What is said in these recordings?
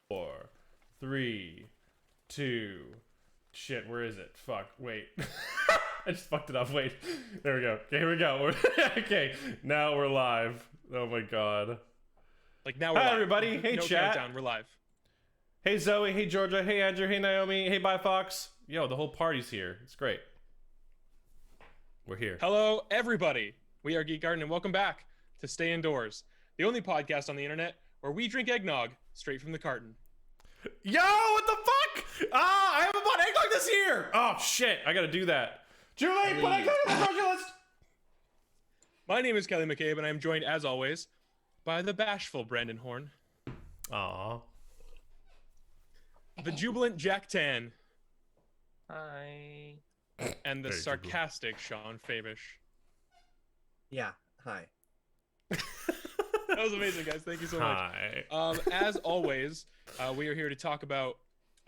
Four, three, two. Shit, where is it? Fuck, wait. I just fucked it up. Wait. There we go. Okay, here we go. Okay, now we're live. Oh my god. Like now we're Hi live. everybody. Hey no chat. Countdown, we're live. Hey Zoe. Hey Georgia. Hey Andrew. Hey Naomi. Hey Bye Fox. Yo, the whole party's here. It's great. We're here. Hello, everybody. We are Geek Garden, and welcome back to Stay Indoors, the only podcast on the internet where we drink eggnog straight from the carton. Yo, what the fuck? I haven't bought eggnog this year. Oh shit, I gotta do that. Julie, put eggnog on the grocery list. My name is Kelly McCabe, and I am joined, as always, by the bashful Brandon Horn. Aw. The jubilant Jack Tan. Hi. And the Very sarcastic Sean Fabish. Yeah, hi. That was amazing, guys. Thank you so much. Hi. As always, we are here to talk about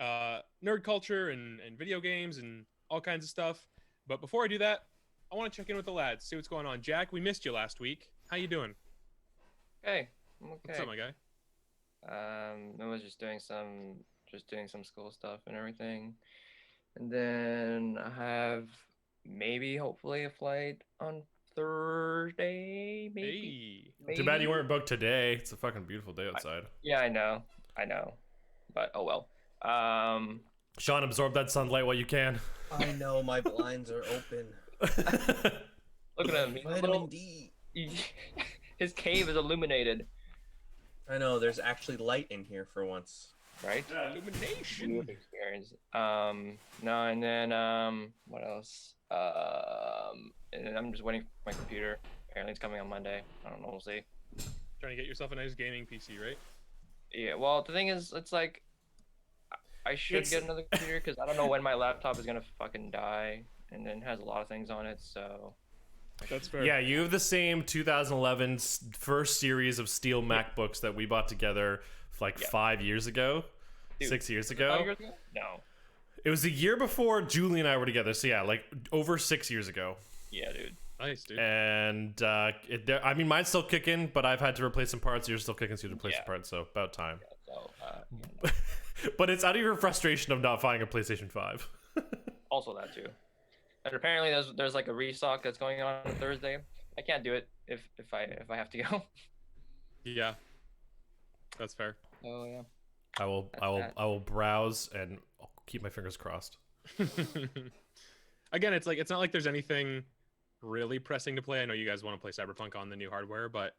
nerd culture and video games and all kinds of stuff. But before I do that, I want to check in with the lads, see what's going on. Jack, we missed you last week. How you doing? Hey, I'm okay. What's up, my guy? I was just doing some school stuff and everything. And then I have hopefully a flight on Thursday, maybe. Hey. Maybe. Too bad you weren't booked today. It's a fucking beautiful day outside. Yeah, I know. But oh well. Sean, absorb that sunlight while you can. I know, my blinds are open. Look at him. Vitamin D. His cave is illuminated. I know, there's actually light in here for once. Right? Illumination. Good experience. No, and then what else? And then I'm just waiting for my computer. Apparently it's coming on Monday. I don't know, we'll see. Trying to get yourself a nice gaming PC, right? Yeah, well, the thing is, it's like I should get another computer because I don't know when my laptop is gonna fucking die, and then has a lot of things on it. So That's fair. Yeah, you have the same 2011 first series of steel MacBooks that we bought together like 5 years ago, Dude, 6 years 5 ago. years ago? No. It was the year before Julie and I were together, so yeah, like over 6 years ago. Yeah, dude. Nice, dude. And I mean, mine's still kicking, but I've had to replace some parts. You're still kicking, so you have to replace some parts, so about time. So But it's out of your frustration of not finding a PlayStation 5. also that too. And apparently there's like a restock that's going on Thursday. I can't do it if I have to go. Yeah, that's fair. Oh yeah. I will browse and I'll keep my fingers crossed. Again, it's not like there's anything really pressing to play. I know you guys want to play Cyberpunk on the new hardware, but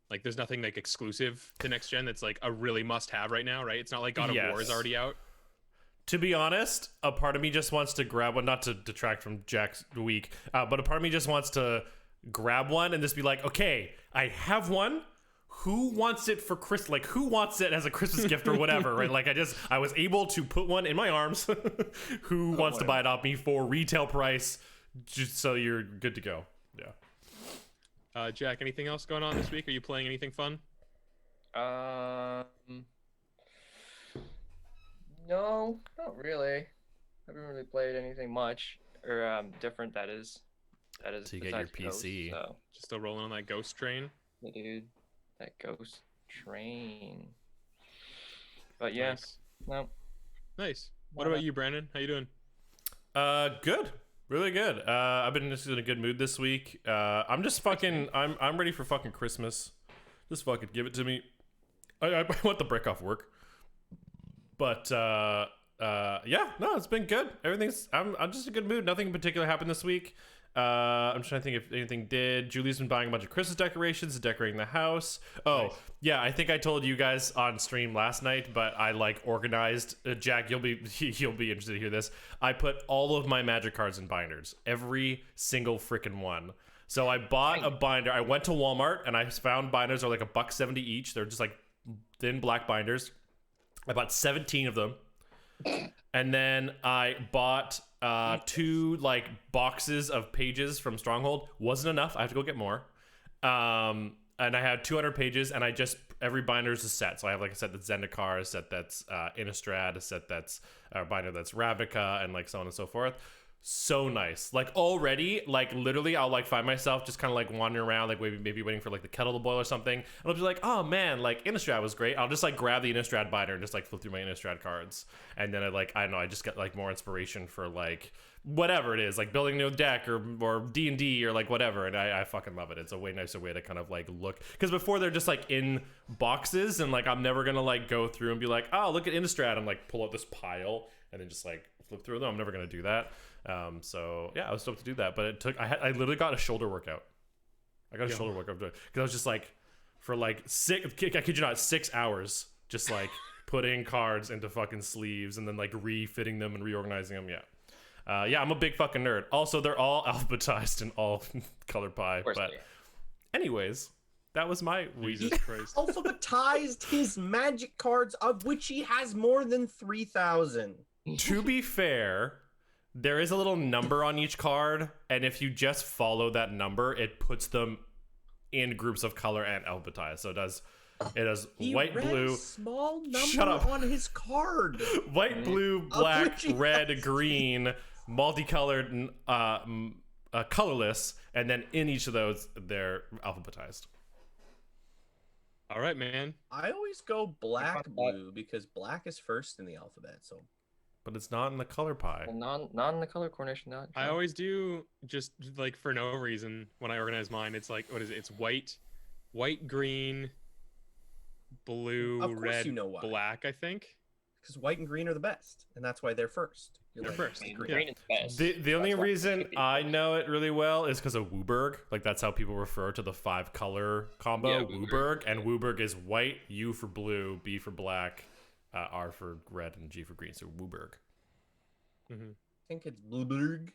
like there's nothing like exclusive to next gen that's like a really must-have right now, right? It's not like God of War is already out. To be honest, a part of me just wants to grab one, not to detract from Jack's week, but a part of me just wants to grab one and just be like, okay, I have one. Who wants it for Christmas? Like, who wants it as a Christmas gift or whatever, right? Like, I was able to put one in my arms. Who wants to buy it off me for retail price, just so you're good to go? Yeah. Jack, anything else going on this week? Are you playing anything fun? No, not really. I haven't really played anything much or different. That is. So you get your besides PC. Ghost, so. Just still rolling on that ghost train? Yeah, dude, that ghost train. But yeah, Nice. no. Nice. What about you, Brandon? How you doing? Good. Really good. I've been just in a good mood this week. I'm just fucking. I'm ready for fucking Christmas. Just fucking give it to me. I want the break off work. But yeah, no, it's been good. Everything's. I'm just in a good mood. Nothing in particular happened this week. I'm trying to think if anything did. Julie's been buying a bunch of Christmas decorations, decorating the house. Oh, nice. Yeah, I think I told you guys on stream last night, but I like organized. Jack, you'll be interested to hear this. I put all of my Magic cards in binders, every single freaking one. So I bought a binder. I went to Walmart and I found binders that are like $1.70 each. They're just like thin black binders. I bought 17 of them, and then I bought 2 like boxes of pages from Stronghold. Wasn't enough. I have to go get more. And I had 200 pages, and every binder is a set. So I have like a set that's Zendikar, a set that's Innistrad, a set that's a binder that's Ravnica, and like so on and so forth. So nice. Like already, like literally I'll like find myself just kind of like wandering around, like maybe waiting for like the kettle to boil or something, and I'll be like, oh man, like Innistrad was great. I'll just like grab the Innistrad binder and just like flip through my Innistrad cards, and then I don't know, I just get like more inspiration for like whatever it is, like building a new deck or D&D or like whatever, and I fucking love it. It's a way nicer way to kind of like look, because before they're just like in boxes, and like I'm never gonna like go through and be like, oh look at Innistrad, and like pull out this pile and then just like flip through them. I'm never gonna do that. So yeah, I was stoked to do that, but I literally got a shoulder workout. I got a shoulder workout because I was just like, for like I kid you not, 6 hours just like putting cards into fucking sleeves and then like refitting them and reorganizing them. Yeah, I'm a big fucking nerd. Also, they're all alphabetized and all color pie. But anyways, that was my week. Jesus Christ. Alphabetized his Magic cards, of which he has more than 3,000. To be fair, there is a little number on each card, and if you just follow that number, it puts them in groups of color and alphabetized. So it does white, blue. A small number Shut up. on his card. White, blue, black, red, green, multicolored, colorless, and then in each of those, they're alphabetized. All right, man. I always go black, blue, because black is first in the alphabet, so. But it's not in the color pie. Well, not in the color coordination. Not. I always do just like for no reason when I organize mine. It's like, what is it? It's white, green, blue, red, black, I think. Because white and green are the best, and that's why they're first. They're first. Green is best. The only reason I know it really well is because of Wooburg. Like that's how people refer to the 5 color combo. Yeah, Wooburg, and Wooburg is white, U for blue, B for black, R for red, and G for green. So Wooburg. Mm-hmm. I think it's Blueberg.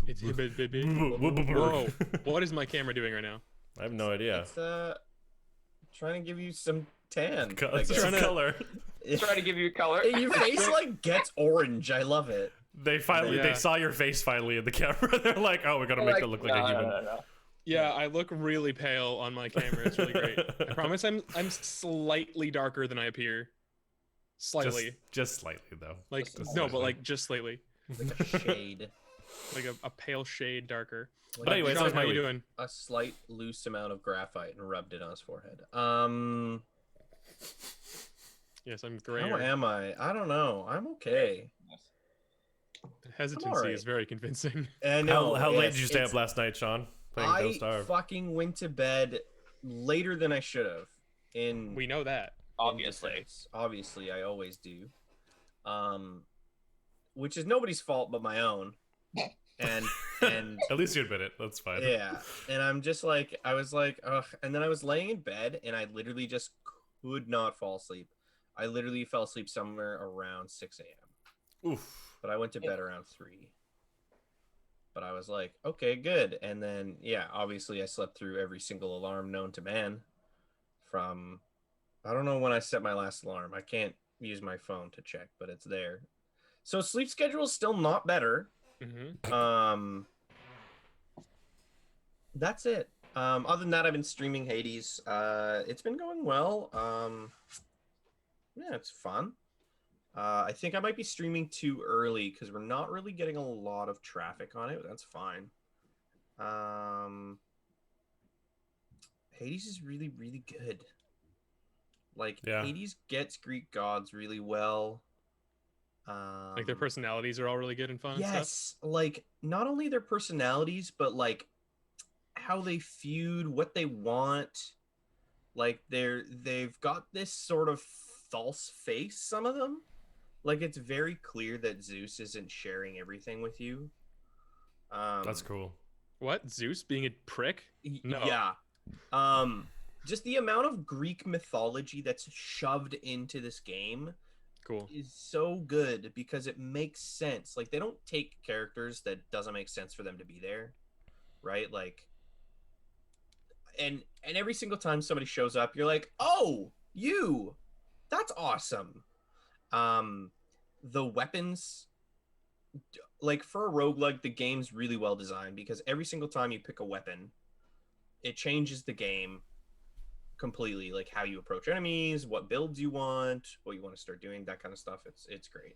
It's Whoa! What is my camera doing right now? I have no idea. It's trying to give you some tan. It's trying to color. Trying to give you color. Your face like gets orange. I love it. They finally Yeah. they saw your face finally in the camera. They're like, oh, we gotta make that look like a human. No. Yeah, I look really pale on my camera. It's really great. I promise I'm slightly darker than I appear. Slightly. Just slightly though. Like Just no, slightly. but like just slightly. Like a shade. Like a pale shade darker. But anyways, that was Sean, how my you week. doing? A slight loose amount of graphite and rubbed it on his forehead. Yes, I'm How grayer. am I? I don't know. I'm okay. The hesitancy alright. is very convincing. I know. How late yes, did you stay it's- up last night, Sean? Playing Don't I Starve. fucking went to bed later than I should have. We know that. Obviously. defense. Obviously, I always do. Which is nobody's fault but my own. And At least you admit it. That's fine. yeah, and I'm just like, I was like, ugh. And then I was laying in bed, and I literally just could not fall asleep. I literally fell asleep somewhere around 6 a.m. Oof. But I went to bed around 3. But I was like, okay, good. And then, yeah, obviously I slept through every single alarm known to man. From, I don't know when I set my last alarm. I can't use my phone to check, but it's there. So sleep schedule is still not better. Mm-hmm. That's it. Other than that, I've been streaming Hades. It's been going well. Yeah, it's fun. I think I might be streaming too early because we're not really getting a lot of traffic on it. But that's fine. Hades is really, really good. Like, Yeah. Hades gets Greek gods really well. Like their personalities are all really good and fun and stuff. Yes, like not only their personalities, but like how they feud, what they want. Like they've got this sort of false face, some of them. Like it's very clear that Zeus isn't sharing everything with you. That's cool. What? Zeus being a prick? No. Yeah. Just the amount of Greek mythology that's shoved into this game Cool. is so good because it makes sense. Like they don't take characters that doesn't make sense for them to be there, right? Like, and every single time somebody shows up, you're like, oh, you, that's awesome. The weapons, like for a roguelike, the game's really well designed because every single time you pick a weapon, it changes the game completely, like how you approach enemies, what builds you want, what you want to start doing, that kind of stuff. It's great.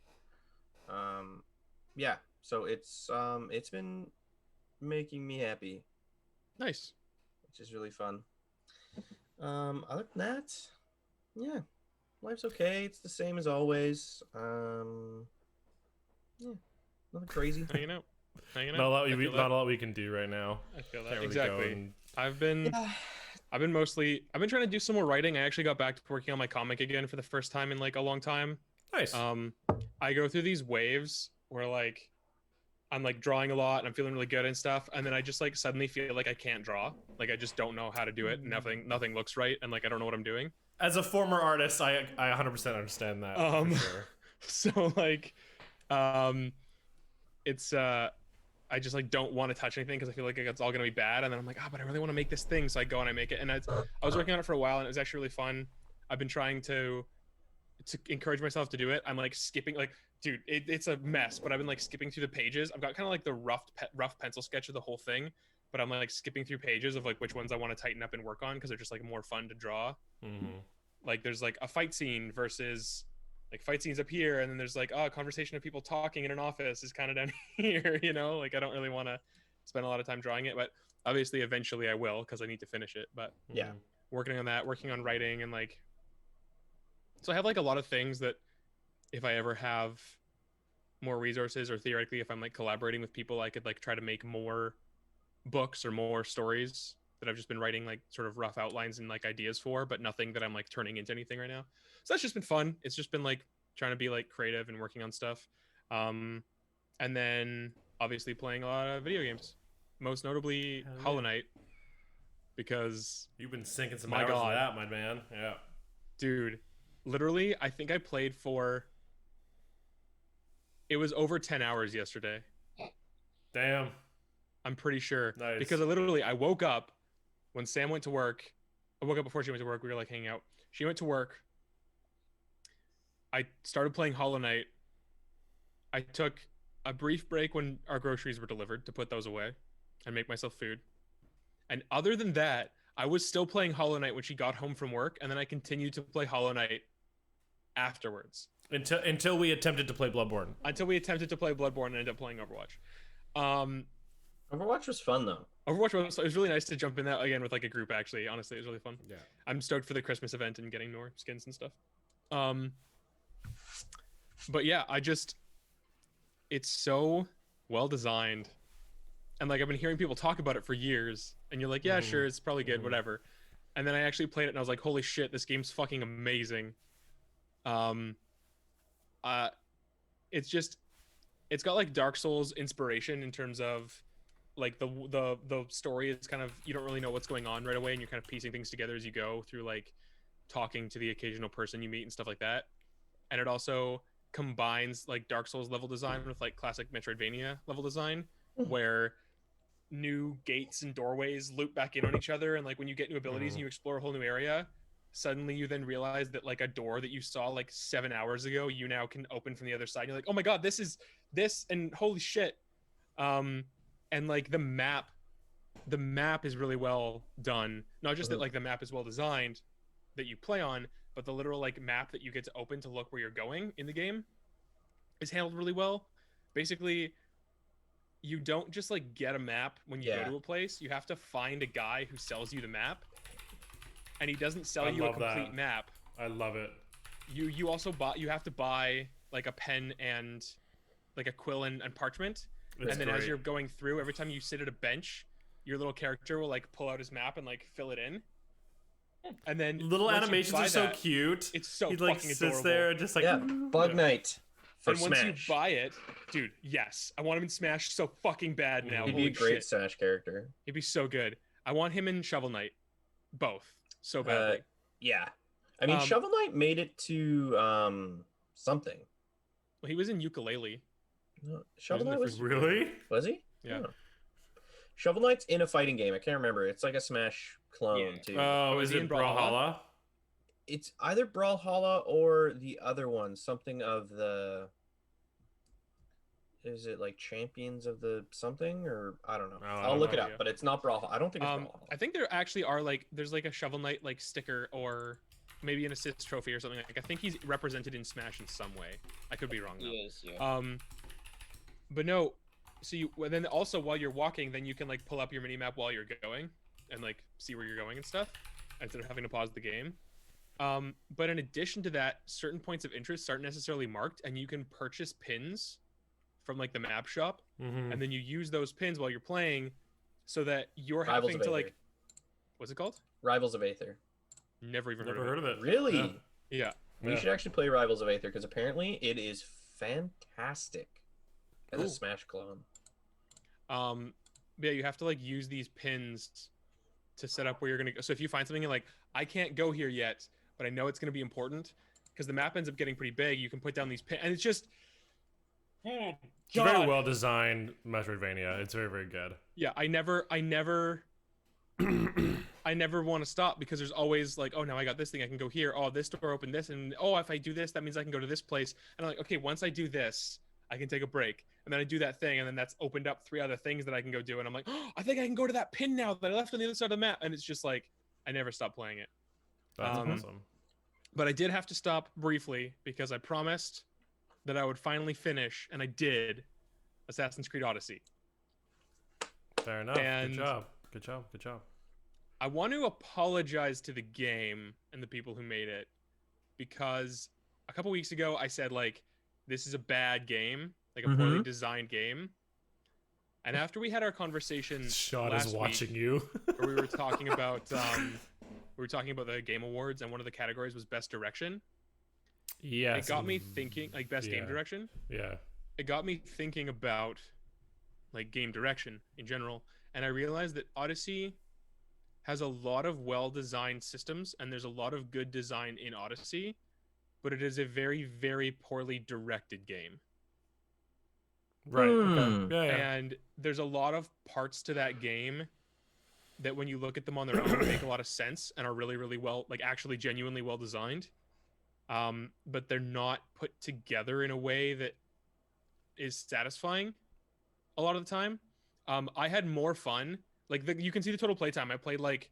Yeah, so it's been making me happy, Nice. which is really fun. Other than that, yeah, life's okay. It's the same as always. Yeah, nothing crazy. Hanging out. Hanging out. Not a lot. I feel Not that. a lot we can do right now. I feel that. Can't really go Exactly. and- I've been trying to do some more writing. I actually got back to working on my comic again for the first time in like a long time. Nice. I go through these waves where like I'm like drawing a lot and I'm feeling really good and stuff, and then I just like suddenly feel like I can't draw. Like I just don't know how to do it. Nothing looks right, and like I don't know what I'm doing. As a former artist, I 100% understand that. For sure. So like, it's I just like don't want to touch anything because I feel like it's all gonna be bad, and then I'm like, but I really want to make this thing, so I go and I make it, and I was working on it for a while, and it was actually really fun. I've been trying to encourage myself to do it. I'm like skipping, like, dude, it's a mess, but I've been like skipping through the pages. I've got kind of like the rough pencil sketch of the whole thing, but I'm like skipping through pages of like which ones I want to tighten up and work on because they're just like more fun to draw. Mm-hmm. Like there's like a fight scene versus like fight scenes up here, and then there's like a conversation of people talking in an office is kind of down here, you know. Like I don't really want to spend a lot of time drawing it, but obviously eventually I will because I need to finish it. But Yeah. working on that, working on writing, and like, so I have like a lot of things that if I ever have more resources, or theoretically if I'm like collaborating with people, I could like try to make more books or more stories that I've just been writing like sort of rough outlines and like ideas for, but nothing that I'm like turning into anything right now. So that's just been fun. It's just been like trying to be like creative and working on stuff. And then obviously playing a lot of video games, most notably Hell yeah. Hollow Knight, because You've been sinking some My hours God. of that, my man. Yeah. dude, literally, I think I played for, it was over 10 hours yesterday. Damn. I'm pretty sure. Nice. Because I woke up when Sam went to work. I woke up before she went to work. We were like hanging out. She went to work. I started playing Hollow Knight. I took a brief break when our groceries were delivered to put those away and make myself food. And other than that, I was still playing Hollow Knight when she got home from work, and then I continued to play Hollow Knight afterwards. Until we attempted to play Bloodborne. Until we attempted to play Bloodborne and ended up playing Overwatch. Overwatch was fun though. It was really nice to jump in that again with like a group. Actually, honestly, it was really fun. Yeah. I'm stoked for the Christmas event and getting more skins and stuff. But yeah, it's so well designed, and like I've been hearing people talk about it for years, and you're like, yeah, sure, it's probably good, whatever. And then I actually played it, and I was like, holy shit, this game's fucking amazing. It's got like Dark Souls inspiration in terms of like the story is kind of, you don't really know what's going on right away, and you're kind of piecing things together as you go through, like talking to the occasional person you meet and stuff like that. And it also combines like Dark Souls level design with like classic Metroidvania level design, where new gates and doorways loop back in on each other, and like when you get new abilities and you explore a whole new area, suddenly you then realize that like a door that you saw like 7 hours ago, you now can open from the other side. And you're like, oh my god, this is this, and holy shit. And like the map is really well done. Not just that like the map is well designed that you play on, but the literal like map that you get to open to look where you're going in the game is handled really well. Basically, you don't just like get a map when you go to a place. You have to find a guy who sells you the map, and he doesn't sell you a complete map. I love it. You also you have to buy like a pen and like a quill and parchment. And then as you're going through, every time you sit at a bench, your little character will like pull out his map and like fill it in. And then little animations are so cute. It's so he like fucking sits adorable. there just like Bug Knight for and once Smash. you buy it, dude, yes, I want him in Smash so fucking bad now. He'd be a great Smash character. He'd be so good. I want him in Shovel Knight, both so badly. Yeah, I mean Shovel Knight made it to something. Well, he was in Ukulele. No, Shovel Knight was really? Was he? Yeah. Oh. Shovel Knight's in a fighting game. I can't remember. It's like a Smash clone too. Oh, is it Brawlhalla? It's either Brawlhalla or the other one. Something of the. Is it like Champions of the something, or I don't know. I'll look it up, but it's not Brawlhalla. I don't think it's Brawlhalla. I think there actually are like there's like a Shovel Knight like sticker or maybe an assist trophy or something. Like I think he's represented in Smash in some way. I could be wrong though. He is, yeah. But no. So then also while you're walking, then you can like pull up your mini map while you're going and like see where you're going and stuff instead of having to pause the game. But in addition to that, certain points of interest aren't necessarily marked, and you can purchase pins from like the map shop, and then you use those pins while you're playing, so that you're having to like, what's it called? Rivals of Aether. Never heard of it. Really? Yeah. We should actually play Rivals of Aether because apparently it is fantastic as a Smash clone. But yeah, you have to like use these pins to set up where you're gonna go. So if you find something and like, I can't go here yet, but I know it's gonna be important because the map ends up getting pretty big. You can put down these pins, and it's just, it's a very well designed Metroidvania. It's very, very good. Yeah, I never I never want to stop because there's always like, oh, now I got this thing, I can go here. Oh, this door opened this, and oh, if I do this, that means I can go to this place. And I'm like, okay, once I do this, I can take a break. And then I do that thing, and then that's opened up 3 other things that I can go do. And I'm like, oh, I think I can go to that pin now that I left on the other side of the map. And it's just like, I never stop playing it. That's awesome. But I did have to stop briefly because I promised that I would finally finish, and I did, Assassin's Creed Odyssey. Fair enough. And Good job. I want to apologize to the game and the people who made it, because a couple weeks ago I said like, this is a bad game, like a poorly designed game. And after we had our conversation Sean last is watching week, you. where we were talking about the Game Awards, and one of the categories was Best Direction. Yes. It got me thinking, like Best Game Direction. Yeah. It got me thinking about like game direction in general, and I realized that Odyssey has a lot of well-designed systems, and there's a lot of good design in Odyssey, but it is a very, very poorly directed game. Right. Okay. Yeah. And there's a lot of parts to that game that when you look at them on their own make a lot of sense and are really, really well, like actually genuinely well designed. But they're not put together in a way that is satisfying a lot of the time. I had more fun. Like you can see the total playtime. I played like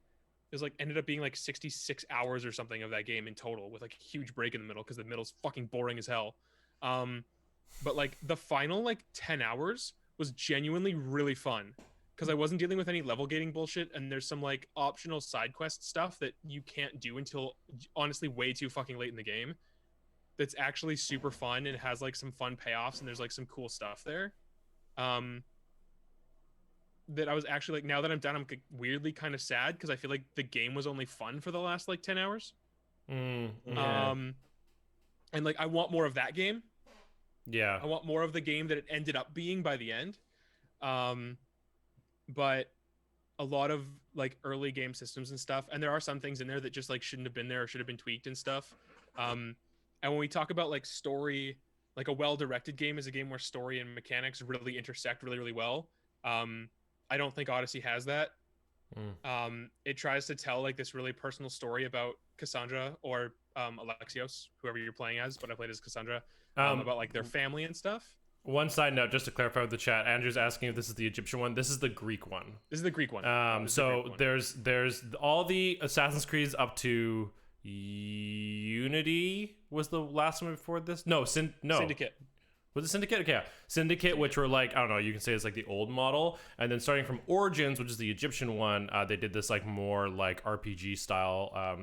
it was like ended up being like 66 hours or something of that game in total, with like a huge break in the middle because the middle's fucking boring as hell. But like the final like 10 hours was genuinely really fun because I wasn't dealing with any level gating bullshit, and there's some like optional side quest stuff that you can't do until honestly way too fucking late in the game. That's actually super fun and has like some fun payoffs, and there's like some cool stuff there. That I was actually like, now that I'm done, I'm weirdly kind of sad because I feel like the game was only fun for the last like 10 hours. Yeah. And like I want more of that game. Yeah. I want more of the game that it ended up being by the end. But a lot of like early game systems and stuff, and there are some things in there that just like shouldn't have been there or should have been tweaked and stuff. And when we talk about like story, like a well-directed game is a game where story and mechanics really intersect really, really well. I don't think Odyssey has that. It tries to tell like this really personal story about Cassandra or Alexios, whoever you're playing as, but I played as Cassandra, about like their family and stuff. One side note, just to clarify with the chat, Andrew's asking if this is the Egyptian one. This is the Greek one. This is the Greek one. There's all the Assassin's Creeds up to Unity was the last one before this. No, Syndicate. Was it Syndicate? Okay, yeah. Syndicate, which were like, I don't know, you can say it's like the old model. And then starting from Origins, which is the Egyptian one, they did this like more like RPG style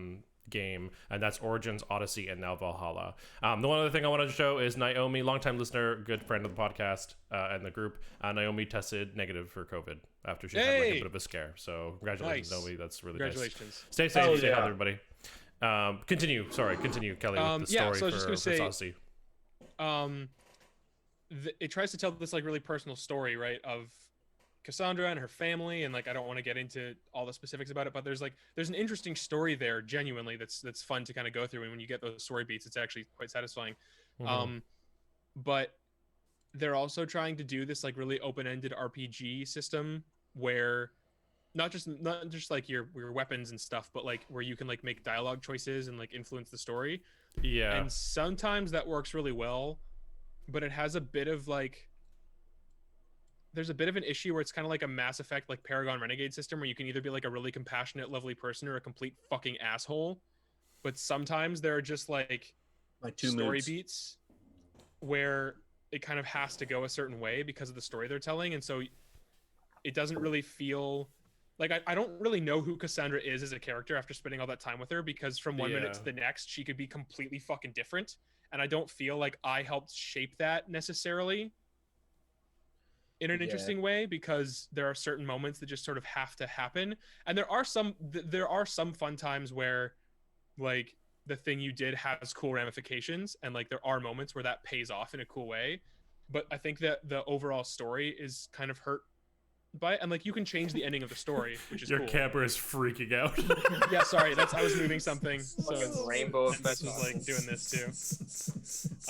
game. And that's Origins, Odyssey, and now Valhalla. The one other thing I wanted to show is Naomi, longtime listener, good friend of the podcast and the group. Naomi tested negative for COVID after she had like a bit of a scare. So congratulations, Naomi. That's really nice. Stay safe, stay healthy, everybody. Continue, Kelly, with the story so I was just gonna say, Odyssey. It tries to tell this like really personal story, right, of Cassandra and her family, and like I don't want to get into all the specifics about it, but there's an interesting story there, genuinely, that's fun to kind of go through, and when you get those story beats, it's actually quite satisfying. But they're also trying to do this like really open-ended RPG system where not just like your weapons and stuff, but like where you can like make dialogue choices and like influence the story. Yeah. And sometimes that works really well, but it has a bit of like, there's a bit of an issue where it's kind of like a Mass Effect, like Paragon Renegade system, where you can either be like a really compassionate, lovely person or a complete fucking asshole. But sometimes there are just like story beats where it kind of has to go a certain way because of the story they're telling. And so it doesn't really feel like, I don't really know who Cassandra is as a character after spending all that time with her, because from one minute to the next, she could be completely fucking different. And I don't feel like I helped shape that necessarily in an interesting way, because there are certain moments that just sort of have to happen. And there are some fun times where like the thing you did has cool ramifications, and like there are moments where that pays off in a cool way. But I think that the overall story is kind of hurt by it, and like you can change the ending of the story, which is your cool. camper is freaking out. Yeah, sorry, I was moving something, so it's rainbow effect was like doing this too.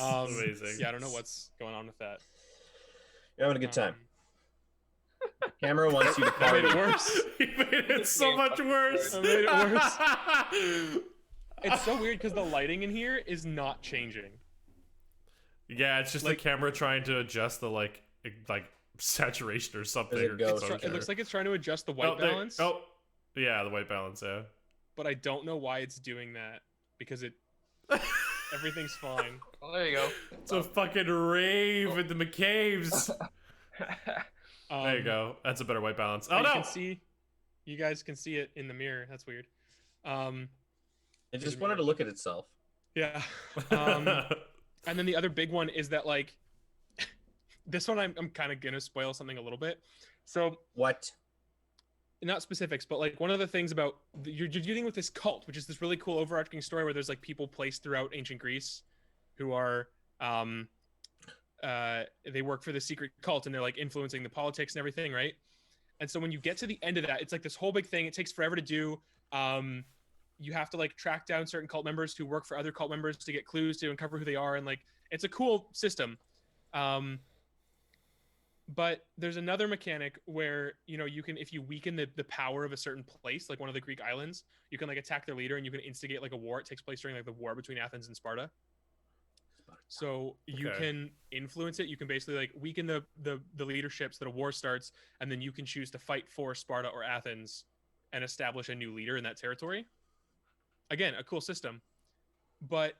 Amazing. Yeah, I don't know what's going on with that. You're having a good time. Camera wants you to I made party. it worse. He made it so much worse. I made it worse. It's so weird because the lighting in here is not changing. Yeah, it's just Like- the camera trying to adjust the like saturation or something. There it or goes. exposure. It looks like it's trying to adjust the white balance. Yeah, the white balance. Yeah. But I don't know why it's doing that, because everything's fine. Well, there you go. It's a fucking rave in the McCaves. There you go. That's a better white balance. Oh no! You guys can see it in the mirror. That's weird. It just wanted to look at itself. Yeah. And then the other big one is that like this one I'm kind of gonna spoil something a little bit. So What? not specifics, but like one of the things about you're dealing with this cult, which is this really cool overarching story where there's like people placed throughout ancient Greece who are they work for the secret cult, and they're like influencing the politics and everything, right? And so when you get to the end of that, it's like this whole big thing. It takes forever to do. You have to like track down certain cult members who work for other cult members to get clues to uncover who they are, and like it's a cool system. But there's another mechanic where, you know, you can, if you weaken the power of a certain place, like one of the Greek islands, you can like attack their leader and you can instigate like a war. It takes place during like the war between Athens and Sparta. So you Okay. can influence it. You can basically like weaken the leadership so that a war starts, and then you can choose to fight for Sparta or Athens and establish a new leader in that territory. Again, a cool system. But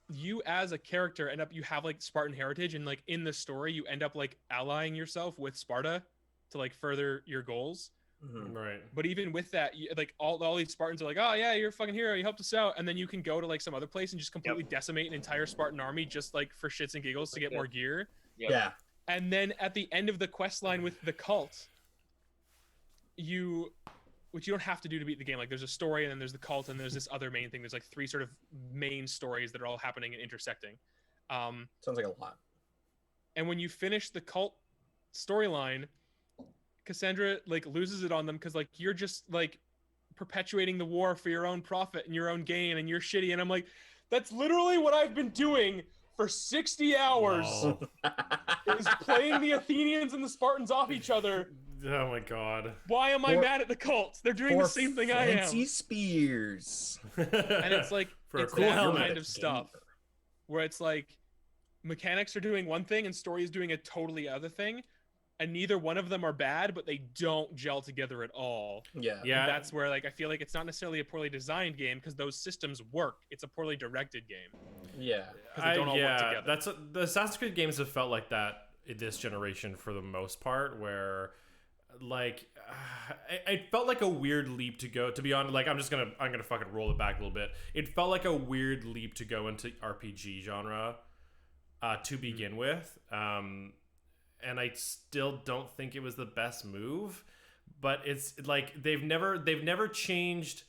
you as a character you have like Spartan heritage, and like in the story you end up like allying yourself with Sparta to like further your goals. Mhm. Right. But even with that, like all these Spartans are like, oh yeah, you're a fucking hero, you helped us out, and then you can go to like some other place and just completely decimate an entire Spartan army just like for shits and giggles to get more gear. Yep. Yeah. And then at the end of the quest line with the cult, which you don't have to do to beat the game. Like there's a story, and then there's the cult, and there's this other main thing. There's like 3 sort of main stories that are all happening and intersecting. Sounds like a lot. And when you finish the cult storyline, Cassandra like loses it on them because like you're just like perpetuating the war for your own profit and your own gain, and you're shitty. And I'm like, that's literally what I've been doing for 60 hours. No. Is playing the Athenians and the Spartans off each other. Oh my god. Why am I For- mad at the cult? They're doing the same thing I am. Fancy spears. And it's like For a it's cool that helmet. kind of stuff where it's like mechanics are doing one thing and story is doing a totally other thing, and neither one of them are bad, but they don't gel together at all. Yeah. Yeah. And that's where like I feel like it's not necessarily a poorly designed game because those systems work. It's a poorly directed game. Yeah. 'Cause they don't all work together. That's the Assassin's Creed games have felt like that in this generation for the most part, where like it felt like a weird leap to go. To be honest, like I'm gonna fucking roll it back a little bit. It felt like a weird leap to go into RPG genre to begin with, and I still don't think it was the best move. But it's like they've never changed.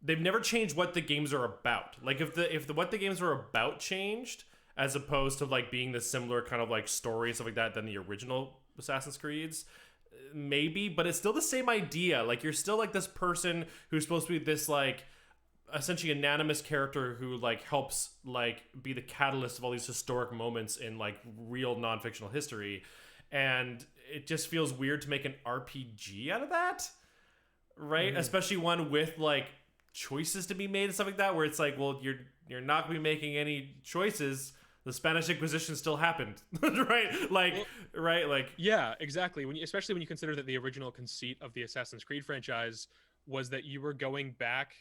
They've never changed what the games are about. Like if the what the games were about changed, as opposed to like being the similar kind of like story and stuff like that than the original Assassin's Creeds, maybe, but it's still the same idea. Like you're still like this person who's supposed to be this like essentially anonymous character who like helps like be the catalyst of all these historic moments in like real non-fictional history, and it just feels weird to make an RPG out of that, right? Especially one with like choices to be made and stuff like that, where it's like, well, you're not gonna be making any choices. The Spanish Inquisition still happened, right? Like, right? Like, Yeah, exactly. Especially when you consider that the original conceit of the Assassin's Creed franchise was that you were going back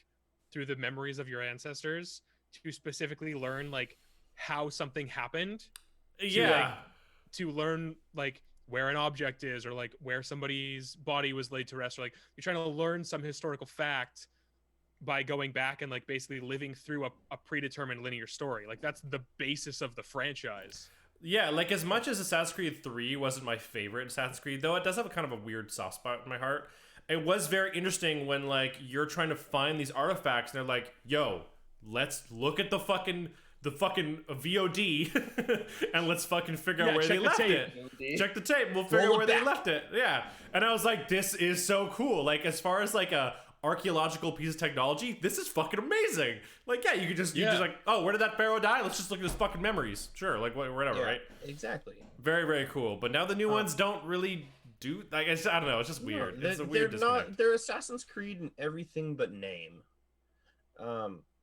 through the memories of your ancestors to specifically learn like how something happened. yeah, To learn like where an object is, or like where somebody's body was laid to rest, or like you're trying to learn some historical fact by going back and like basically living through a predetermined linear story. Like that's the basis of the franchise. yeah. Like as much as Assassin's Creed 3 wasn't my favorite Assassin's Creed, though it does have a kind of a weird soft spot in my heart. It was very interesting when like you're trying to find these artifacts and they're like, yo, let's look at the fucking VOD and let's fucking figure out where they left it. Check the tape. We'll figure out where they left it. Yeah. And I was like, this is so cool. Like as far as like a archaeological piece of technology, this is fucking amazing. Like, yeah, you just like, oh, where did that pharaoh die? Let's just look at his fucking memories. Sure, like whatever, Yeah, right? exactly. Very, very cool. But now the new ones don't really do. Like, I don't know. It's just weird. No, It's a weird disconnect. They're Assassin's Creed in everything but name.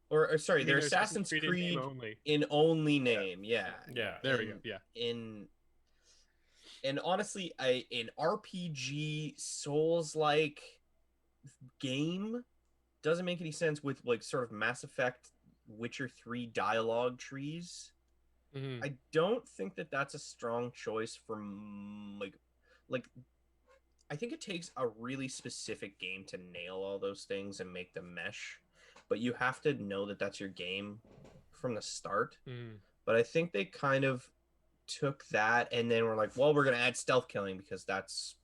Or sorry, they're Assassin's Creed in name only. in only name. Yeah. Yeah. There we go. Yeah. And honestly, an RPG Souls-like game doesn't make any sense with like sort of Mass Effect, Witcher 3 dialogue trees. Mhm. I don't think that that's a strong choice for like I think it takes a really specific game to nail all those things and make them mesh, but you have to know that that's your game from the start. But I think they kind of took that and then were like, well, we're going to add stealth killing because that's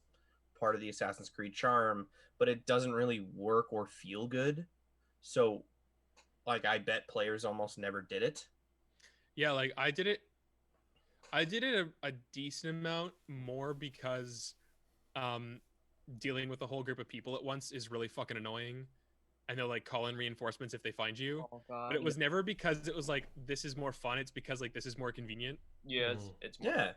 part of the Assassin's Creed charm, but it doesn't really work or feel good. So like I bet players almost never did it. Yeah, like I did it a decent amount more because dealing with a whole group of people at once is really fucking annoying, and they'll like call in reinforcements if they find you. Oh god. But it was never because it was like this is more fun, it's because like this is more convenient. Yeah, it's more Yeah.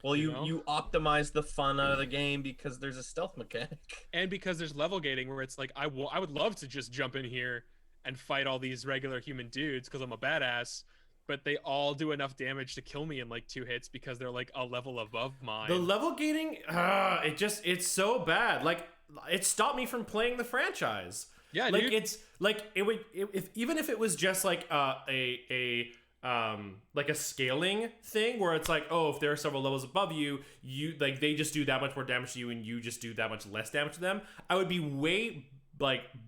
Well, You you know? you optimize the fun out of the game because there's a stealth mechanic. And because there's level gating where it's like I would love to just jump in here and fight all these regular human dudes because I'm a badass, but they all do enough damage to kill me in like 2 hits because they're like a level above mine. The level gating, it's so bad. Like, it stopped me from playing the franchise. Yeah, like dude. it's like even if it was just like a scaling thing where it's like, oh, if there are several levels above you, like they just do that much more damage to you and you just do that much less damage to them. I would be way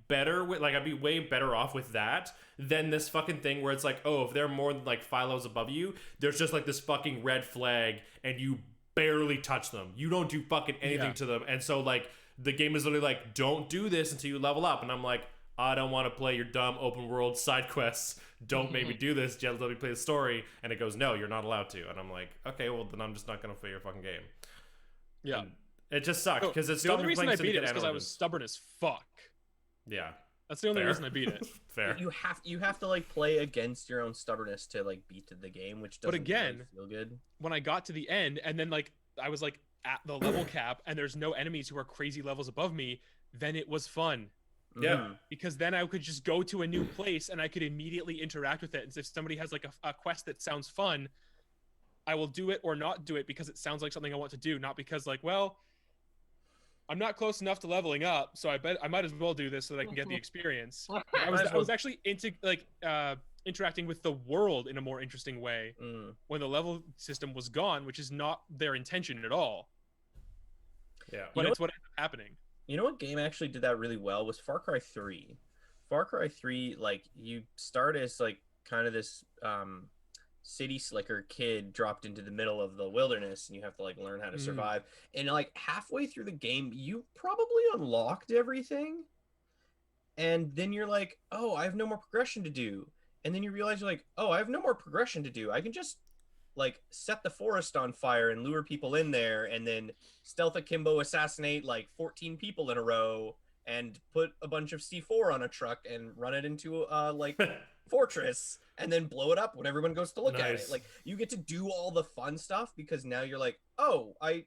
better with I'd be way better off with that than this fucking thing where it's like, oh, if they're more than like 5 levels above you, there's just like this fucking red flag and you barely touch them. You don't do fucking anything to them, and so like the game is literally like, don't do this until you level up, and I'm like, I don't want to play your dumb open world side quests. Don't make me do this. Just let me play the story. And it goes, no, you're not allowed to. And I'm like, okay, well then I'm just not gonna play your fucking game. Yeah, and it just sucked because it's the only reason I beat it is because I was stubborn as fuck. Yeah, that's the only Fair. reason I beat it. Fair. You have to like play against your own stubbornness to like beat the game, which doesn't really feel good. When I got to the end and then like I was like at the level cap and there's no enemies who are crazy levels above me, then it was fun. Yeah. Because then I could just go to a new place and I could immediately interact with it. And if somebody has like a quest that sounds fun, I will do it or not do it because it sounds like something I want to do, not because like, well, I'm not close enough to leveling up, so I bet I might as well do this so that I can get the experience. I was actually into like interacting with the world in a more interesting way when the level system was gone, which is not their intention at all. Yeah. But it's what ended up happening. You know what game actually did that really well was Far Cry 3. Far Cry 3, like, you start as, like, kind of this city slicker kid dropped into the middle of the wilderness, and you have to, like, learn how to survive. And, like, halfway through the game, you probably unlocked everything. And then you're like, oh, I have no more progression to do. And then you realize you're like, oh, I have no more progression to do. I can just like set the forest on fire and lure people in there and then stealth akimbo assassinate like 14 people in a row and put a bunch of C4 on a truck and run it into a like fortress and then blow it up when everyone goes to look at it. Like you get to do all the fun stuff because now you're like, oh, I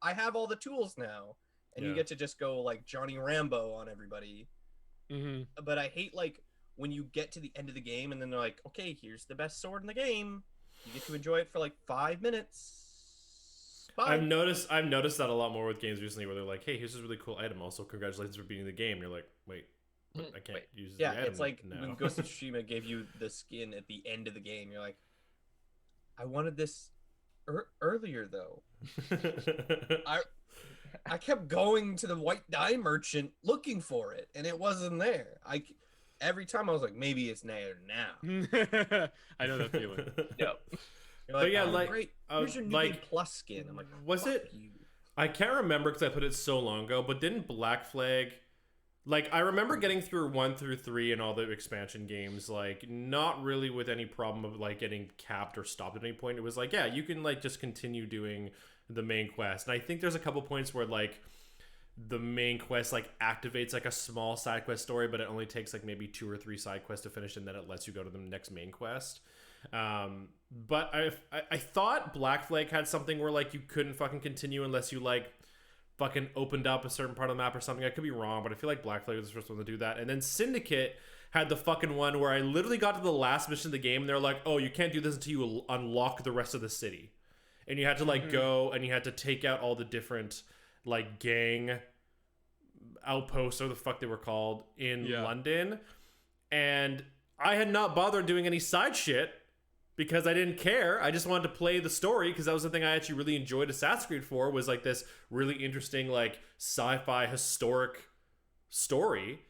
have all the tools now, and you get to just go like Johnny Rambo on everybody. But I hate like when you get to the end of the game and then they're like, okay, here's the best sword in the game. You get to enjoy it for like 5 minutes. Bye. I've noticed that a lot more with games recently where they're like, hey, here's this really cool item. Also, congratulations for beating the game. And you're like, wait, but I can't use the item. It's like now. when Ghost of Tsushima gave you the skin at the end of the game. You're like, I wanted this earlier though. I kept going to the white dye merchant looking for it, and it wasn't there. Every time I was like, maybe it's there now. I know that feeling. Yep. You're like, But yeah, oh, like, great. Here's your new like, Game Plus skin. I'm like, was fuck it? You. I can't remember because I put it so long ago. But didn't Black Flag? Like, I remember getting through 1 through 3 and all the expansion games, like, not really with any problem of, like, getting capped or stopped at any point. It was like, yeah, you can, like, just continue doing the main quest. And I think there's a couple points where, like, the main quest, like, activates, like, a small side quest story, but it only takes, like, maybe 2 or 3 side quests to finish, and then it lets you go to the next main quest. But I thought Black Flag had something where, like, you couldn't fucking continue unless you, like, fucking opened up a certain part of the map or something. I could be wrong, but I feel like Black Flag was the first one to do that. And then Syndicate had the fucking one where I literally got to the last mission of the game and they're like, oh, you can't do this until you unlock the rest of the city. And you had to like go and you had to take out all the different like gang outposts or the fuck they were called in London. And I had not bothered doing any side shit because I didn't care. I just wanted to play the story because that was the thing I actually really enjoyed Assassin's Creed for, was like this really interesting like sci-fi historic story.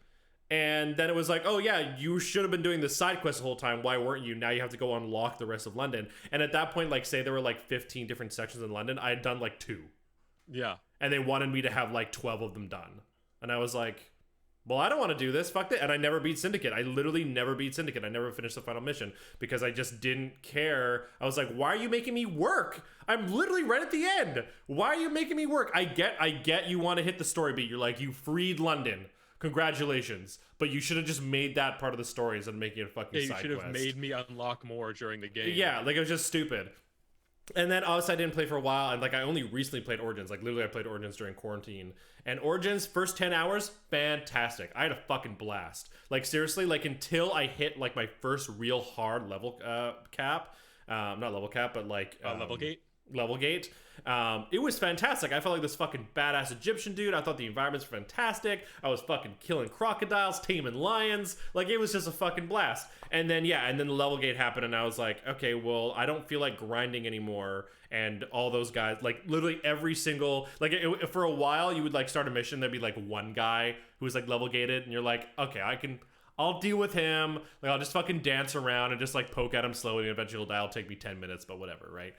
And then it was like, oh yeah, you should have been doing the side quest the whole time. Why weren't you? Now you have to go unlock the rest of London. And at that point, like say there were like 15 different sections in London, I had done like 2. Yeah. And they wanted me to have like 12 of them done. And I was like, well, I don't want to do this. Fuck it. And I never beat Syndicate. I literally never beat Syndicate. I never finished the final mission because I just didn't care. I was like, why are you making me work? I'm literally right at the end. Why are you making me work? I get you want to hit the story beat. You're like, you freed London. Congratulations. But you should have just made that part of the story instead of making it a fucking side quest. You should have made me unlock more during the game. Yeah, like it was just stupid. And then obviously I didn't play for a while, and like I only recently played Origins. Like literally I played Origins during quarantine. And Origins, first 10 hours, fantastic. I had a fucking blast. Like seriously, like until I hit like my first real hard level cap. Not level cap, but like Level gate. Level gate. It was fantastic. I felt like this fucking badass Egyptian dude. I thought the environments were fantastic. I was fucking killing crocodiles, taming lions. Like it was just a fucking blast. And then the level gate happened, and I was like, okay, well, I don't feel like grinding anymore. And all those guys, like literally every single, like for a while, you would like start a mission. There'd be like one guy who was like level gated, and you're like, okay, I'll deal with him. Like I'll just fucking dance around and just like poke at him slowly, and eventually he'll die. It'll take me 10 minutes, but whatever, right?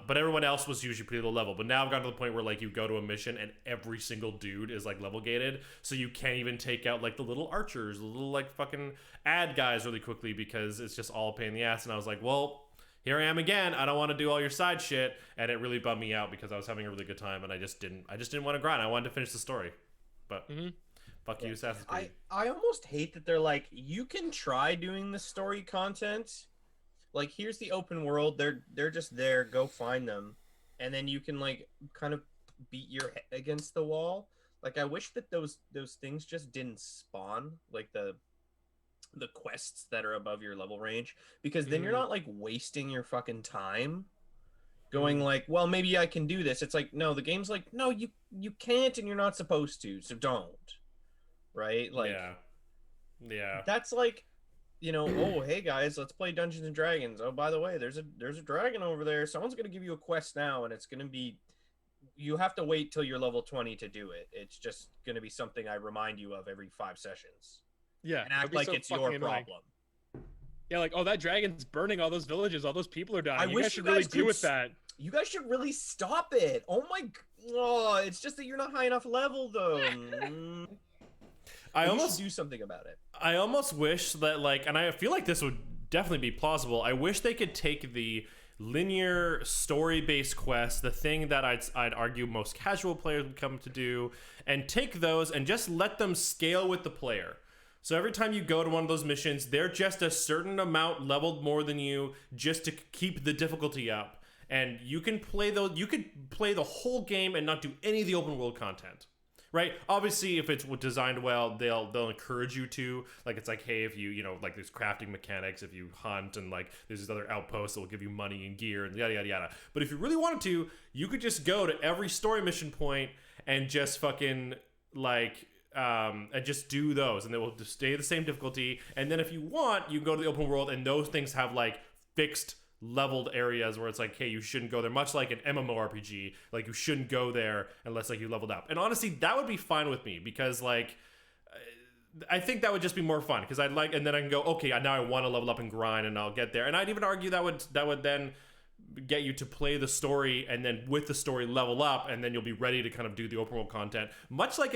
But everyone else was usually pretty low level. But now I've gotten to the point where like you go to a mission and every single dude is like level gated, so you can't even take out like the little archers, the little like fucking ad guys really quickly because it's just all a pain in the ass. And I was like, well, here I am again. I don't want to do all your side shit, and it really bummed me out because I was having a really good time, and I just didn't want to grind. I wanted to finish the story, but. Fuck you, Assassin's Creed. I almost hate that they're like, you can try doing the story content. Like, here's the open world. They're just there. Go find them. And then you can, like, kind of beat your head against the wall. Like, I wish that those things just didn't spawn. Like, the quests that are above your level range. Because then you're not, like, wasting your fucking time. Going like, well, maybe I can do this. It's like, no, the game's like, no, you can't and you're not supposed to. So don't. Right? Like, yeah. That's like, oh, hey guys, let's play Dungeons and Dragons. Oh, by the way, there's a dragon over there. Someone's gonna give you a quest now, and it's gonna be, you have to wait till you're level 20 to do it. It's just gonna be something I remind you of every 5 sessions. Yeah, and act like it's your problem. Yeah, like, oh, that dragon's burning all those villages. All those people are dying. You guys should really deal with that. You guys should really stop it. Oh, it's just that you're not high enough level though. I almost do something about it. I almost wish that, like, and I feel like this would definitely be plausible. I wish they could take the linear story-based quests, the thing that I'd argue most casual players would come to do, and take those and just let them scale with the player. So every time you go to one of those missions, they're just a certain amount leveled more than you, just to keep the difficulty up. And you can play those. You could play the whole game and not do any of the open world content. Right? Obviously, if it's designed well, they'll encourage you to. Like, it's like, hey, if you like, there's crafting mechanics, if you hunt, and like there's these other outposts that will give you money and gear and yada yada yada. But if you really wanted to, you could just go to every story mission point and just fucking like and just do those, and they will just stay the same difficulty. And then if you want, you can go to the open world, and those things have like fixed leveled areas where it's like, hey, you shouldn't go there, much like an MMORPG. Like, you shouldn't go there unless like you leveled up. And honestly, that would be fine with me, because like I think that would just be more fun, because I'd like, and then I can go, okay, now I want to level up and grind, and I'll get there. And I'd even argue that would then get you to play the story, and then with the story level up, and then you'll be ready to kind of do the open world content, much like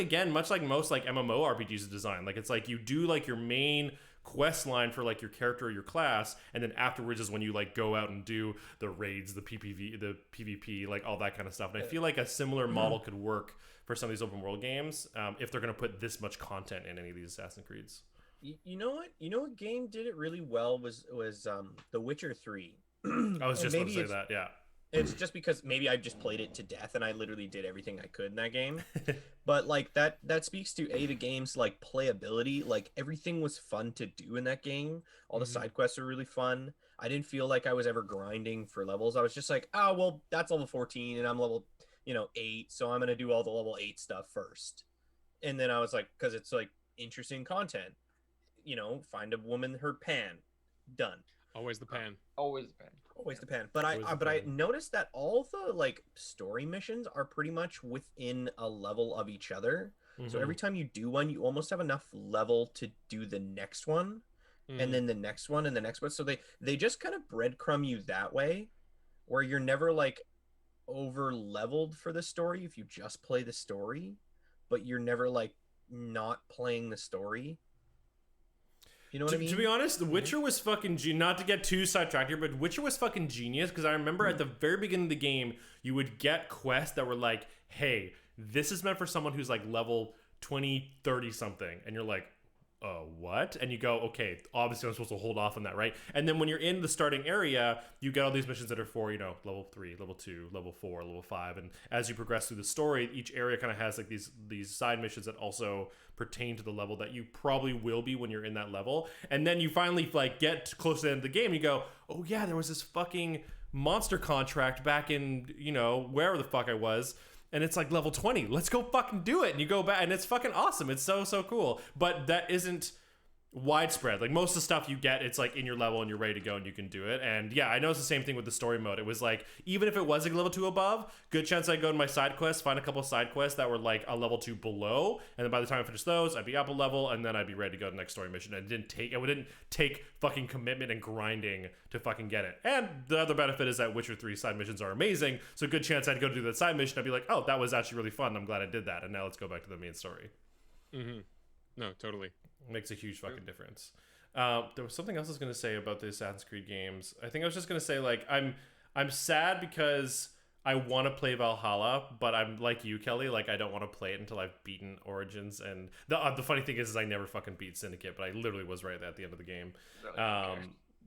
most like MMORPGs is designed. Like, it's like you do like your main quest line for like your character or your class, and then afterwards is when you like go out and do the raids, the PvP, like all that kind of stuff. And I feel like a similar model could work for some of these open world games, if they're going to put this much content in any of these Assassin's Creeds. You know what game did it really well was The Witcher 3. I was just about to say that. Yeah, it's just because maybe I just played it to death and I literally did everything I could in that game. But like that speaks to the game's like playability. Like, everything was fun to do in that game. All the side quests were really fun. I didn't feel like I was ever grinding for levels. I was just like, oh, well, that's level 14 and I'm level 8, so I'm gonna do all the level 8 stuff first. And then I was like, because it's like interesting content, find a woman, her pan, done. Always the pan. Always the pan. Always the pan. But I noticed that all the like story missions are pretty much within a level of each other. So every time you do one, you almost have enough level to do the next one, and then the next one and the next one. So they just kind of breadcrumb you that way, where you're never like over leveled for the story if you just play the story, but you're never like not playing the story. You know what I mean? To be honest, The Witcher was fucking not to get too sidetracked here, but Witcher was fucking genius, because I remember at the very beginning of the game, you would get quests that were like, hey, this is meant for someone who's like level 20, 30 something. And you're like, what? And you go, okay, obviously I'm supposed to hold off on that, right? And then when you're in the starting area, you get all these missions that are for, level 3, level 2, level 4, level 5. And as you progress through the story, each area kind of has like these side missions that also pertain to the level that you probably will be when you're in that level. And then you finally like get close to the end of the game and you go, oh yeah, there was this fucking monster contract back in, wherever the fuck I was. And it's like level 20. Let's go fucking do it. And you go back and it's fucking awesome. It's so, so cool. But that isn't widespread. Like most of the stuff you get, it's like in your level and you're ready to go and you can do it. And yeah, I know it's the same thing with the story mode. It was like, even if it was like level 2 above, good chance I'd go to my side quests, find a couple of side quests that were like a level 2 below. And then by the time I finished those, I'd be up a level and then I'd be ready to go to the next story mission. And it didn't take fucking commitment and grinding to fucking get it. And the other benefit is that Witcher 3 side missions are amazing. So good chance I'd go do that side mission. I'd be like, oh, that was actually really fun. I'm glad I did that. And now let's go back to the main story. Mm-hmm. No, totally. Makes a huge fucking difference. There was something else I was going to say about the Assassin's Creed games. I think I was just going to say, like, I'm sad because I want to play Valhalla, but I'm like you, Kelly. Like, I don't want to play it until I've beaten Origins. And the funny thing is I never fucking beat Syndicate, but I literally was right at the end of the game. Really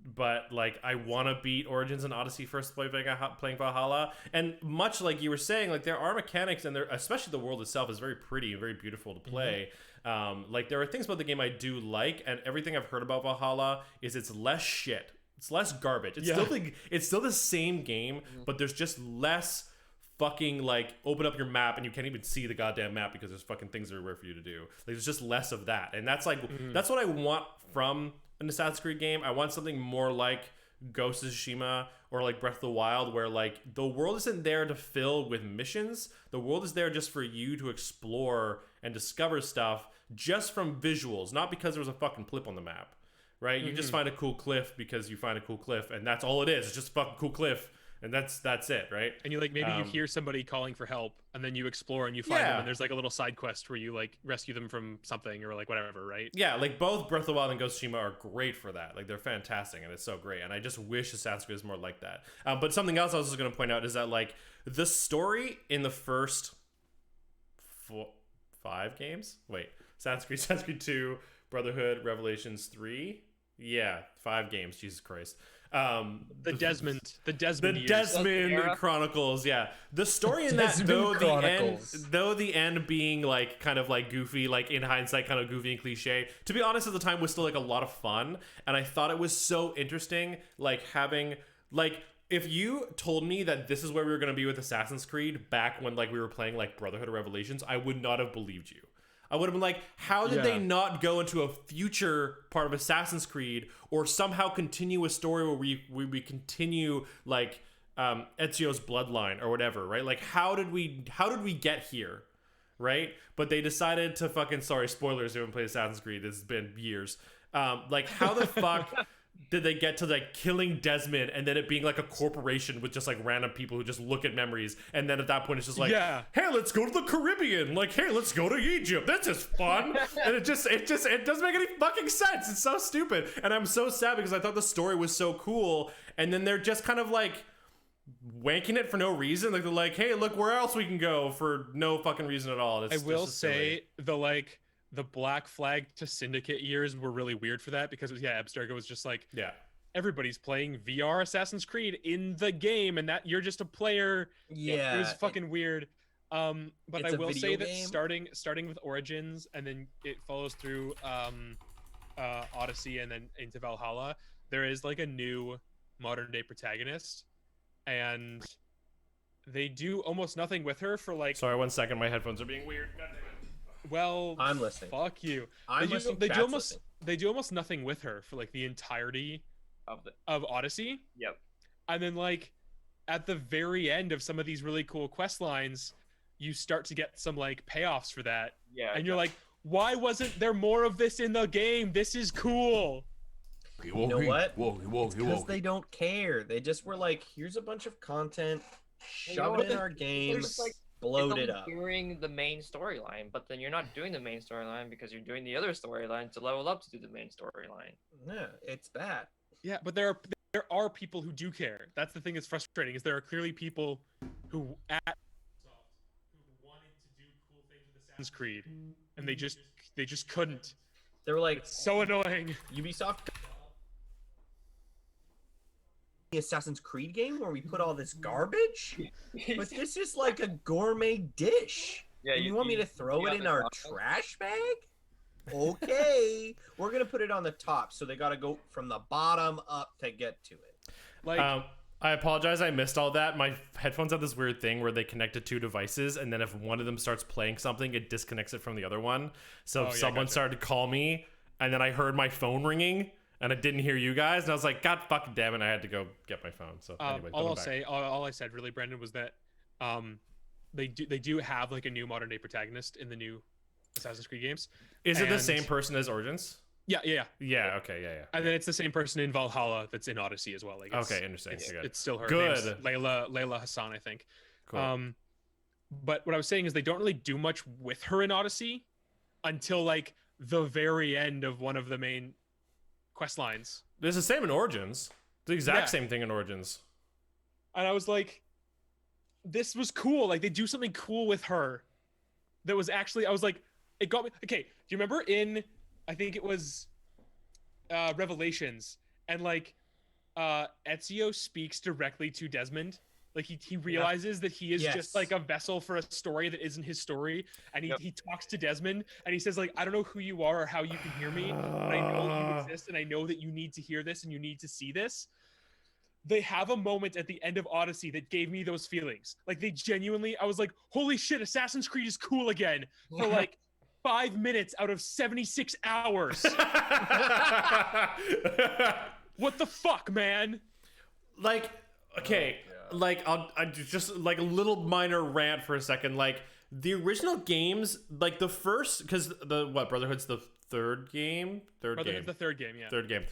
But like, I want to beat Origins and Odyssey first playing Valhalla. And much like you were saying, like there are mechanics, and especially the world itself is very pretty and very beautiful to play. Like there are things about the game I do like, and everything I've heard about Valhalla is it's less shit. It's less garbage. It's still the same game, but there's just less fucking like open up your map and you can't even see the goddamn map because there's fucking things everywhere for you to do. Like there's just less of that, and that's like that's what I want from an Assassin's Creed game. I want something more like Ghost of Tsushima or like Breath of the Wild, where like the world isn't there to fill with missions. The world is there just for you to explore and discover stuff just from visuals, not because there's a fucking cliff on the map, right? You just find a cool cliff because you find a cool cliff, and that's all it is. It's just a fucking cool cliff. And that's it, right? And you like maybe you hear somebody calling for help, and then you explore and you find them, and there's like a little side quest where you like rescue them from something or like whatever, right? Yeah, like both Breath of the Wild and Ghost of Tsushima are great for that. Like they're fantastic, and it's so great. And I just wish Assassin's Creed was more like that. But something else I was just going to point out is that like the story in the first 5 games. Wait, Assassin's Creed 2, Brotherhood, Revelations 3. Yeah, 5 games. Jesus Christ. The Desmond Chronicles, yeah. The story in that, though the end being like kind of like goofy, like in hindsight, kind of goofy and cliche. To be honest, at the time was still like a lot of fun, and I thought it was so interesting, like having like. If you told me that this is where we were going to be with Assassin's Creed back when like we were playing like Brotherhood or Revelations, I would not have believed you. I would have been like, how did they not go into a future part of Assassin's Creed or somehow continue a story where we continue like Ezio's bloodline or whatever, right? Like how did we get here, right? But they decided to fucking, sorry, spoilers, if you haven't played Assassin's Creed, it's been years. Like how the fuck did they get to like killing Desmond and then it being like a corporation with just like random people who just look at memories, and then at that point it's just like, hey, let's go to the Caribbean, like, hey, let's go to Egypt, this is fun. And it doesn't make any fucking sense. It's so stupid, and I'm so sad because I thought the story was so cool, and then they're just kind of like wanking it for no reason. Like they're like, hey, look where else we can go for no fucking reason at all. I will say the Black Flag to Syndicate years were really weird for that because Abstergo was just like, everybody's playing VR Assassin's Creed in the game, and that you're just a player. It was fucking weird. But I will say that starting with Origins and then it follows through Odyssey and then into Valhalla, there is like a new modern day protagonist, and they do almost nothing with her for like. Sorry, 1 second, my headphones are being weird. God damn it. Well, I'm listening. Fuck you. They do almost nothing with her for like the entirety of Odyssey. Yep. And then like at the very end of some of these really cool quest lines, you start to get some like payoffs for that. Yeah. And you're like, why wasn't there more of this in the game? This is cool. You know what? Because they don't care. They just were like, here's a bunch of content, shove it in our games. Bloat it up. Doing the main storyline, but then you're not doing the main storyline because you're doing the other storyline to level up to do the main storyline. Yeah, it's bad. Yeah, but there are people who do care. That's the thing that's frustrating, is there are clearly people who wanted to do cool things with Assassin's Creed, and they just couldn't They were like, It's so annoying. Ubisoft, the Assassin's Creed game where we put all this garbage, but this is like a gourmet dish. Yeah, And you want me to throw it in our trash bag? Okay, we're gonna put it on the top, so they gotta go from the bottom up to get to it. Like, I apologize, I missed all that. My headphones have this weird thing where they connect to two devices, and then if one of them starts playing something, it disconnects it from the other one. So if someone started to call me, and then I heard my phone ringing, and I didn't hear you guys, and I was like, God fucking damn it, I had to go get my phone. So anyway, all I said really, Brendan, was that they do have like a new modern day protagonist in the new Assassin's Creed games. Is it the same person as Origins? Yeah. Okay, yeah. And then it's the same person in Valhalla that's in Odyssey as well. Like, Okay, interesting. It's still her. Good. Name's Layla Hassan, I think. Cool. But what I was saying is they don't really do much with her in Odyssey until like the very end of one of the main quest lines. It's the same in Origins. The exact same thing in Origins. And I was like, this was cool. Like, they do something cool with her. That was actually, I was like, it got me. Okay, do you remember in, I think it was Revelations, and like Ezio speaks directly to Desmond. Like he realizes that he is just like a vessel for a story that isn't his story, and he talks to Desmond, and he says like, I don't know who you are or how you can hear me, but I know you exist, and I know that you need to hear this and you need to see this. They have a moment at the end of Odyssey that gave me those feelings. Like, they genuinely, I was like, holy shit, Assassin's Creed is cool again for like 5 minutes out of 76 hours. What the fuck, man? Like, okay, like I just like a little minor rant for a second. Like, the original games, like the first, because Brotherhood's the third game? Brotherhood's the third game, yeah. Third game.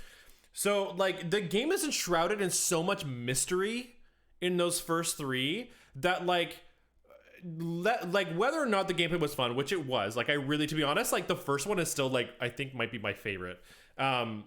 So, like, the game is enshrouded in so much mystery in those first three that, like, whether or not the gameplay was fun, which it was, like, to be honest, like, the first one is still, like, I think might be my favorite. The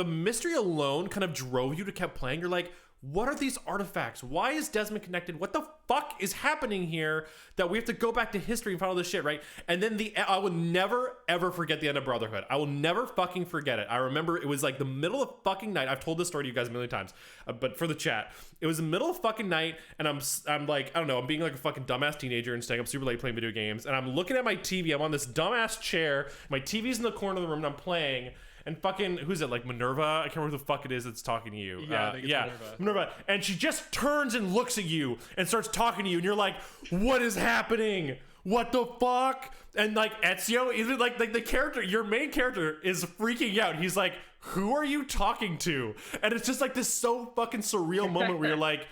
mystery alone kind of drove you to keep playing. You're like, what are these artifacts? Why is Desmond connected? What the fuck is happening here that we have to go back to history and find all this shit, right? And then I will never, ever forget the end of Brotherhood. I will never fucking forget it. I remember it was like the middle of fucking night. I've told this story to you guys a million times, but for the chat, it was the middle of fucking night, and I'm like, I don't know, I'm being like a fucking dumbass teenager and staying up super late playing video games, and I'm looking at my TV. I'm on this dumbass chair. My TV's in the corner of the room, and I'm playing. And fucking, who's it? Like Minerva? I can't remember who the fuck it is that's talking to you. Yeah, Minerva. And she just turns and looks at you and starts talking to you, and you're like, what is happening? What the fuck? And like Ezio, even like the character, your main character is freaking out. He's like, who are you talking to? And it's just like this so fucking surreal moment where you're like,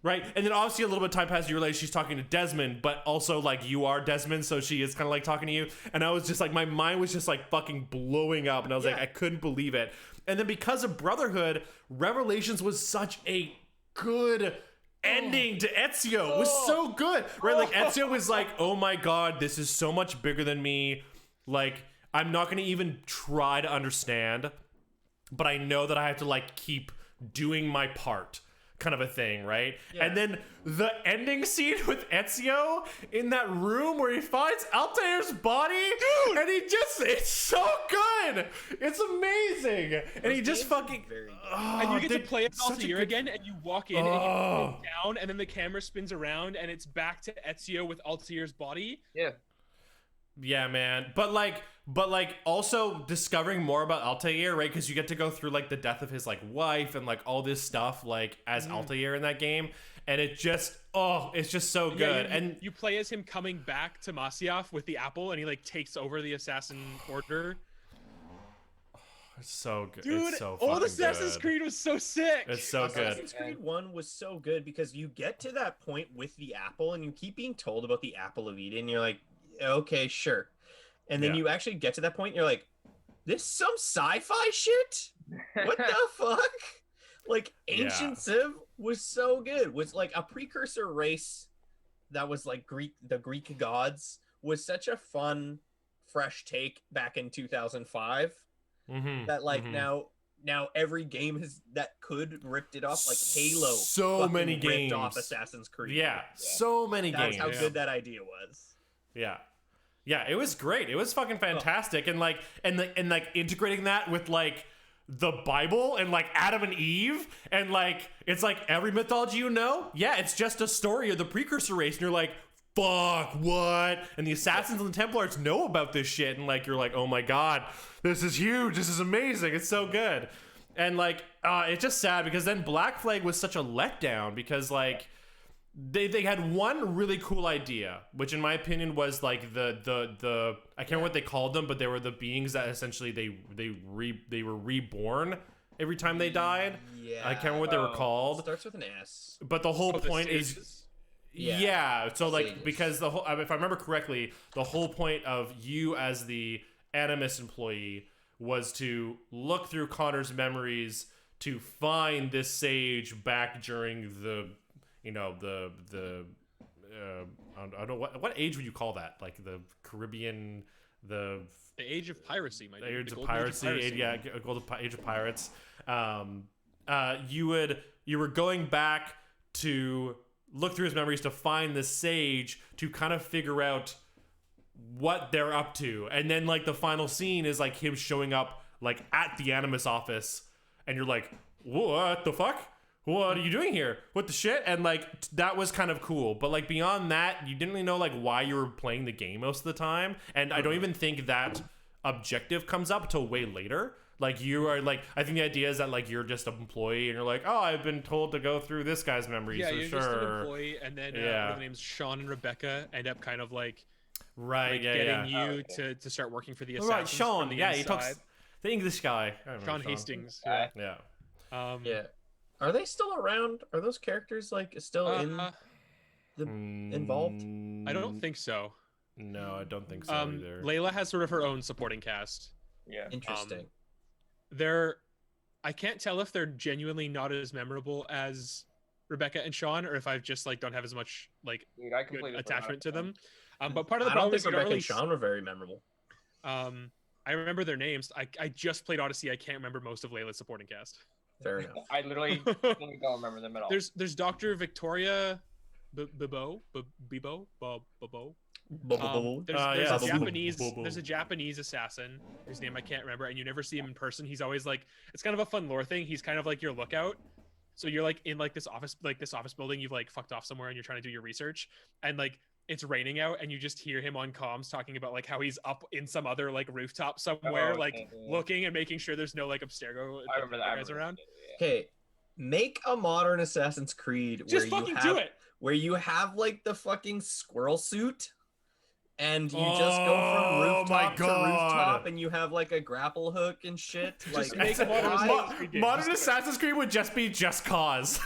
right? And then obviously a little bit of time passes, you realize she's talking to Desmond, but also like you are Desmond, so she is kind of like talking to you. And I was just like, my mind was just like fucking blowing up, and I was like, I couldn't believe it. And then because of Brotherhood, Revelations was such a good ending to Ezio. It was so good, right? Like Ezio was like, oh my god, this is so much bigger than me. Like, I'm not gonna even try to understand, but I know that I have to like keep doing my part, kind of a thing, right? Yeah. And then the ending scene with Ezio in that room where he finds Altair's body, dude, and it's so good. It's amazing. And he just fucking and you get to play as Altair again, and you walk in and you go down, and then the camera spins around and it's back to Ezio with Altair's body. Yeah, man. But like also discovering more about Altair, right? Because you get to go through like the death of his like wife and like all this stuff like as Altair in that game, and it just it's just so good. And you play as him coming back to Masyaf with the apple, and he like takes over the assassin order. It's so good. Dude, it's so old Assassin's Creed was so sick. It's so good. Assassin's Creed 1 was so good because you get to that point with the apple and you keep being told about the apple of Eden. You're like, okay, sure. And then you actually get to that point, and you're like, this is some sci-fi shit? What the fuck? Like, Ancient Civ was so good. Was like a precursor race that was like the Greek gods was such a fun, fresh take back in 2005 that like now every game that could ripped it off, like Halo. So many games ripped off Assassin's Creed. So many games. That's how good that idea was. Yeah. Yeah, it was great. It was fucking fantastic, and like integrating that with like the Bible and like Adam and Eve, and like it's like every mythology yeah, it's just a story of the precursor race, and you're like, fuck, what? And the Assassins and the Templars know about this shit, and like you're like, oh my god, this is huge, this is amazing, it's so good. And like it's just sad because then Black Flag was such a letdown because like they had one really cool idea, which in my opinion was like the I can't remember what they called them, but they were the beings that essentially they were reborn every time they died. Yeah. I can't remember what they were called. It starts with an S. But the whole point is Sages? yeah. So like Sages. because the whole, if I remember correctly, the whole point of you as the Animus employee was to look through Connor's memories to find this sage back during the I don't know what age would you call that? Like the Caribbean, the age of piracy, my dude. age The of golden piracy, age of piracy. age of pirates. You were going back to look through his memories to find the sage to kind of figure out what they're up to, and then like the final scene is like him showing up like at the Animus office, and you're like, what the fuck? What are you doing here? What the shit? And like that was kind of cool, but like beyond that, you didn't really know like why you were playing the game most of the time, and I don't even think that objective comes up till way later. Like you are like, I think the idea is that like you're just an employee and you're like, oh, I've been told to go through this guy's memories Yeah, for you're sure. just an employee, and then what are the names? Sean and Rebecca end up kind of like getting you to start working for the Assassins. Right, Sean. From the Yeah, inside. he talks the English guy. I remember Sean Hastings. Yeah. Yeah. Yeah. Are they still around? Are those characters like still involved? I don't think so. No, I don't think so either. Layla has sort of her own supporting cast. Yeah. Interesting. I can't tell if they're genuinely not as memorable as Rebecca and Sean, or if I just like don't have as much like Dude, I good completely attachment to forgot. them. But part of the I don't problem think is you don't Rebecca really and Sean were very memorable. I remember their names. I just played Odyssey. I can't remember most of Layla's supporting cast. Fair enough. I literally don't remember them at all. There's Dr. Victoria Bibo. There's a Japanese assassin whose name I can't remember, and you never see him in person. He's always like, it's kind of a fun lore thing. He's kind of like your lookout. So you're like in like this office building, you've like fucked off somewhere and you're trying to do your research, and like it's raining out, and you just hear him on comms talking about like how he's up in some other like rooftop somewhere, looking and making sure there's no like Abstergo I remember that. guys around. Okay, make a modern Assassin's Creed Just where fucking you have, do it. where you have like the fucking squirrel suit, and you just go from rooftop to rooftop, and you have like a grapple hook and shit. Like, make a modern Assassin's Creed would just be Just Cause.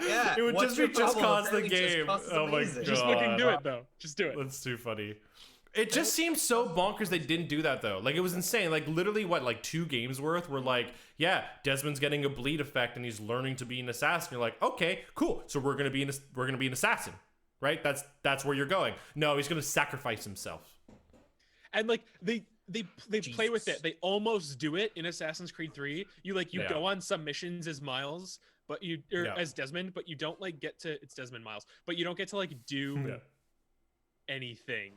Yeah, it would just be Just Cause the game. Oh my god! Just fucking do it though. Just do it. That's too funny. It just seems so bonkers they didn't do that though. Like it was insane. Like literally what, like 2 games worth were like, yeah, Desmond's getting a bleed effect and he's learning to be an assassin. You're like, okay, cool. So we're gonna be an assassin, right? That's where you're going. No, he's gonna sacrifice himself. And like they play with it. They almost do it in Assassin's Creed 3. You go on some missions as Miles, but as Desmond, but you don't like get to, it's Desmond Miles, but you don't get to like do anything.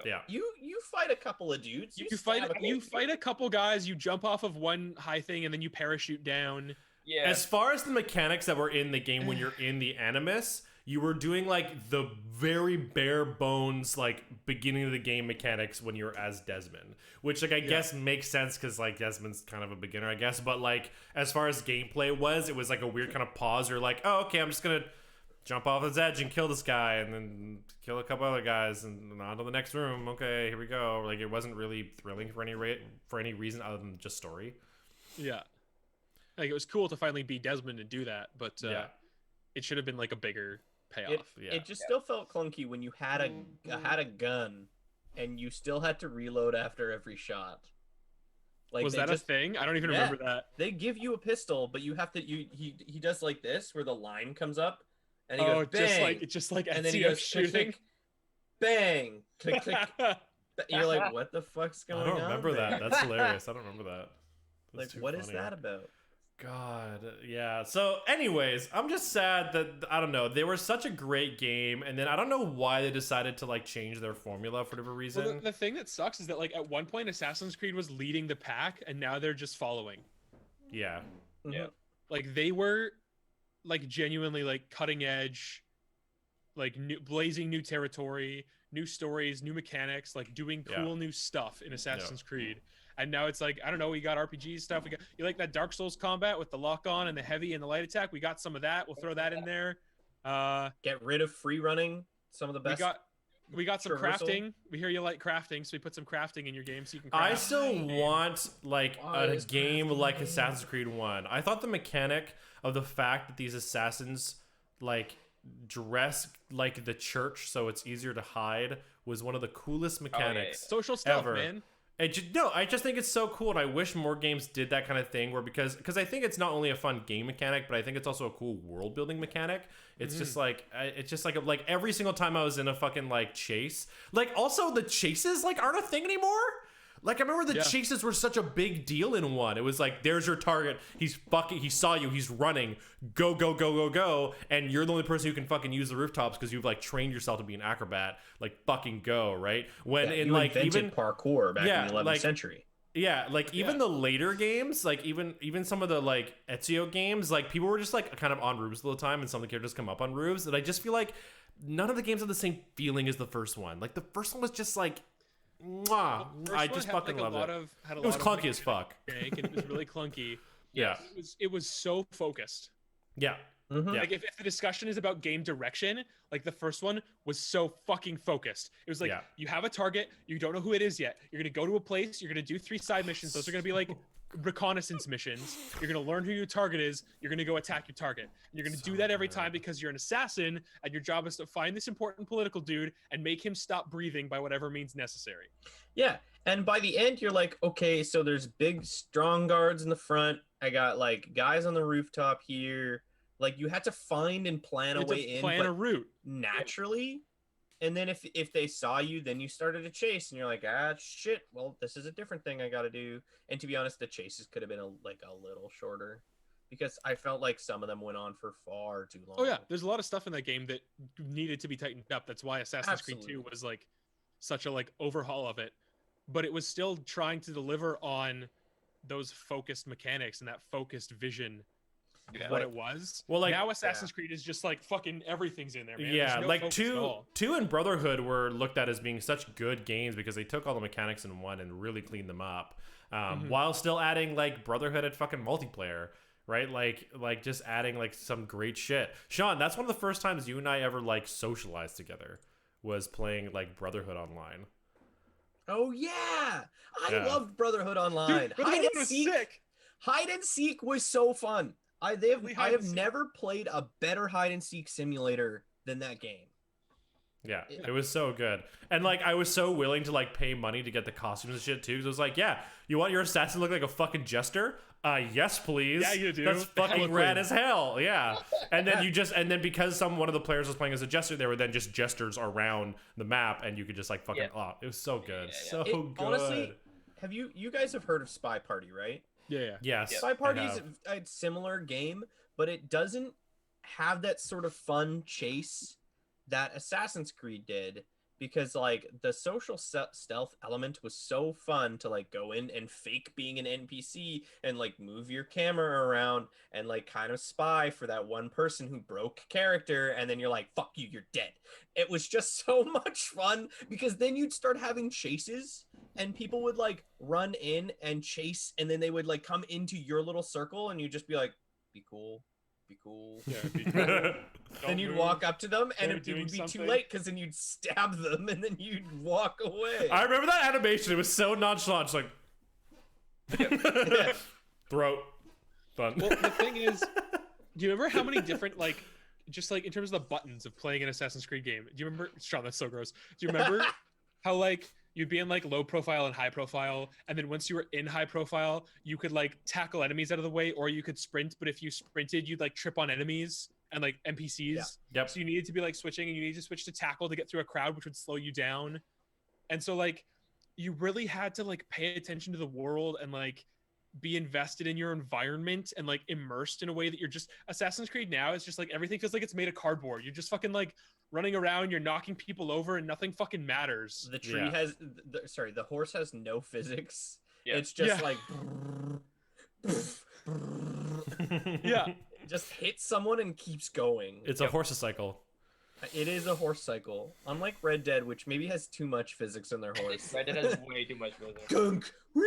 Yeah. You fight a couple of dudes. You fight a couple guys, you jump off of one high thing and then you parachute down. Yeah. As far as the mechanics that were in the game when you're in the Animus, you were doing like the very bare bones like beginning of the game mechanics when you're as Desmond, which like I guess makes sense because like Desmond's kind of a beginner, I guess. But like as far as gameplay was, it was like a weird kind of pause. You're like, oh, okay, I'm just gonna jump off this edge and kill this guy and then kill a couple other guys and on to the next room. Okay, here we go. Like it wasn't really thrilling for any reason other than just story. Yeah. Like it was cool to finally be Desmond and do that, but it should have been like a bigger payoff. It just still felt clunky when you had a gun and you still had to reload after every shot. Like was that a thing? I don't even remember that. They give you a pistol, but you have to he does like this where the line comes up and he goes bang, just like and then he goes shooting, click, bang, click click. You're like, what the fuck's going on? I don't remember there? that. That's hilarious. I don't remember that. That's Like, what is that about? God, yeah. So, anyways, I'm just sad that I don't know. They were such a great game, and then I don't know why they decided to like change their formula for whatever reason. Well, the thing that sucks is that like at one point Assassin's Creed was leading the pack, and now they're just following. Yeah, Yeah. Like they were, like genuinely like cutting edge, like blazing new territory, new stories, new mechanics, like doing cool new stuff in Assassin's Creed. And now it's like, I don't know, we got RPG stuff. You like that Dark Souls combat with the lock on and the heavy and the light attack? We got some of that. We'll throw that in there. Get rid of free running. Some of the best. We got some traversal. crafting. We hear you like crafting, so we put some crafting in your game so you can craft. I still want like Why a is game crafting like game? Assassin's Creed 1. I thought the mechanic of the fact that these assassins like dress like the church so it's easier to hide was one of the coolest mechanics. Social stuff, ever. man. I just think it's so cool, and I wish more games did that kind of thing. Where because I think it's not only a fun game mechanic, but I think it's also a cool world building mechanic. It's just like every single time I was in a fucking like chase, like also the chases like aren't a thing anymore. Like I remember the chases were such a big deal in 1. It was like there's your target. He saw you. He's running. Go go go go go. And you're the only person who can fucking use the rooftops because you've like trained yourself to be an acrobat. Like fucking go, right? When in you like invented even parkour back in the 11th century. Yeah, like even the later games, like even some of the like Ezio games, like people were just like kind of on roofs all the time, and some of the characters come up on roofs. And I just feel like none of the games have the same feeling as the first one. Like the first one was just like, mwah. I just fucking loved it. It was clunky as fuck. And it was really clunky. Yeah, It was so focused. yeah. Mhm. Like if the discussion is about game direction, like the first one was so fucking focused. It was like you have a target, you don't know who it is yet. You're gonna go to a place, you're gonna do 3 side missions. Those are gonna be like reconnaissance missions. You're gonna learn who your target is. You're gonna go attack your target. And you're gonna do that every time because you're an assassin, and your job is to find this important political dude and make him stop breathing by whatever means necessary. Yeah, and by the end, you're like, okay, so there's big, strong guards in the front. I got like guys on the rooftop here. Like you had to find and plan a way in, plan a route naturally. And then if they saw you, then you started a chase, and you're like, ah, shit. Well, this is a different thing I got to do. And to be honest, the chases could have been a little shorter, because I felt like some of them went on for far too long. Oh yeah, there's a lot of stuff in that game that needed to be tightened up. That's why Assassin's Creed 2 was like such a like overhaul of it, but it was still trying to deliver on those focused mechanics and that focused vision. What it was. Well, like now Assassin's Creed is just like fucking everything's in there, man. Yeah, no like two and Brotherhood were looked at as being such good games because they took all the mechanics in 1 and really cleaned them up, while still adding like Brotherhood at fucking multiplayer, right? Like just adding like some great shit. Sean, that's one of the first times you and I ever like socialized together, was playing like Brotherhood online. Oh yeah, I loved Brotherhood Online. Dude, Brotherhood was sick. Hide and seek was so fun. I have never played a better hide and seek simulator than that game. Yeah, it was so good. And like I was so willing to like pay money to get the costumes and shit too, because it was like, yeah, you want your assassin to look like a fucking jester? Yes, please. Yeah, you do. That's fucking rad as hell. Yeah. And then because one of the players was playing as a jester, there were then just jesters around the map, and you could just like fucking it was so good. So good. Honestly, have you guys have heard of Spy Party, right? Yeah. Yes. Spy Party is a similar game, but it doesn't have that sort of fun chase that Assassin's Creed did, because like the social stealth element was so fun to like go in and fake being an NPC and like move your camera around and like kind of spy for that one person who broke character, and then you're like, fuck you, you're dead. It was just so much fun, because then you'd start having chases and people would like run in and chase, and then they would like come into your little circle, and you'd just be like, be cool. Yeah, be cool. Then you'd walk up to them, and it would be too late, because then you'd stab them, and then you'd walk away. I remember that animation. It was so nonchalant. It's like throat. Fun. Well, the thing is, do you remember how many different like, just like in terms of the buttons of playing an Assassin's Creed game? Do you remember? Sean, that's so gross. Do you remember how like you'd be in like low profile and high profile, and then once you were in high profile, you could like tackle enemies out of the way, or you could sprint, but if you sprinted, you'd like trip on enemies and like NPCs. Yeah. Yep. So you needed to be like switching, and you needed to switch to tackle to get through a crowd, which would slow you down. And so like you really had to like pay attention to the world and like be invested in your environment and like immersed in a way that you're just Assassin's Creed now is just like everything feels like it's made of cardboard. You're just fucking like running around, you're knocking people over and nothing fucking matters. The tree Yeah. has the horse has no physics. Yeah. It's just Yeah. like Yeah. just hits someone and keeps going. It's a horse cycle. It is a horse cycle. Unlike Red Dead, which maybe has too much physics in their horse. Red Dead has way too much physics. Gunk. Whee!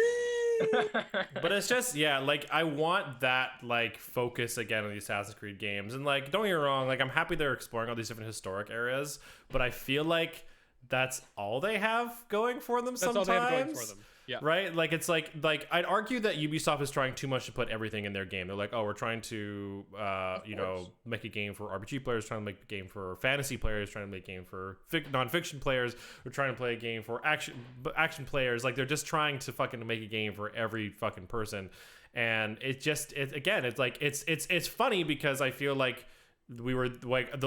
But it's just, yeah, like I want that like focus again on the Assassin's Creed games. And like, don't get me wrong, like I'm happy they're exploring all these different historic areas, but I feel like that's all they have going for them That's sometimes. all they have going for them. Yeah. Right? Like it's like I'd argue that Ubisoft is trying too much to put everything in their game. They're like, oh, we're trying to you know, make a game for RPG players, trying to make a game for fantasy players, trying to make a game for non-fiction players, we're trying to play a game for action players. Like they're just trying to fucking make a game for every fucking person. And it's funny because I feel like we were like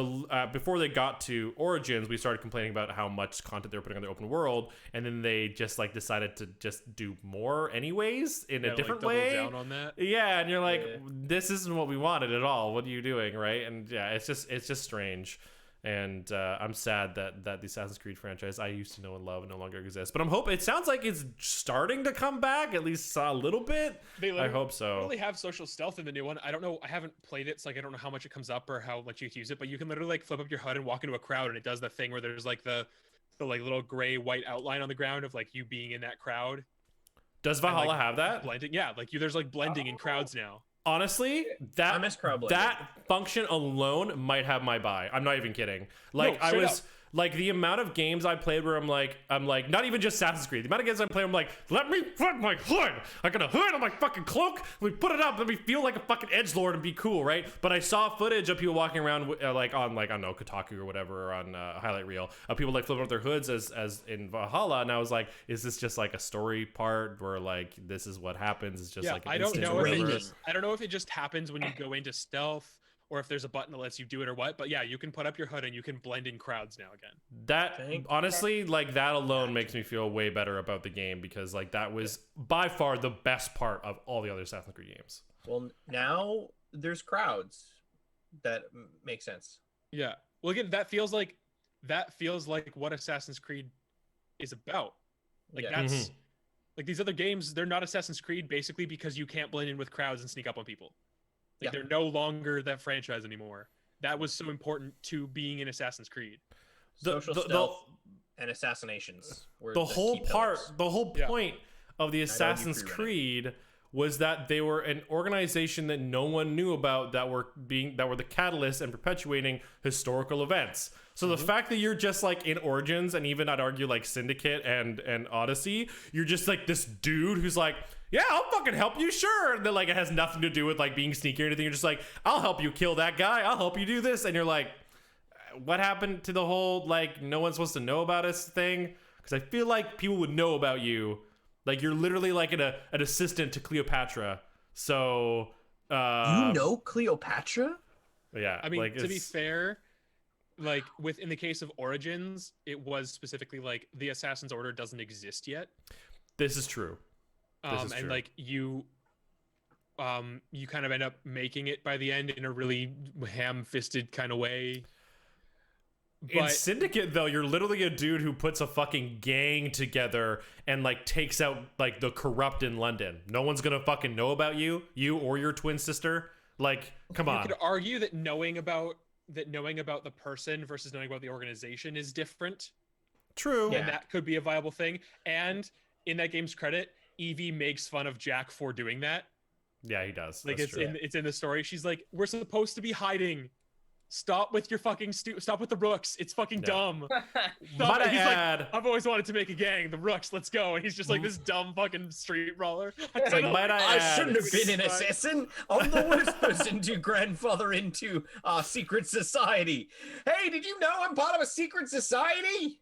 before they got to Origins, we started complaining about how much content they were putting on the open world, and then they just like decided to just do more anyways in a different like, way. double down on that. Yeah, and you're like, Yeah. this isn't what we wanted at all. What are you doing, right? And yeah, it's just strange. And I'm sad that the Assassin's Creed franchise I used to know and love no longer exists. But I'm hoping it sounds like it's starting to come back, at least a little bit. I hope so. Really have social stealth in the new one. I don't know. I haven't played it, so like I don't know how much it comes up or how much you can use it. But you can literally like flip up your HUD and walk into a crowd, and it does the thing where there's like the like little gray white outline on the ground of like you being in that crowd. Does And, Valhalla like, have that? blending? Yeah, like there's like blending in crowds now. Honestly, I miss crowd blending. that function alone might have my buy. I'm not even kidding. Like No, I straight was up. like the amount of games I played where I'm like not even just Assassin's Creed. The amount of games I play, I'm like, let me put my hood. I got a hood on my fucking cloak. Let me put it up. Let me feel like a fucking edgelord and be cool, right? But I saw footage of people walking around like on like I don't know Kotaku or whatever or on highlight reel of people like flipping up their hoods as in Valhalla, and I was like, is this just like a story part where like this is what happens? It's just Yeah, like an I don't instant know. If it whatever. just, I don't know if it just happens when you go into stealth, or if there's a button that lets you do it or what. But yeah, you can put up your hood and you can blend in crowds now again. That Thank honestly, like that alone makes me feel way better about the game because like that was by far the best part of all the other Assassin's Creed games. Well, now there's crowds. That makes sense. Yeah. Well, again, that feels like what Assassin's Creed is about. Like Yeah. that's like these other games, they're not Assassin's Creed basically because you can't blend in with crowds and sneak up on people. Like Yeah. they're no longer that franchise anymore. That was so important to being in Assassin's Creed. Social stealth and assassinations. Were The whole key part, pillars. the whole Yeah. point of the Assassin's pre-run it. Creed was that they were an organization that no one knew about that were the catalyst and perpetuating historical events. So the fact that you're just like in Origins and even I'd argue like Syndicate and Odyssey, you're just like this dude who's like, yeah, I'll fucking help you, sure. And then like it has nothing to do with like being sneaky or anything. You're just like, I'll help you kill that guy. I'll help you do this. And you're like, what happened to the whole like no one's supposed to know about us thing? Because I feel like people would know about you. Like you're literally like an assistant to Cleopatra. So You know Cleopatra? yeah. I mean, like, to be it's- fair, like in the case of Origins, it was specifically like the Assassin's Order doesn't exist yet. this is true. This is And true. like you kind of end up making it by the end in a really ham-fisted kind of way. In But Syndicate, though, you're literally a dude who puts a fucking gang together and like takes out like the corrupt in London. No one's gonna fucking know about you or your twin sister. Like, come you on. could argue that knowing about the person versus knowing about the organization is different, True. Yeah. and that could be a viable thing. And in that game's credit, Evie makes fun of Jack for doing that. Yeah, he does. Like That's true. it's in the story. She's like, "We're supposed to be hiding. Stop with your fucking stop with the Rooks. It's fucking Yeah. dumb." Might I He's add- like, "I've always wanted to make a gang, the Rooks. Let's go." And he's just like this dumb fucking street brawler. It's Like, like, might I I add- shouldn't have been an Right. assassin. I'm the worst person to grandfather into a secret society. Hey, did you know I'm part of a secret society?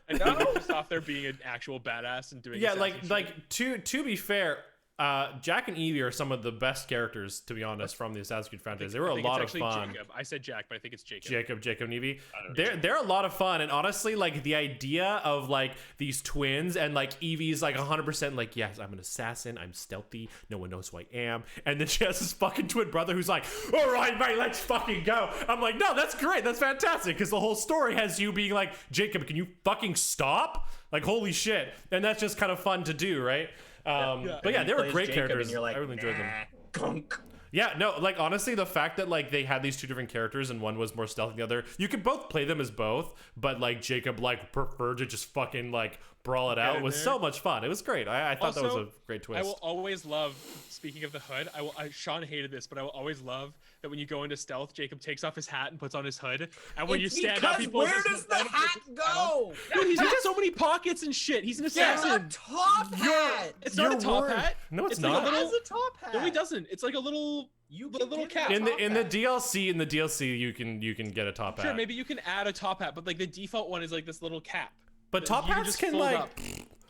and he's just off there being an actual badass and doing. Yeah, assassin like shit. like to be fair, Jack and Evie are some of the best characters, to be honest, from the Assassin's Creed franchise. They were I a think lot it's of actually fun. Jacob. I said Jack, but I think it's Jacob. Jacob and Evie. I don't know. They're a lot of fun, and honestly, like the idea of like these twins and like Evie's like 100% like, yes, I'm an assassin, I'm stealthy, no one knows who I am, and then she has this fucking twin brother who's like, all right, mate, let's fucking go. I'm like, no, that's great, that's fantastic, because the whole story has you being like, Jacob, can you fucking stop? Like, holy shit, and that's just kind of fun to do, right? But yeah, they were great characters. Like, I really enjoyed them. Gunk. Yeah, no, like honestly, the fact that like they had these two different characters and one was more stealthy than the other, you could both play them as both, but like Jacob like preferred to just fucking like brawl it out. It was so much fun. It was great. I thought that was a great twist. I will always love. Speaking of the hood, Sean hated this, but I will always love that when you go into stealth, Jacob takes off his hat and puts on his hood, and when you stand up, he pulls where his does the hood hat go? Dude, he's got so many pockets and shit. He's an It's assassin. a top hat. It's not a top hat. No, it's like not. a little. It's a top hat. No, he doesn't. It's like a little. You The can little give cap. it a In the top in the hat. DLC you can get a top Sure, hat. maybe you can add a top hat, but like the default one is like this little cap. But top You can hats just can fold like up.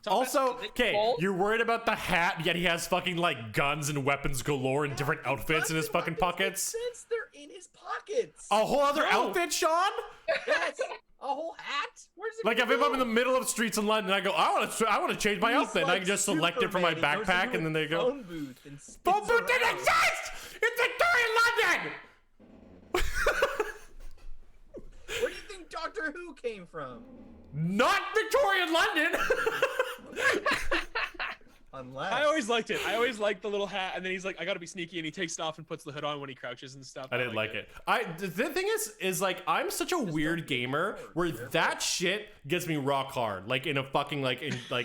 Top also hats, okay. fold? You're worried about the hat, yet he has fucking like guns and weapons galore and different outfits in his fucking pockets. Since they're in his pockets. A whole other No. outfit, Sean? Yes. A whole hat. Where's it? Like if gonna I'm in the go? middle of streets in London, I go, I want to change my He's outfit. And I like can just select it from my Superman. He goes backpack, into and then a they go. phone booth and Phone spins booth didn't around. exist. It's Victorian London. Where do you think Doctor Who came from? Not Victorian London. Unless I always liked it. I always liked the little hat, and then he's like, "I gotta be sneaky," and he takes it off and puts the hood on when he crouches and stuff. I didn't like it. The thing is like I'm such a weird gamer where that shit gets me rock hard, like in a fucking like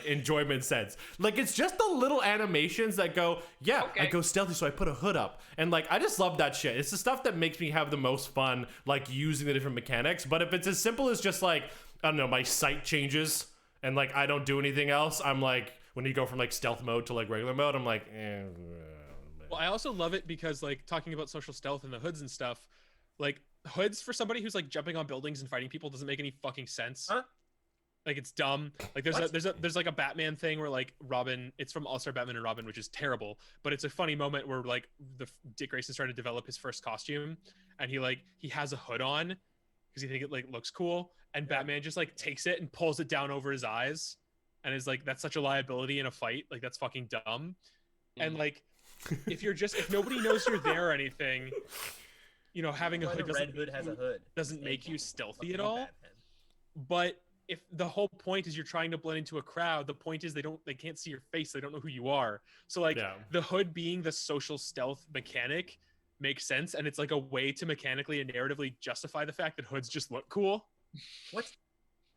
enjoyment sense. Like it's just the little animations that go, yeah, I Okay. go stealthy, so I put a hood up, and like I just love that shit. It's the stuff that makes me have the most fun, like using the different mechanics. But if it's as simple as just like I don't know, my sight changes and like I don't do anything else, I'm like. When you go from like stealth mode to like regular mode, I'm like, Well, I also love it because like talking about social stealth and the hoods and stuff, like hoods for somebody who's like jumping on buildings and fighting people doesn't make any fucking sense. Huh? Like it's dumb. Like What? there's like a Batman thing where like Robin, it's from All-Star Batman and Robin, which is terrible, but it's a funny moment where like Dick Grayson's trying to develop his first costume, and he has a hood on because he think it like looks cool, and Batman just like takes it and pulls it down over his eyes. And is like, that's such a liability in a fight. Like, that's fucking dumb. And like, if nobody knows you're there or anything, you know, having a Why hood the red hood has a hood. doesn't make you stealthy at Fucking all. Batman. But if the whole point is you're trying to blend into a crowd, the point is they can't see your face. They don't know who you are. So like Yeah. the hood being the social stealth mechanic makes sense. And it's like a way to mechanically and narratively justify the fact that hoods just look cool. What?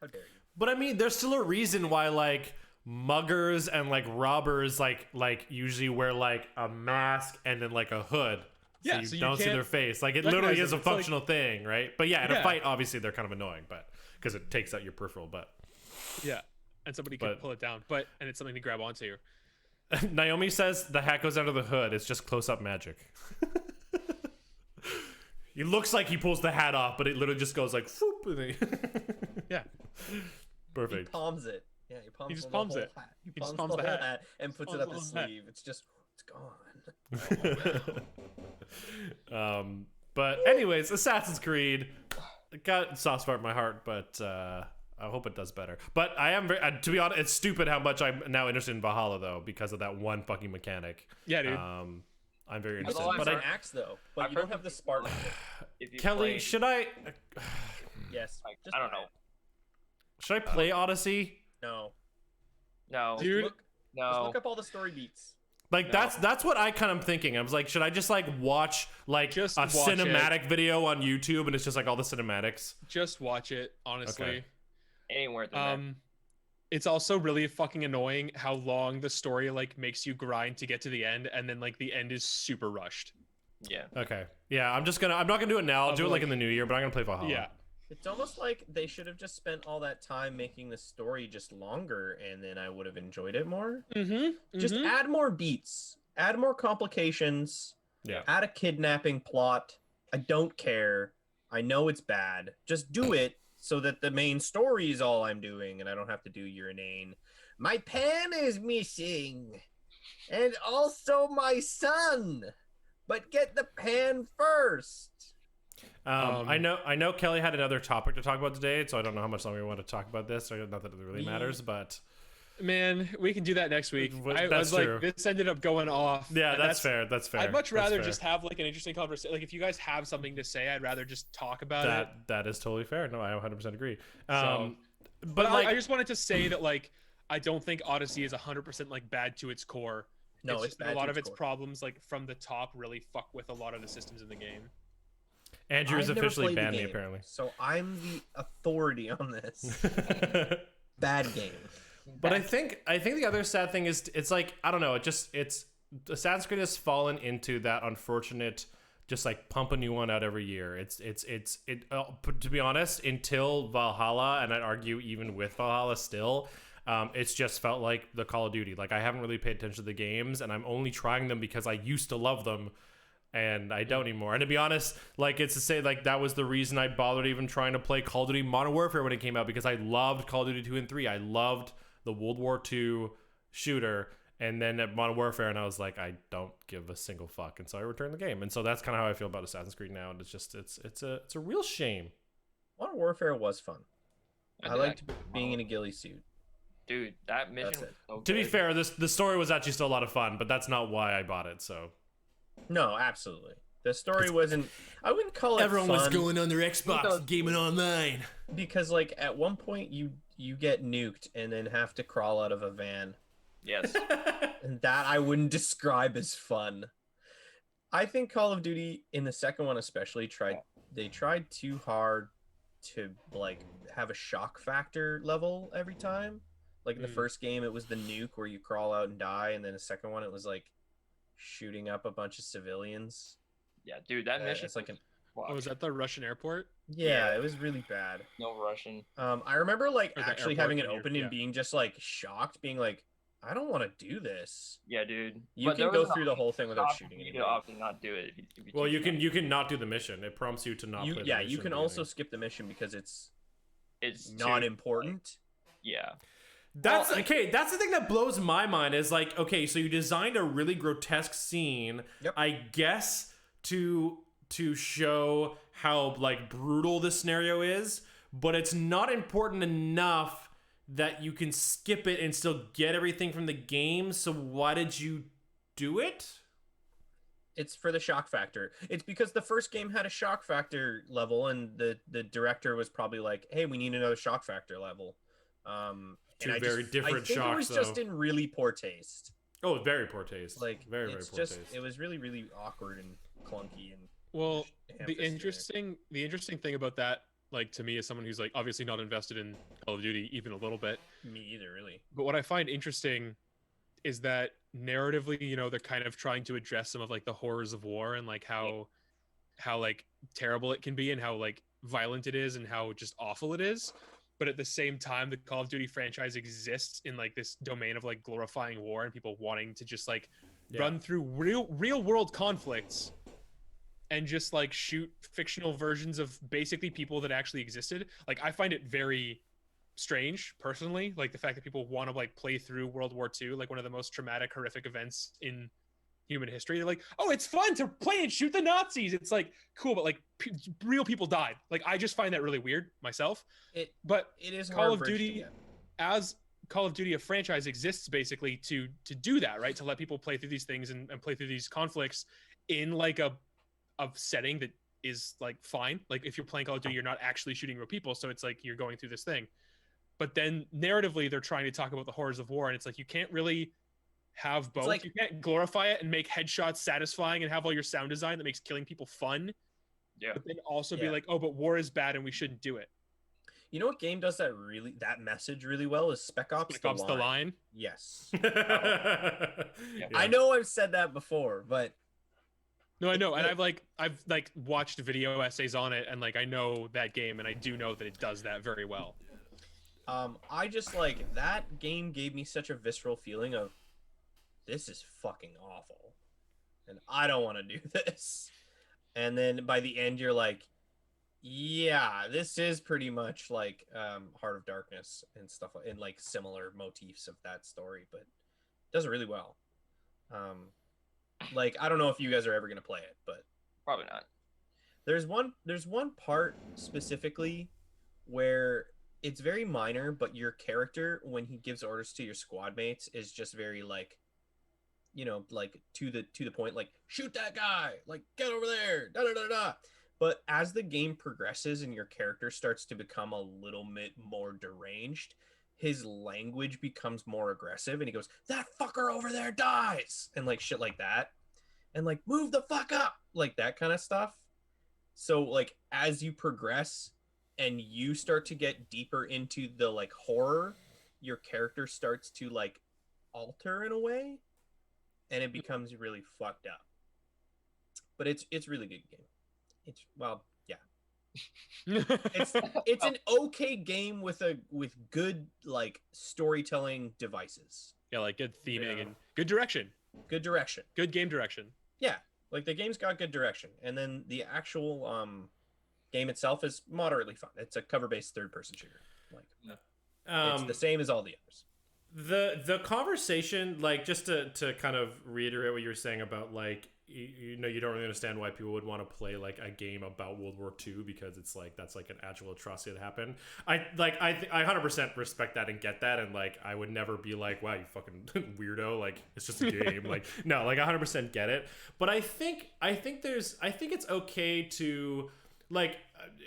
How dare you? But I mean, there's still a reason why like muggers and like robbers like usually wear like a mask and then like a hood. Yeah, so so you you don't see can't their face. Like it recognize literally is a them. It's like- functional thing, right? But yeah, in a Yeah. fight, obviously they're kind of annoying, but because it takes out your peripheral. But Yeah. And somebody can But- pull it down. And it's something to grab onto. Naomi says the hat goes under the hood. It's just close-up magic. It looks like he pulls the hat off, but it literally just goes like, whoop, and then- Yeah. He Perfect. palms it. Yeah, he palms, just the palms whole it. Hat. He He just palms palms the the whole hat. hat and puts it Palms up the his whole hat. sleeve. It's just, it's gone. But anyways, Assassin's Creed got a soft spot in my heart, but I hope it does better. But I am very, to be honest, it's stupid how much I'm now interested in Valhalla though because of that one fucking mechanic. Yeah, dude. I'm very It's interested. Although But an I, axe though, but I've you don't heard have the from Spartan. If you Kelly, play- should I Yes. just I don't buy know. it. play Odyssey? No. No, Dude. Just no. look up all the story beats. Like that's what I kind of thinking. I was like, should I just like watch like Just a watch cinematic video on YouTube and it's just like all the cinematics? Just watch it, honestly. Okay. Anywhere than that. It's also really fucking annoying how long the story like makes you grind to get to the end, and then like the end is super rushed. Yeah. Okay. Yeah, I'm not gonna do it now. I'll Of, do it like like- in the new year, but I'm gonna play Valhalla. Yeah. It's almost like they should have just spent all that time making the story just longer, and then I would have enjoyed it more. Mm-hmm. Just add more beats, add more complications, Yeah. add a kidnapping plot. I don't care. I know it's bad. Just do it so that the main story is all I'm doing, and I don't have to do urinane. My pen is missing. And also my son. But get the pan first. I know Kelly had another topic to talk about today, so I don't know how much longer we want to talk about this. Or not that it really matters, but Man, we can do that next week. I That's was true. like, this ended up going off. yeah, and that's fair. That's fair. I'd much That's rather fair. just have like an interesting conversation. Like if you guys have something to say, I'd rather just talk about it. That is totally fair. No, I 100% agree. So, but like, I just wanted to say that like I don't think Odyssey is 100% like bad to its core. No, it's just that bad a lot to of its core. problems like from the top really fuck with a lot of the systems in the game. Andrew is I've never officially played the banned me game, apparently. So I'm the authority on this. Bad game. But I think the other sad thing is it's like I don't know. It's Assassin's Creed has fallen into that unfortunate just like pump a new one out every year. To be honest, until Valhalla, and I'd argue even with Valhalla still, it's just felt like the Call of Duty. Like I haven't really paid attention to the games, and I'm only trying them because I used to love them. And I don't anymore. And to be honest, like it's to say like that was the reason I bothered even trying to play Call of Duty Modern Warfare when it came out, because I loved Call of Duty 2 and 3. I loved the World War II shooter, and then at Modern Warfare, and I was like, I don't give a single fuck, and so I returned the game. And so that's kind of how I feel about Assassin's Creed now. And it's just it's a real shame. Modern Warfare was fun. I did liked actually- being in a ghillie suit. Dude, that mission That's was it. so To be good. fair, the story was actually still a lot of fun, but that's not why I bought it. So No, absolutely. The story wasn't. I wouldn't call it fun on their Xbox gaming online. because, like, at one point you get nuked and then have to crawl out of a van, Yes. and that I wouldn't describe as fun. I think Call of Duty in the second one especially tried too hard to like have a shock factor level every time. Like in the first game, it was the nuke where you crawl out and die, and then the second one, it was like shooting up a bunch of civilians. Yeah, dude, that mission. It's like an Oh, was that the Russian airport? yeah, it was really bad. no Russian. I remember like Or the actually airport having it when you're- open yeah. and being just like shocked, being like, I don't want to do this. Yeah, dude. You But can there go was an through the whole thing without option shooting for you anybody. to often not do it. If you Well, choose you can not do the mission. It prompts you to not. play the Yeah, mission you at can the also beginning. skip the mission because it's It's not too- important. Yeah. That's okay. That's the thing that blows my mind is like, okay, so you designed a really grotesque scene, Yep. I guess to show how like brutal this scenario is, but it's not important enough that you can skip it and still get everything from the game. So why did you do it? It's for the shock factor. It's because the first game had a shock factor level, and the director was probably like, "Hey, we need another shock factor level." Two and very different I think shocks, it was just though. in really poor taste. Oh, very poor taste. Like very it's poor just taste. it was really really awkward and clunky and Well, ham-fisted. the interesting thing about that, like to me as someone who's like obviously not invested in Call of Duty even a little bit, Me either, really. but what I find interesting is that narratively, you know, they're kind of trying to address some of like the horrors of war and like how like terrible it can be and how like violent it is and how just awful it is. But at the same time, the Call of Duty franchise exists in like this domain of like glorifying war and people wanting to just like run through real world conflicts and just like shoot fictional versions of basically people that actually existed. Like I find it very strange personally, like the fact that people want to like play through World War II, like one of the most traumatic, horrific events in human history. They're like, oh, it's fun to play and shoot the Nazis. It's like cool, but like real people died. Like I just find that really weird myself. But It is a Call hard of bridge to Duty get. as Call of Duty, a franchise, exists basically to do that, right? To let people play through these things and play through these conflicts in like a setting that is like fine. Like if you're playing Call of Duty, you're not actually shooting real people, so it's like you're going through this thing. But then narratively, they're trying to talk about the horrors of war, and it's like you can't really have both. like- You can't glorify it and make headshots satisfying and have all your sound design that makes killing people fun, Yeah. but then also be Yeah. like, oh, but war is bad and we shouldn't do it. You know what game does that message really well is Spec Ops: Spec Ops The Line. Yes. Yeah. I know I've said that before, but No, I know, and Yeah. I've watched video essays on it, and like I know that game, and I do know that it does that very well. I just like that game gave me such a visceral feeling of this is fucking awful and I don't want to do this. And then by the end you're like, yeah, this is pretty much like Heart of Darkness and stuff and like similar motifs of that story, but it does it really well. Like I don't know if you guys are ever gonna play it, but Probably not. there's one part specifically where it's very minor, but your character, when he gives orders to your squad mates, is just very like, like to the point, like shoot that guy, like get over there, da da da da. But as the game progresses and your character starts to become a little bit more deranged, his language becomes more aggressive, and he goes, "That fucker over there dies," and like shit like that, and like move the fuck up, like that kind of stuff. So like as you progress and you start to get deeper into the like horror, your character starts to like alter in a way, and it becomes really fucked up. But it's really good game. It's well, yeah. It's an okay game with good like storytelling devices. Yeah, like good theming Yeah. and good direction. Good direction. Good game direction. Yeah. Like the game's got good direction. And then the actual game itself is moderately fun. It's a cover-based third-person shooter. Like it's the same as all the others. The conversation, like, just to kind of reiterate what you were saying about, like, you don't really understand why people would want to play like a game about World War II, because it's like that's like an actual atrocity that happened. I 100% respect that and get that, and like I would never be like, wow, you fucking weirdo, like it's just a game. Like no, like 100% get it. But I think it's okay to, like,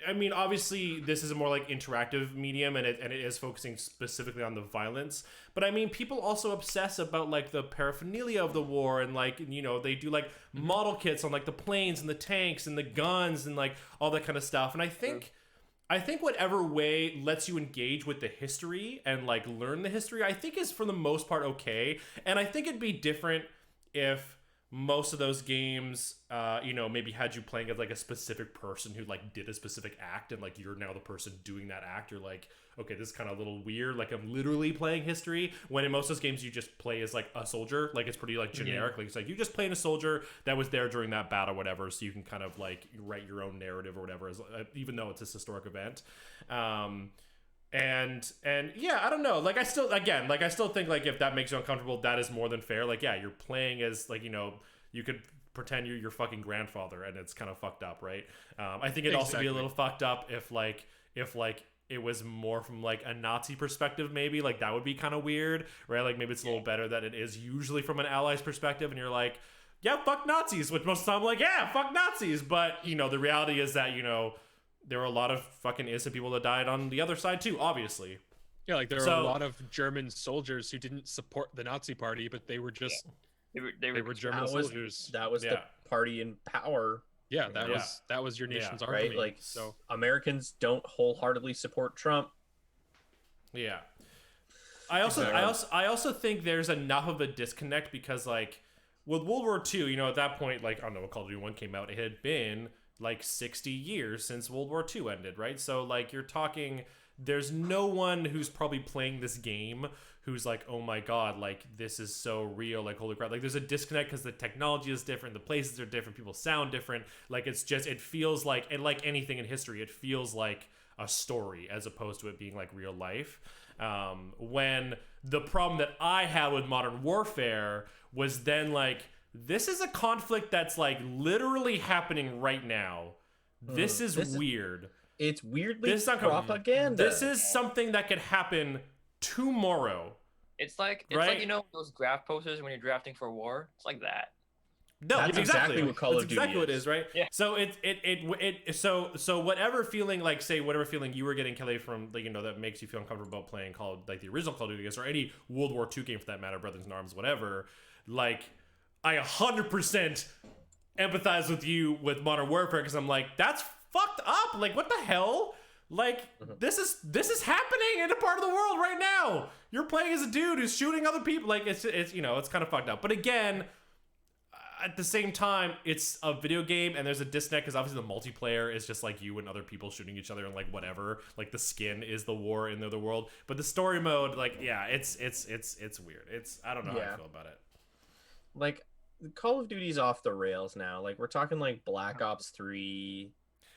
I mean, obviously this is a more like interactive medium, and it is focusing specifically on the violence. But I mean, people also obsess about like the paraphernalia of the war, and like, they do like model kits on like the planes and the tanks and the guns and like all that kind of stuff. And I think whatever way lets you engage with the history and like learn the history, I think is for the most part okay. And I think it'd be different if most of those games, maybe had you playing as like a specific person who like did a specific act, and like you're now the person doing that act. You're like, okay, this is kind of a little weird. Like I'm literally playing history, when in most of those games you just play as like a soldier. Like it's pretty like generic. Yeah. Like it's like you just playing a soldier that was there during that battle, or whatever. So you can kind of like write your own narrative or whatever, even though it's this historic event. And yeah, I don't know. Like I still think like if that makes you uncomfortable, that is more than fair. Like yeah, you're playing as like, you could pretend you're your fucking grandfather, and it's kind of fucked up, right? I think it'd also be a little fucked up if it was more from like a Nazi perspective, maybe. Like that would be kind of weird, right? Like maybe it's a little better that it is usually from an ally's perspective, and you're like, yeah, fuck Nazis, which most of the time I'm like, yeah, fuck Nazis. But the reality is that there were a lot of fucking innocent people that died on the other side too, obviously. Yeah, like there are a lot of German soldiers who didn't support the Nazi party, but they were just they were German soldiers. That was the party in power. Yeah, that was your nation's army. Right? Like, so Americans don't wholeheartedly support Trump. Yeah. I also think there's enough of a disconnect, because like with World War II, at that point, like I don't know when Call of Duty 1 came out, it had been like 60 years since World War II ended, right? So like you're talking, there's no one who's probably playing this game who's like, oh my god, like this is so real, like holy crap. Like there's a disconnect because the technology is different, the places are different, people sound different. Like it's just, it feels like, and like anything in history, it feels like a story as opposed to it being like real life. When the problem that I had with Modern Warfare was then like, this is a conflict that's like literally happening right now. This is weird. It's weirdly propaganda. This is something that could happen tomorrow. It's like those draft posters when you're drafting for war. It's like that. No, that's exactly what Call of Duty exactly what it is, right? Yeah. So so whatever feeling, like say whatever feeling you were getting, Kelly, from like that makes you feel uncomfortable about playing like the original Call of Duty, or any World War II game for that matter, Brothers in Arms, whatever. Like I 100% empathize with you with Modern Warfare, because I'm like, that's fucked up. Like what the hell? Like this is happening in a part of the world right now. You're playing as a dude who's shooting other people. Like it's it's kind of fucked up. But again, at the same time, it's a video game, and there's a disconnect because obviously the multiplayer is just like you and other people shooting each other and like whatever. Like the skin is the war in the other world, but the story mode, like yeah, it's weird. It's I don't know how I feel about it. Like Call of Duty's off the rails now. Like we're talking like Black Ops 3.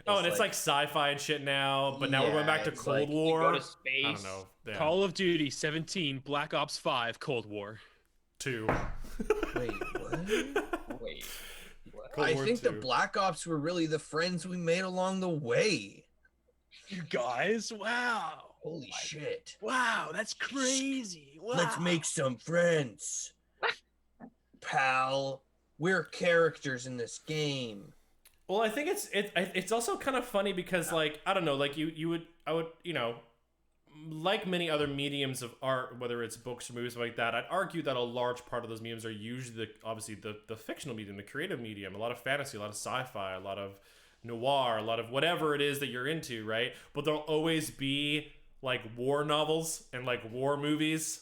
Oh, and it's like sci-fi and shit now, but now we're going back to Cold War. You go to space. I don't know. Yeah. Call of Duty 17, Black Ops 5, Cold War 2. Wait, what? Wait. What? Cold I War think the II. Black Ops were really the friends we made along the way. You guys, wow. Holy shit. Wow, that's crazy. Wow. Let's make some friends. Pal, we're characters in this game. Well, I think it's also kind of funny because like I don't know, like I would like many other mediums of art, whether it's books or movies like that, I'd argue that a large part of those mediums are usually obviously the fictional medium, the creative medium, a lot of fantasy, a lot of sci-fi, a lot of noir, a lot of whatever it is that you're into, right? But there'll always be like war novels and like war movies.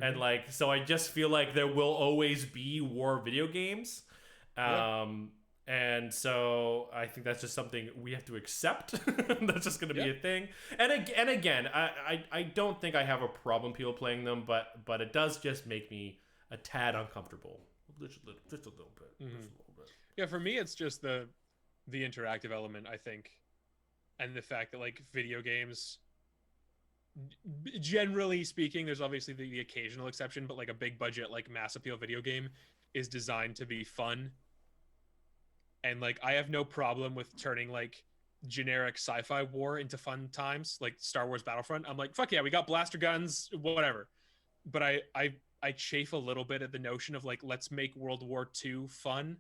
And like, so I just feel like there will always be war video games. And so I think that's just something we have to accept. That's just going to be a thing. And again, I don't think I have a problem people playing them, but it does just make me a tad uncomfortable. Just a little bit. Just a little bit. Yeah, for me, it's just the interactive element, I think, and the fact that like video games, generally speaking, there's obviously the occasional exception, but like a big budget, like mass appeal video game is designed to be fun. And like I have no problem with turning like generic sci-fi war into fun times, like Star Wars Battlefront. I'm like, fuck yeah, we got blaster guns, whatever. But I chafe a little bit at the notion of like, let's make World War II fun.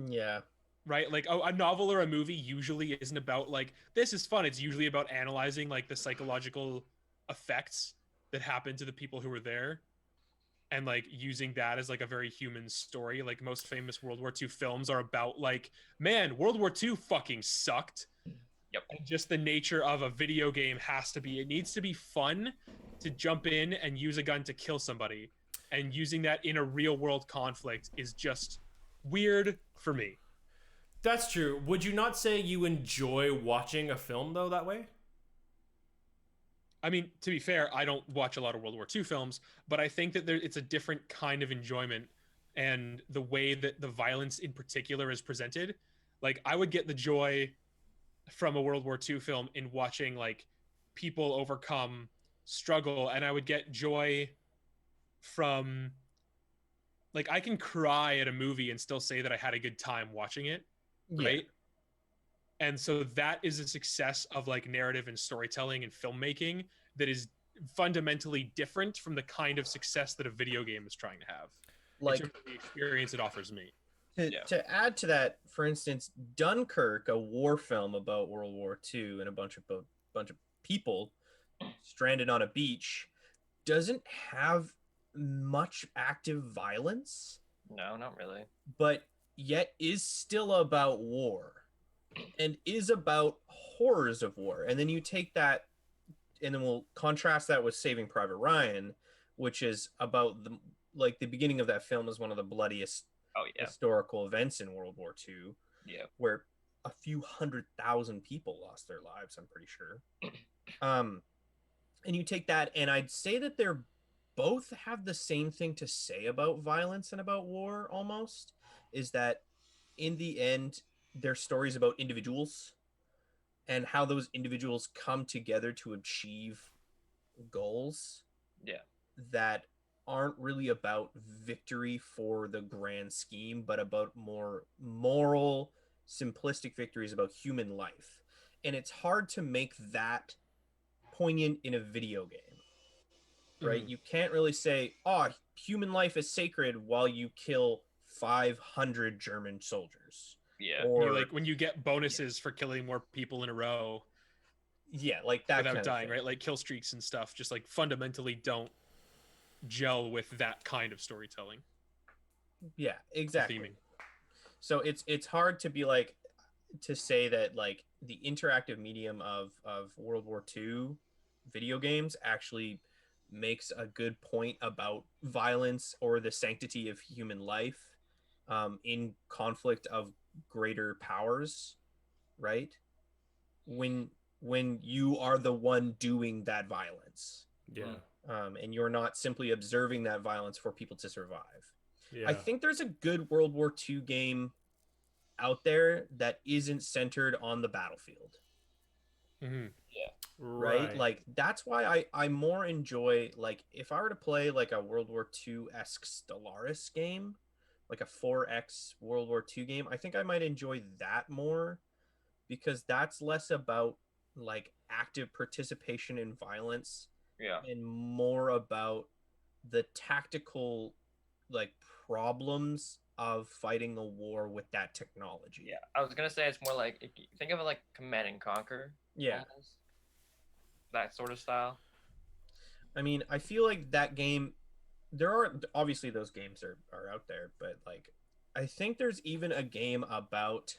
Yeah. Right? Like a novel or a movie usually isn't about like, this is fun. It's usually about analyzing like the psychological effects that happen to the people who were there. And like using that as like a very human story. Like most famous World War II films are about like, man, World War II fucking sucked. Yep. And just the nature of a video game it needs to be fun to jump in and use a gun to kill somebody. And using that in a real world conflict is just weird for me. That's true. Would you not say you enjoy watching a film though that way? I mean, to be fair, I don't watch a lot of World War II films, but I think that it's a different kind of enjoyment, and the way that the violence in particular is presented. Like, I would get the joy from a World War II film in watching like people overcome struggle, and I would get joy from like I can cry at a movie and still say that I had a good time watching it, right? And so that is a success of like narrative and storytelling and filmmaking that is fundamentally different from the kind of success that a video game is trying to have. Like the experience it offers me. To add to that, for instance, Dunkirk, a war film about World War II and a bunch of people stranded on a beach, doesn't have much active violence. No, not really. But yet is still about war. And is about horrors of war. And then you take that, and then we'll contrast that with Saving Private Ryan, which is about the beginning of that film is one of the bloodiest historical events in World War II. Yeah. Where a few 100,000 people lost their lives, I'm pretty sure. And you take that, and I'd say that they're both have the same thing to say about violence and about war almost, is that in the end, they're stories about individuals and how those individuals come together to achieve goals that aren't really about victory for the grand scheme, but about more moral, simplistic victories about human life. And it's hard to make that poignant in a video game, right? You can't really say, oh, human life is sacred while you kill 500 German soldiers. Yeah. Or like when you get bonuses for killing more people in a row. Yeah, like that without kind dying, of thing. right? Like kill streaks and stuff just like fundamentally don't gel with that kind of storytelling. Yeah, exactly. Theming. So it's hard to be like to say that like the interactive medium of World War II video games actually makes a good point about violence or the sanctity of human life in conflict of greater powers, right? When you are the one doing that violence, and you're not simply observing that violence for people to survive. I think there's a good World War II game out there that isn't centered on the battlefield. Right? Like that's why I more enjoy, like if I were to play like a World War II-esque Stellaris game, like a 4X World War II game, I think I might enjoy that more because that's less about like active participation in violence Yeah. and more about the tactical like problems of fighting a war with that technology. Yeah. I was gonna say it's more like think of it like Command and Conquer. Yeah. Almost. That sort of style. I mean, I feel like that game, there are obviously those games are out there, but like I think there's even a game about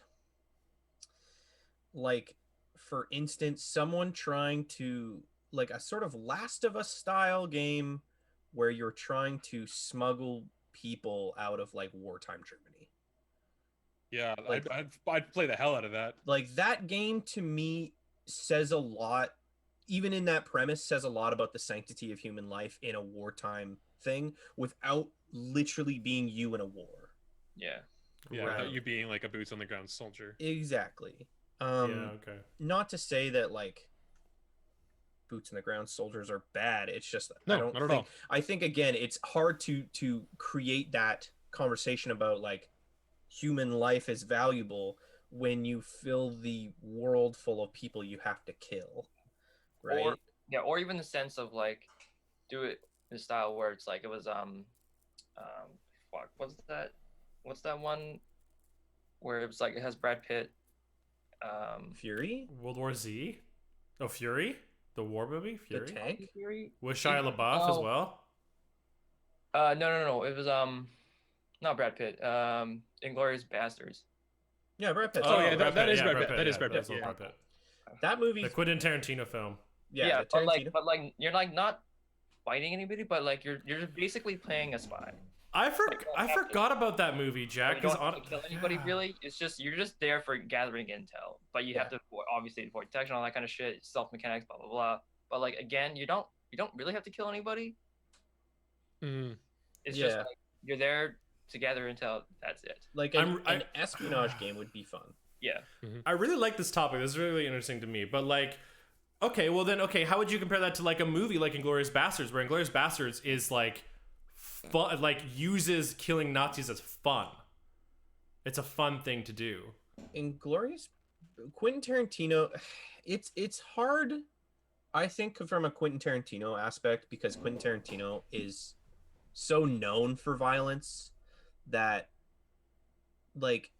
like for instance someone trying to like a sort of Last of Us style game where you're trying to smuggle people out of like wartime Germany. Yeah, Like I'd play the hell out of that. like that game to me says a lot, even in that premise says a lot about the sanctity of human life in a wartime thing without literally being you in a war. Yeah. Yeah, Right. without you being like a boots on the ground soldier. Exactly. Yeah, okay. Not to say that like boots on the ground soldiers are bad. It's just No, I don't not at think all. I think again it's hard to create that conversation about like human life is valuable when you fill the world full of people you have to kill. Right? Or yeah, or even the sense of like do it in a style where it's like it was fuck, what's that one where it was like it has Brad Pitt. Fury? World War Z? Oh, Fury? The war movie? The Fury? tank? Fury? With Shia LaBeouf as Oh. well? No. It was not Brad Pitt. Inglorious Bastards. Yeah, Brad Pitt. Oh, yeah, Brad that Pitt, is yeah, Brad Pitt. That is yeah, Brad Pitt, that's yeah. Brad Pitt. That movie, The Quentin Tarantino film. yeah, the but Tarantino. like you're like not fighting anybody, but like you're just basically playing a spy. I have to- forgot about that movie, You Jack. don't 'Cause have to kill anybody yeah. really. It's just you're just there for gathering intel, but you have to obviously avoid detection, all that kind of shit, stealth mechanics, blah blah blah. But like again, you don't really have to kill anybody. Mm. It's Yeah. just like you're there to gather intel. That's it. Like an espionage game would be fun. Yeah. I really like this topic. This is really interesting to me. But like, okay, well then, okay, how would you compare that to like a movie like Inglourious Bastards, where Inglourious Bastards is like fun, like uses killing Nazis as fun. It's a fun thing to do. Inglorious Quentin Tarantino, it's hard, I think, from a Quentin Tarantino aspect because Quentin Tarantino is so known for violence that like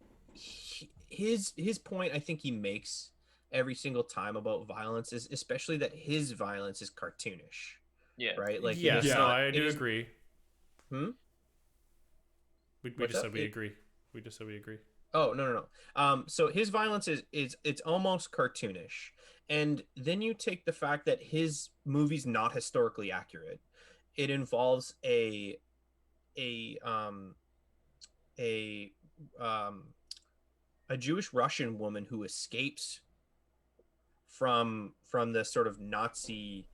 his point I think he makes every single time about violence is especially that his violence is cartoonish. Yeah. Right? Like Yes, it is no, not, I it do is- agree. Hmm? We What's just up? said we agree. We just said we agree. Oh no. So his violence is it's almost cartoonish, and then you take the fact that his movie's not historically accurate. It involves a um a a Jewish Russian woman who escapes from the sort of Nazi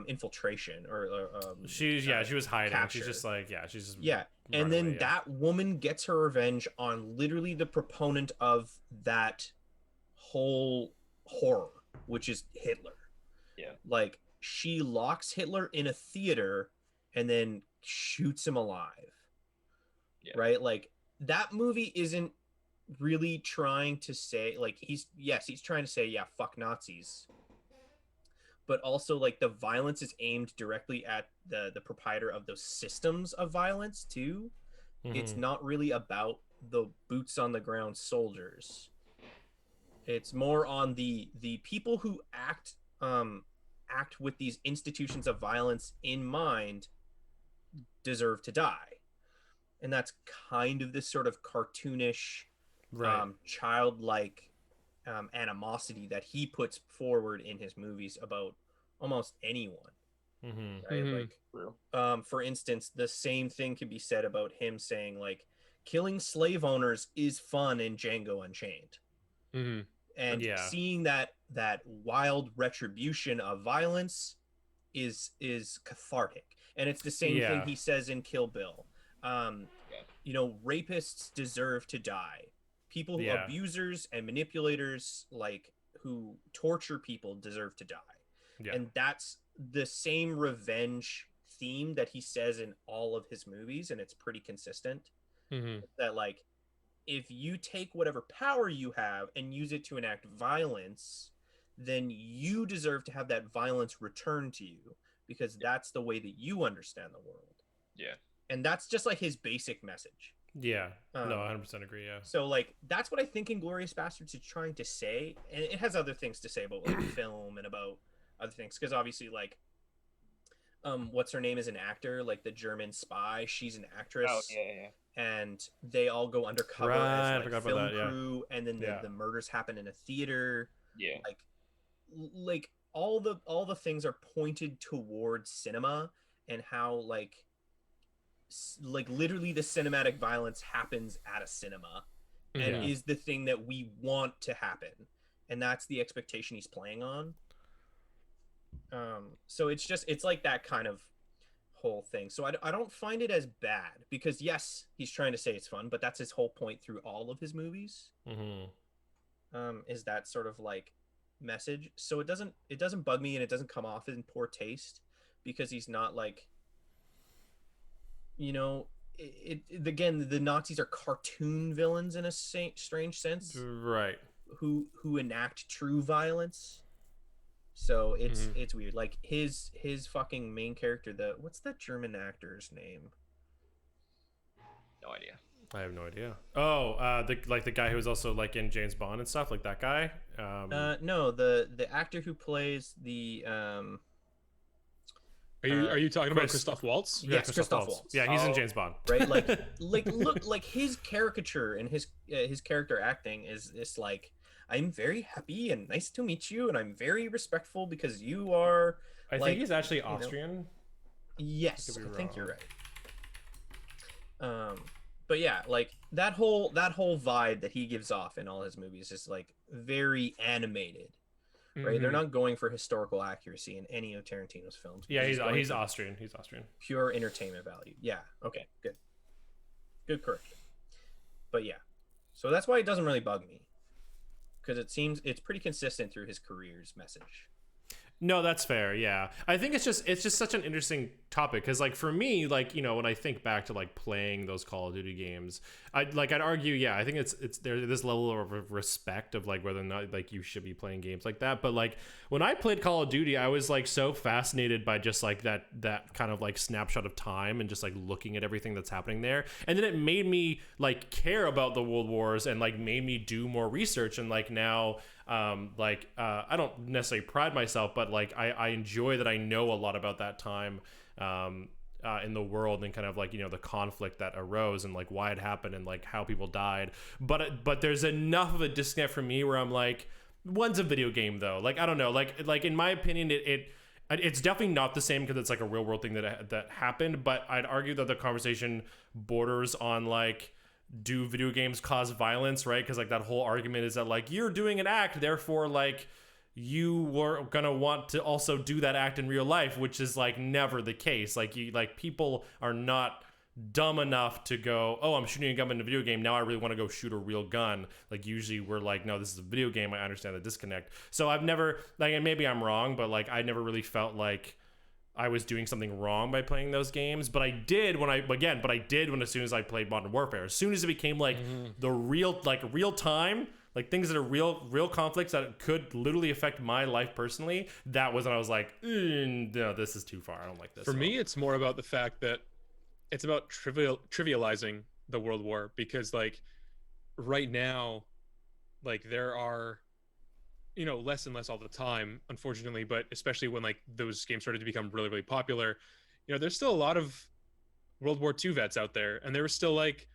infiltration or She was hiding. capture. She's just like she's just Yeah, and run then away, yeah. that woman gets her revenge on literally the proponent of that whole horror, which is Hitler. Yeah. Like she locks Hitler in a theater and then shoots him alive. Yeah. Right? Like that movie isn't really trying to say like he's trying to say fuck Nazis. But also like the violence is aimed directly at the proprietor of those systems of violence too. It's Mhm. not really about the boots on the ground soldiers. It's more on the people who act with these institutions of violence in mind deserve to die. And that's kind of this sort of cartoonish Right. childlike animosity that he puts forward in his movies about almost anyone. Mm-hmm. Right? Mhm. Like True. for instance, the same thing could be said about him saying like killing slave owners is fun in Django Unchained. Mm-hmm. And Yeah. seeing that wild retribution of violence is cathartic. And it's the same Yeah. thing he says in Kill Bill. Yeah. You know, rapists deserve to die. People who Yeah. abusers and manipulators like who torture people deserve to die. Yeah. And that's the same revenge theme that he says in all of his movies, and it's pretty consistent. Mm-hmm. That like if you take whatever power you have and use it to enact violence, then you deserve to have that violence returned to you because that's the way that you understand the world. Yeah. And that's just like his basic message. Yeah. No, Um, 100% agree. Yeah. So like that's what I think Inglorious Bastards is trying to say, and it has other things to say about like film and about other things because obviously like what's her name is an actor, like the German spy, she's an actress. Oh yeah. And they all go undercover Right, I as forgot like about film that, yeah. crew, and then Yeah. the murders happen in a theater. Yeah. Like all the things are pointed towards cinema and how like literally the cinematic violence happens at a cinema and Yeah. is the thing that we want to happen, and that's the expectation he's playing on. So it's like that kind of whole thing. So I don't find it as bad because yes, he's trying to say it's fun, but that's his whole point through all of his movies. Is that sort of like message. So it doesn't bug me and it doesn't come off in poor taste because he's not like, you know, again, the Nazis are cartoon villains in a strange sense Right. who enact true violence. So it's weird. Like his fucking main character, what's that German actor's name? No idea. I have no idea. Oh, the guy who was also like in James Bond and stuff, like that guy. No, the actor who plays the Are you talking about Chris- Christoph Waltz? Yes, Christoph Waltz. Yeah, he's in Oh. James Bond. right? Like look, like his caricature and his character acting is this like, I'm very happy and nice to meet you, and I'm very respectful because you are. I like, think he's actually you know, Austrian. Yes, I could I be think you're wrong. right. But yeah, like that whole vibe that he gives off in all his movies is like very animated, right? They're Mhm. not going for historical accuracy in any of Tarantino's films. Yeah, he's going for Austrian. He's Austrian. pure entertainment value. Yeah. Okay. Good correction. But yeah, so that's why it doesn't really bug me, because it seems it's pretty consistent through his career's message. No, that's fair. Yeah, I think it's just such an interesting topic because, like, for me, like, you know, when I think back to like playing those Call of Duty games, I'd argue, yeah, I think it's there's this level of respect of like whether or not like you should be playing games like that. But like when I played Call of Duty, I was like so fascinated by just like that kind of like snapshot of time and just like looking at everything that's happening there, and then it made me like care about the World Wars and like made me do more research and like now. I don't necessarily pride myself, but like I enjoy that I know a lot about that time in the world and kind of like, you know, the conflict that arose and like why it happened and like how people died. But there's enough of a disconnect for me where I'm like, when's a video game though? Like I don't know, like in my opinion, it's definitely not the same because it's like a real world thing that happened. But I'd argue that the conversation borders on like, do video games cause violence, right? Because like that whole argument is that like you're doing an act, therefore like you were gonna want to also do that act in real life, which is like never the case. Like people are not dumb enough to go, oh, I'm shooting a gun in a video game, now I really want to go shoot a real gun. Like usually we're like, no, this is a video game. I understand the disconnect. So I've never, like, and maybe I'm wrong, but like I never really felt like I was doing something wrong by playing those games, but I did when as soon as I played Modern Warfare. As soon as it became like the real time, like things that are real conflicts that could literally affect my life personally, that was when I was like, no, this is too far. I don't like this. For me, it's more about the fact that it's about trivializing the World War, because like right now, like there are, you know, less and less all the time, unfortunately, but especially when like those games started to become really, really popular, you know, there's still a lot of World War II vets out there. And there was still like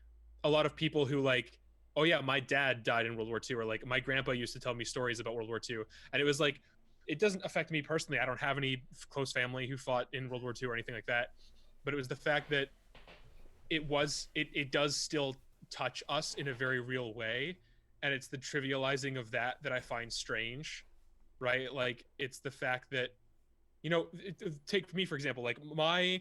a lot of people who like, oh yeah, my dad died in World War II, or like my grandpa used to tell me stories about World War II. And it was like, it doesn't affect me personally. I don't have any close family who fought in World War II or anything like that. But it was the fact that it does still touch us in a very real way. And it's the trivializing of that I find strange, right? Like it's the fact that, you know, take me for example, like my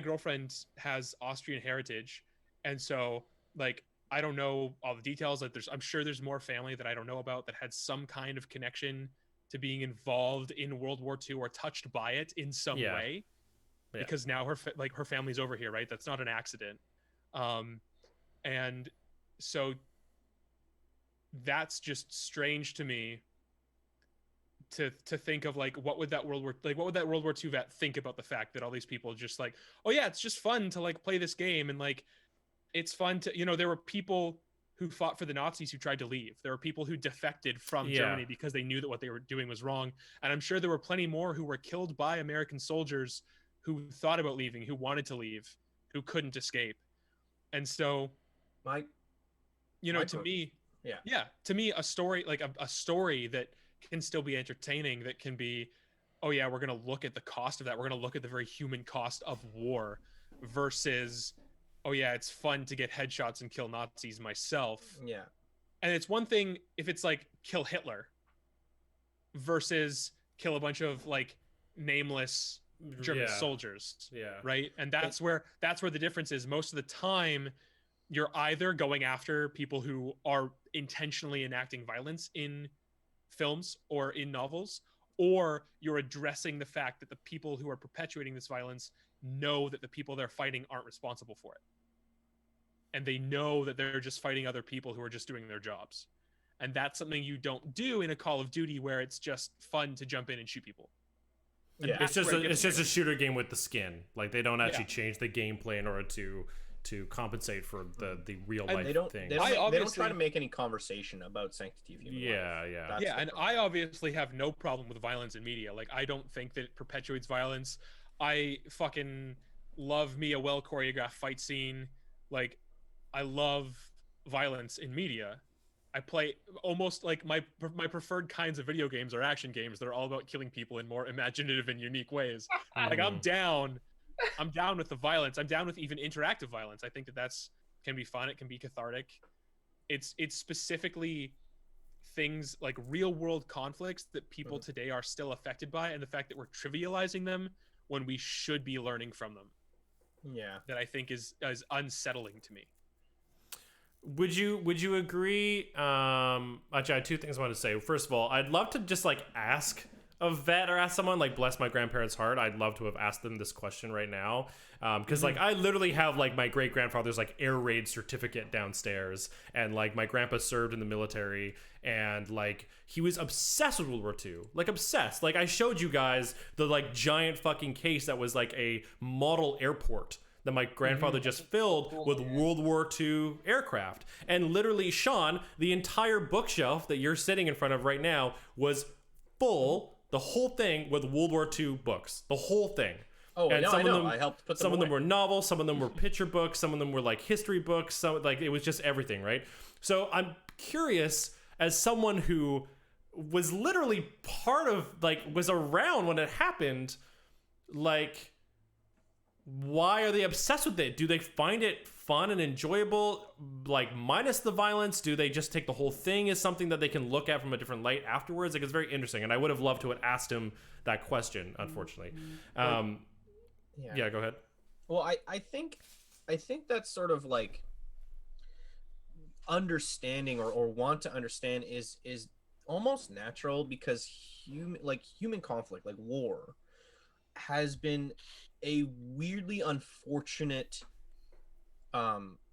girlfriend has Austrian heritage, and so like I don't know all the details. Like I'm sure there's more family that I don't know about that had some kind of connection to being involved in World War II or touched by it in some way, because now her family's over here, right? That's not an accident. And so that's just strange to me to think of like what would that World War II vet think about the fact that all these people just like, oh yeah, it's just fun to like play this game, and like it's fun to, there were people who fought for the Nazis who tried to leave. There were people who defected from Germany because they knew that what they were doing was wrong. And I'm sure there were plenty more who were killed by American soldiers who thought about leaving, who wanted to leave, who couldn't escape. And so, to me, to me, a story like a story that can still be entertaining, that can be, oh yeah, we're going to look at the cost of that. We're going to look at the very human cost of war versus, oh yeah, it's fun to get headshots and kill Nazis myself. Yeah. And it's one thing if it's like kill Hitler versus kill a bunch of like nameless German soldiers. Yeah. Right. And that's where the difference is. Most of the time, you're either going after people who are intentionally enacting violence in films or in novels, or you're addressing the fact that the people who are perpetuating this violence know that the people they're fighting aren't responsible for it. And they know that they're just fighting other people who are just doing their jobs. And that's something you don't do in a Call of Duty where it's just fun to jump in and shoot people. And it's just a shooter game with the skin. Like they don't actually change the gameplay in order to compensate for the real life thing. They don't try to make any conversation about sanctity of human life. And I obviously have no problem with violence in media. Like I don't think that it perpetuates violence. I fucking love me a well choreographed fight scene. Like I love violence in media. I play almost like my preferred kinds of video games are action games that are all about killing people in more imaginative and unique ways. Like I'm down with the violence. I'm down with even interactive violence. I think that can be fun. It can be cathartic. It's specifically things like real world conflicts that people today are still affected by, and the fact that we're trivializing them when we should be learning from them. Yeah. That I think is unsettling to me. Would you agree? Actually, I had two things I wanted to say. First of all, I'd love to just like ask a vet or ask someone, like, bless my grandparents' heart, I'd love to have asked them this question right now, because like I literally have like my great grandfather's like air raid certificate downstairs, and like my grandpa served in the military, and like he was obsessed with World War II, like obsessed. Like I showed you guys the like giant fucking case that was like a model airport that my grandfather just filled with World War II aircraft. And literally, Sean, the entire bookshelf that you're sitting in front of right now was full, the whole thing, with World War II books. The whole thing. Oh, and I know. I helped put them Some away. of them were novels, some of them were picture books, some of them were like history books, some like it was just everything, right? So I'm curious, as someone who was literally part of, like, was around when it happened, like, why are they obsessed with it? Do they find it fun and enjoyable, like minus the violence? Do they just take the whole thing as something that they can look at from a different light afterwards? Like, it's very interesting, and I would have loved to have asked him that question, unfortunately. Yeah, go ahead. Well, I think that's sort of like understanding or want to understand is almost natural, because human conflict, like war, has been a weirdly unfortunate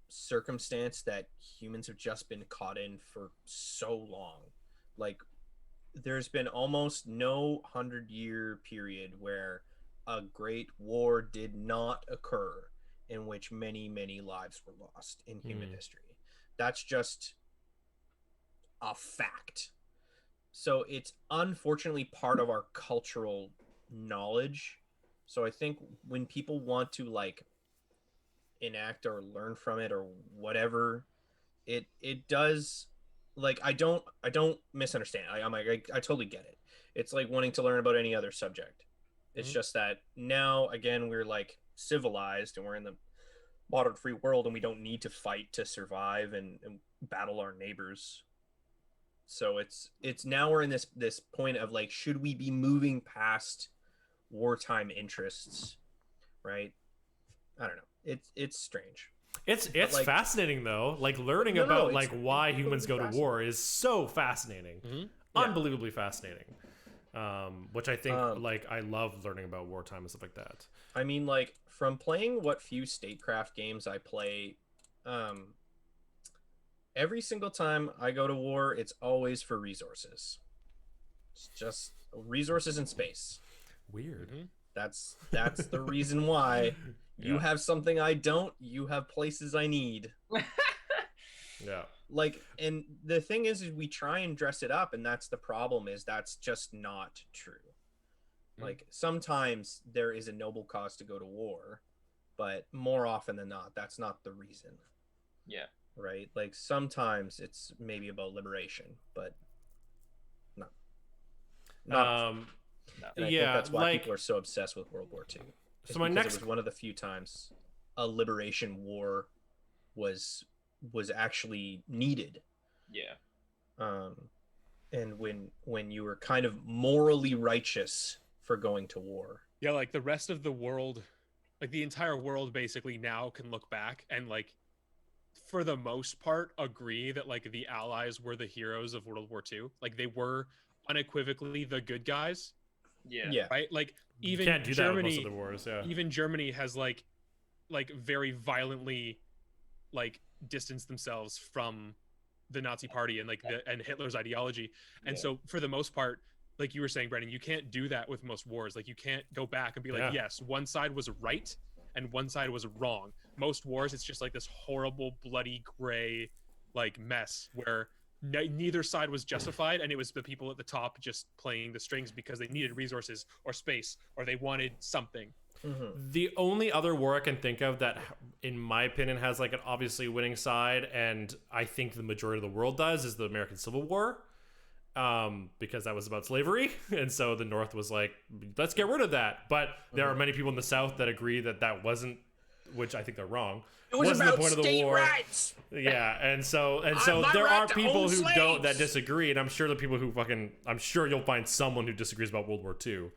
circumstance that humans have just been caught in for so long. Like, there's been almost no 100-year period where a great war did not occur in which many lives were lost in human history. That's just a fact. So it's unfortunately part of our cultural knowledge. So I think when people want to like enact or learn from it or whatever, it does, like, I don't misunderstand. I totally get it. It's like wanting to learn about any other subject. It's just that now, again, we're like civilized and we're in the modern free world, and we don't need to fight to survive and battle our neighbors. So it's now we're in this point of like, should we be moving past wartime interests, right? I don't know. It's strange. It's like, fascinating though. Like learning about like why humans go to war is so fascinating, unbelievably fascinating. Which I think like I love learning about wartime and stuff like that. I mean, like, from playing what few statecraft games I play every single time I go to war, it's always for resources. It's just resources and space. Weird. Mhm. That's the reason why. You Yeah. have something I don't, you have places I need. Yeah. Like, and the thing is we try and dress it up, and that's the problem, is that's just not true. Like, sometimes there is a noble cause to go to war, but more often than not, that's not the reason. Yeah. Right? Like, sometimes it's maybe about liberation, but not. No. And I Yeah, think that's why like- people are so obsessed with World War II. So my because next- it was one of the few times a liberation war was actually needed. Yeah. And when you were kind of morally righteous for going to war. Yeah, like the rest of the world, like the entire world basically now can look back and like for the most part agree that like the Allies were the heroes of World War II. Like they were unequivocally the good guys, Yeah. Yeah. right? Like You even can't do that with most Germany, of the wars. Yeah. even Germany has like very violently like distanced themselves from the Nazi party and like and Hitler's ideology. And Yeah. so for the most part, like you were saying, Brendan, you can't do that with most wars. Like you can't go back and be like, Yeah. yes, one side was right and one side was wrong. Most wars, it's just like this horrible, bloody, gray like mess where neither side was justified, and it was the people at the top just playing the strings because they needed resources or space or they wanted something. Mm-hmm. The only other war I can think of that, in my opinion, has like an obviously winning side, and I think the majority of the world does, is the American Civil War. Because that was about slavery, and so the North was like, let's get rid of that. But there are many people in the South that agree that that wasn't, which I think they're wrong. It was wasn't about the point of the state war. rights. Yeah, and so My there right are to people own who don't that slaves. disagree, and I'm sure the people who I'm sure you'll find someone who disagrees about World War II.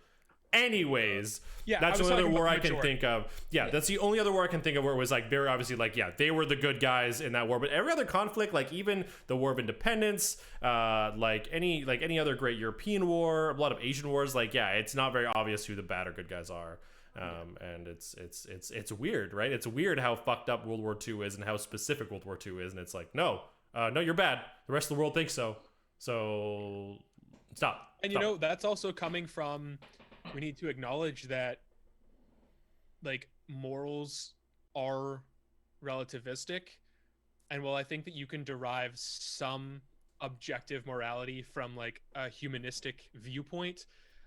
Anyways, Yeah, that's I the was only other talking war about I can majority. think of. Yeah, that's the only other war I can think of where it was like very obviously like, yeah, they were the good guys in that war. But every other conflict, like even the War of Independence, like any other great European war, a lot of Asian wars, like yeah, it's not very obvious who the bad or good guys are. And it's weird, right? It's weird how fucked up World War II is and how specific World War II is, and it's like no, you're bad. The rest of the world thinks so. So stop. And you know, that's also coming from, we need to acknowledge that like morals are relativistic. And while I think that you can derive some objective morality from like a humanistic viewpoint,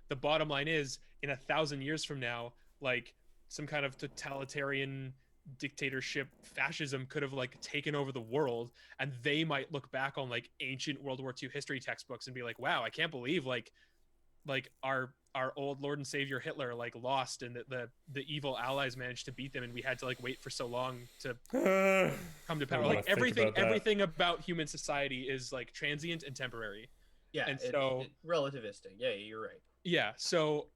the bottom line is in 1,000 years from now, like some kind of totalitarian dictatorship fascism could have like taken over the world, and they might look back on like ancient World War II history textbooks and be like, wow, I can't believe like our old Lord and Savior Hitler like lost, and the evil allies managed to beat them, and we had to like wait for so long to come to power. I Like think about that. everything about human society is like transient and temporary. Yeah, And so- relativistic. Yeah, you're right. Yeah, so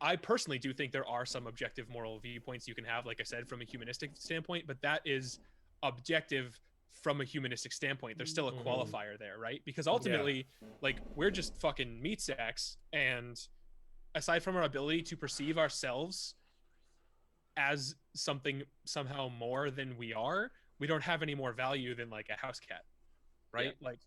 I personally do think there are some objective moral viewpoints you can have, like I said, from a humanistic standpoint, but that is objective from a humanistic standpoint. There's still a Mhm. qualifier there, right? Because ultimately, like, we're just fucking meat sacks, and aside from our ability to perceive ourselves as something somehow more than we are, we don't have any more value than like a house cat, right? Like,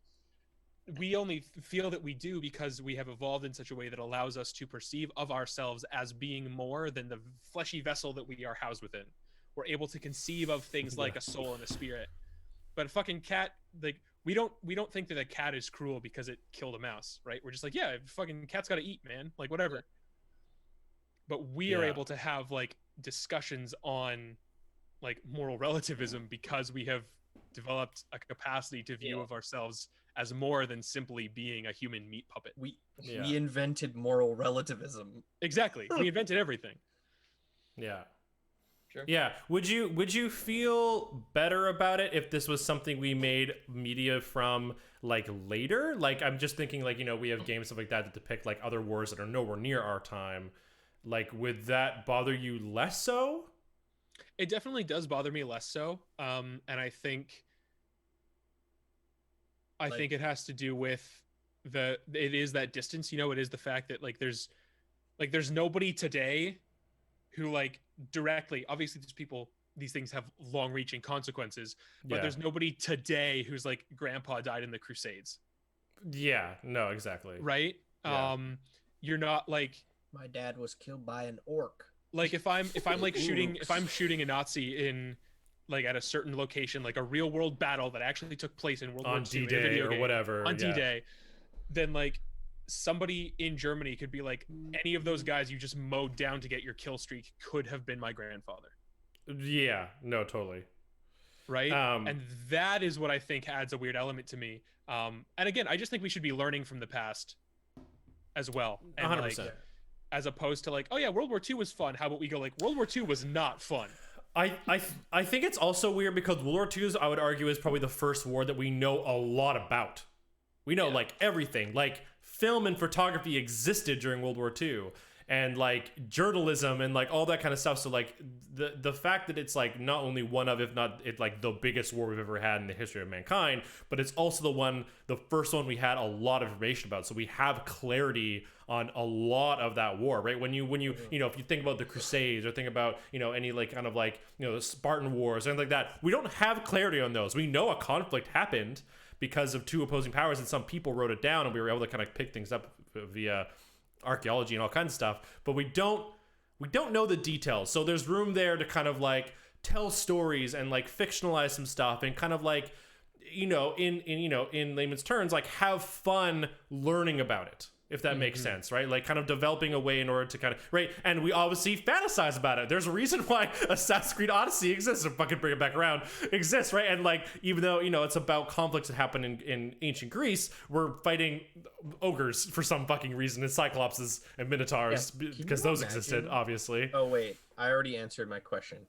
we only feel that we do because we have evolved in such a way that allows us to perceive of ourselves as being more than the fleshy vessel that we are housed within. We're able to conceive of things like a soul and a spirit. But a fucking cat, like, we don't think that a cat is cruel because it killed a mouse, right? We're just like, yeah, fucking cat's got to eat, man, like whatever. But we are Yeah. able to have like discussions on like moral relativism because we have developed a capacity to view Yeah. of ourselves as more than simply being a human meat puppet. We Yeah. we invented moral relativism. Exactly. We invented everything. Yeah. Sure. Yeah. Would you feel better about it if this was something we made media from like later? Like I'm just thinking like, you know, we have games stuff like that depict like other wars that are nowhere near our time. Like would that bother you less so? It definitely does bother me less so. And I think Like- it has to do with it is that distance, you know, it is the fact that like there's nobody today who like directly, obviously there's people these things have long-reaching consequences, but Yeah. there's nobody today who's like grandpa died in the Crusades, Yeah, no, exactly. right? Yeah. You're not like My dad was killed by an orc. if I'm like shooting Oops. if I'm shooting a Nazi in like at a certain location, like a real world battle that actually took place in World War On II, in a D-Day video or game, whatever. on yeah. D-Day, then like somebody in Germany could be like, any of those guys you just mowed down to get your kill streak could have been my grandfather, Yeah, no, totally. right? Um, And that is what I think adds a weird element to me. And again, I just think we should be learning from the past as well. And 100%. like, as opposed to like, oh yeah, World War II was fun. How about we go like, World War II was not fun. I think it's also weird because World War II, I would argue, is probably the first war that we know a lot about. We know like everything. Like film and photography existed during World War II, and like journalism and like all that kind of stuff. So like the fact that it's like not only one of, if not it like the biggest war we've ever had in the history of mankind, but it's also the first one we had a lot of information about. So we have clarity on a lot of that war, right? When you you know, if you think about the Crusades or think about, you know, any like kind of like, you know, the Spartan Wars or anything like that, we don't have clarity on those. We know a conflict happened because of two opposing powers, and some people wrote it down, and we were able to kind of pick things up via archaeology and all kinds of stuff, but we don't know the details. So there's room there to kind of like tell stories and like fictionalize some stuff and kind of like, you know, in layman's terms, like have fun learning about it, if that makes sense, right? Like kind of developing a way in order to kind of, right? And we obviously fantasize about it. There's a reason why Assassin's Creed Odyssey exists, to fucking bring it back around, exists, right? And like, even though, you know, it's about conflicts that happen in ancient Greece, we're fighting ogres for some fucking reason, and cyclopses and minotaurs, Yeah. because you those imagine- existed, obviously. Oh wait, I already answered my question.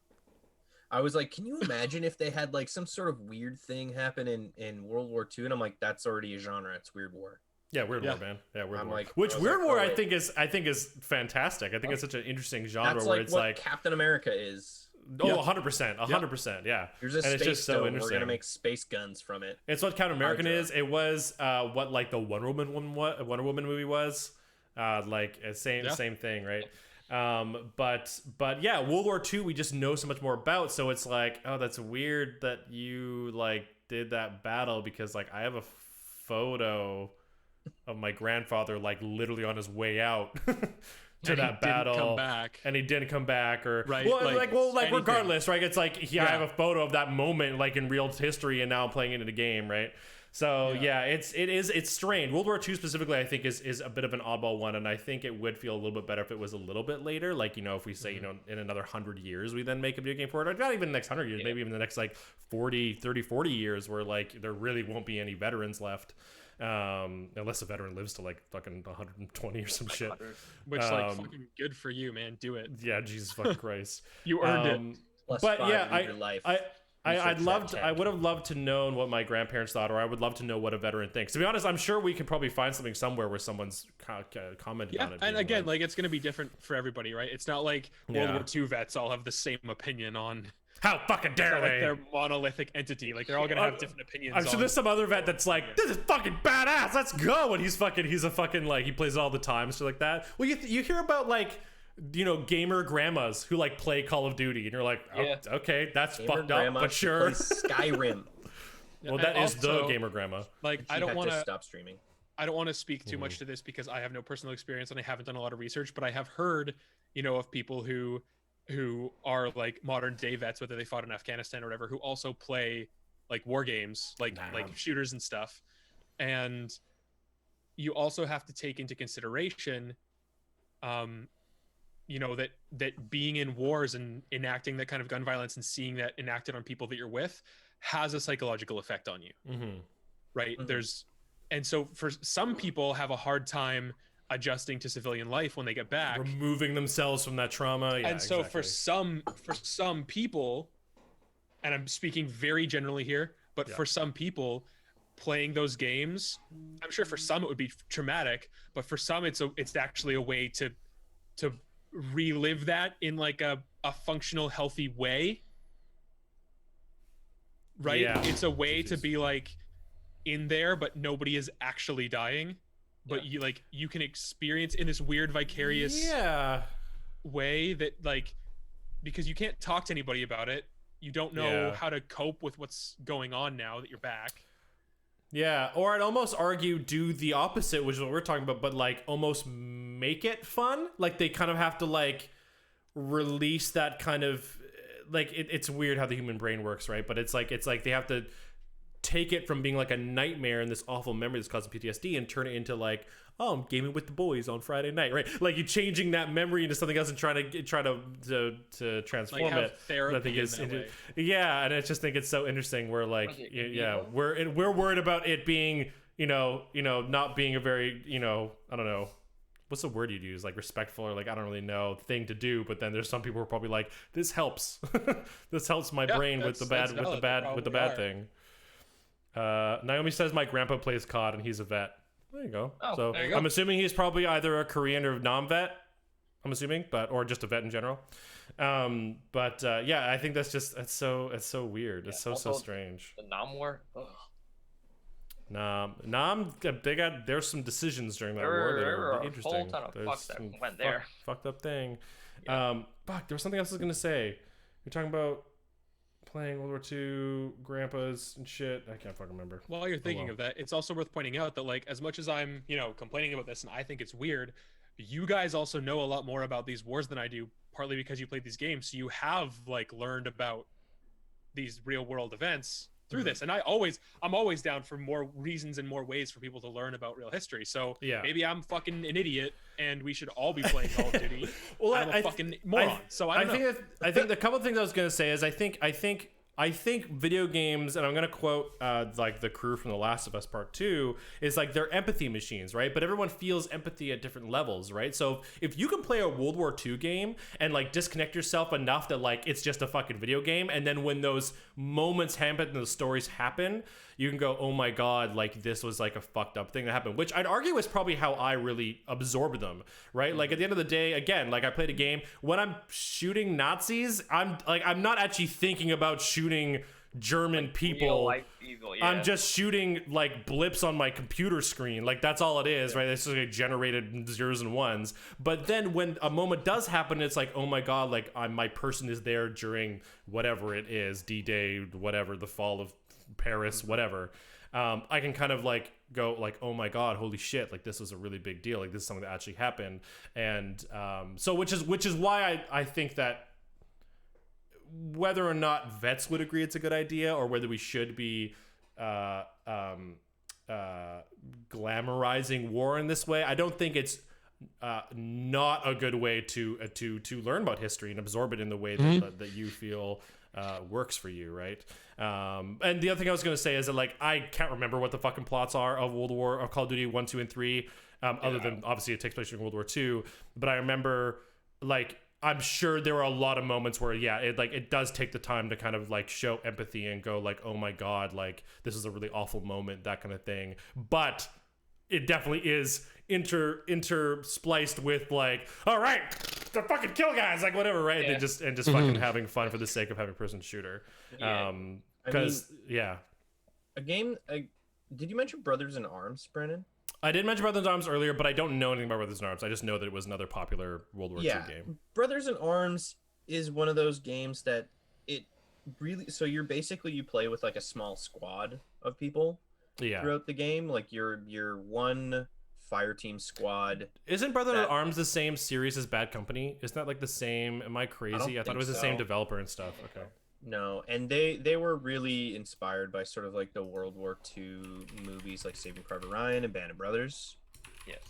I was like, can you imagine if they had like some sort of weird thing happen in World War II? And I'm like, that's already a genre. It's weird war. Yeah, Weird Yeah. War, man. Yeah, Weird I'm War. like- Which I was Weird like, War, oh, I wait. think is fantastic. I think it's such an interesting genre That's where like it's what like, Captain America is. oh, Yeah. 100%, 100%, yeah. Here's a And it's space just so stone. We're interesting. gonna make space guns from it. It's what Captain American Hydra. is. It was what like the Wonder Woman movie was. Like same thing, right? But yeah, World War II we just know so much more about. So it's like, oh, that's weird that you like did that battle, because like I have a photo of my grandfather like literally on his way out to And he that didn't battle, come back. and he didn't come back, or Right, well, like, anything. regardless, right? It's like I Yeah. have a photo of that moment like in real history, and now I'm playing it in a game, right? So yeah, it's strange. World War II specifically, I think is a bit of an oddball one, and I think it would feel a little bit better if it was a little bit later. Like, you know, if we say, you know, in another 100 years, we then make a video game for it, or not even the next 100 years, maybe even the next like 40 years, where like there really won't be any veterans left. Unless a veteran lives to like fucking 120 or some shit. Which like fucking good for you, man. Do it. Yeah, Jesus fucking Christ. You earned it. Plus But 5 yeah, in your life. I'd Research love that to, I would have loved to know what my grandparents thought, or I would love to know what a veteran thinks. To be honest, I'm sure we could probably find something somewhere where someone's commented Yeah, on it. and being again, like it's gonna be different for everybody, right? It's not like World Yeah. War II vets all have the same opinion on. how fucking It's dare not like they? they're monolithic entity. Like they're all gonna have different opinions. I'm sure on- there's some other vet that's like, this is fucking badass. Let's go. And he's a fucking like, he plays it all the time, so like that. Well, you hear about like, you know, gamer grandmas who like play Call of Duty, and you're like, oh, Yeah. okay, that's Gamer fucked up, grandma but should sure. play Skyrim. Well, And that is the also, gamer grandma. Like She I don't had want to to. stop streaming. I don't want to speak Mm-hmm. too much to this because I have no personal experience and I haven't done a lot of research, but I have heard, you know, of people who are like modern day vets, whether they fought in Afghanistan or whatever, who also play like war games, like shooters and stuff. And you also have to take into consideration, you know, that being in wars and enacting that kind of gun violence and seeing that enacted on people that you're with has a psychological effect on you. Mm-hmm. Right. Mhm. And so for some people have a hard time adjusting to civilian life when they get back. Removing themselves from that trauma. Yeah, And so exactly. for some people, and I'm speaking very generally here, but Yeah. for some people playing those games, I'm sure for some it would be traumatic, but for some it's actually a way to relive that in like a functional, healthy way. Right? Yeah. It's a way to Jeez. be like in there, but nobody is actually dying. But you can experience in this weird vicarious Yeah. way that like, because you can't talk to anybody about it, you don't know Yeah. how to cope with what's going on now that you're back. Yeah, or I'd almost argue do the opposite, which is what we're talking about, but like almost make it fun. Like they kind of have to like release that kind of like it's weird how the human brain works, right? But it's like they have to take it from being like a nightmare and this awful memory that's causing PTSD and turn it into like, oh, I'm gaming with the boys on Friday night, right? Like you're changing that memory into something else and trying to transform Like have it. therapy I think in is that way. yeah, and I just think it's so interesting. Where like Was it yeah, emo? we're worried about it being not being a very I don't know. What's the word you'd use? Like respectful or like I don't really know thing to do, but then there's some people who are probably like, this helps. This helps my Yeah, brain with the bad that's valid. with the They bad probably thing. Naomi says my grandpa plays COD and he's a vet. There you go. Oh, So there you go. I'm assuming he's probably either a Korean or non-vet. I'm assuming, or just a vet in general. Yeah, I think that's so weird. It's Yeah, so also- strange. The Nam War. Ugh. There's some decisions during that There war were- that there are were a whole interesting. ton of There's fucks that some went there. fucked up thing. Yeah. Fuck, there was something else I was gonna say. You're talking about playing World War II, grandpas and shit. I can't fucking remember. While you're thinking well. of that, it's also worth pointing out that like as much as I'm, complaining about this and I think it's weird, you guys also know a lot more about these wars than I do, partly because you played these games. So you have like learned about these real world events through this. And I'm always down for more reasons and more ways for people to learn about real history. So Yeah. maybe I'm fucking an idiot and we should all be playing Call of Duty. Well, I'm a fucking moron. So I don't know. think the couple of things I was gonna say is I think video games, and I'm gonna quote like the crew from The Last of Us Part 2, is like they're empathy machines, right? But everyone feels empathy at different levels, right? So if you can play a World War II game and like disconnect yourself enough that like it's just a fucking video game, and then when those moments happen and those stories happen, you can go, oh my god, like this was like a fucked up thing that happened, which I'd argue is probably how I really absorbed them, right? Like at the end of the day, again, like I played a game when I'm shooting Nazis, I'm not actually thinking about shooting German people. Real life evil, yeah. I'm just shooting like blips on my computer screen. Like that's all it is, right? It's just like generated zeros and ones. But then when a moment does happen, it's like, oh my god, like my person is there during whatever it is, D-Day, whatever, the fall of Paris, whatever. I can kind of like go like, oh my god, holy shit, like this was a really big deal. Like this is something that actually happened. And so which is why I think that whether or not vets would agree it's a good idea, or whether we should be glamorizing war in this way, I don't think it's not a good way to learn about history and absorb it in the way that you feel works for you, right? And the other thing I was going to say is that like I can't remember what the fucking plots are of Call of Duty 1, 2, and 3, other than obviously it takes place during World War II. But I remember like I'm sure there were a lot of moments where it does take the time to kind of like show empathy and go like, oh my god, like this is a really awful moment, that kind of thing. But it definitely is interspliced with like, all right, the fucking kill guys, like whatever, right? Yeah. And just fucking having fun for the sake of having a person shooter. Yeah. Because yeah. A game. Did you mention Brothers in Arms, Brandon? I did mention Brothers in Arms earlier, but I don't know anything about Brothers in Arms. I just know that it was another popular World War II game. Brothers in Arms is one of those games that it really. So you play with like a small squad of people Yeah. throughout the game. Like your one fire team squad. Isn't Brothers in Arms the same series as Bad Company? Isn't that like the same? Am I crazy? I thought it was the same developer and stuff. Okay. No, and they were really inspired by sort of like the World War II movies like Saving Private Ryan and Band of Brothers. Yes.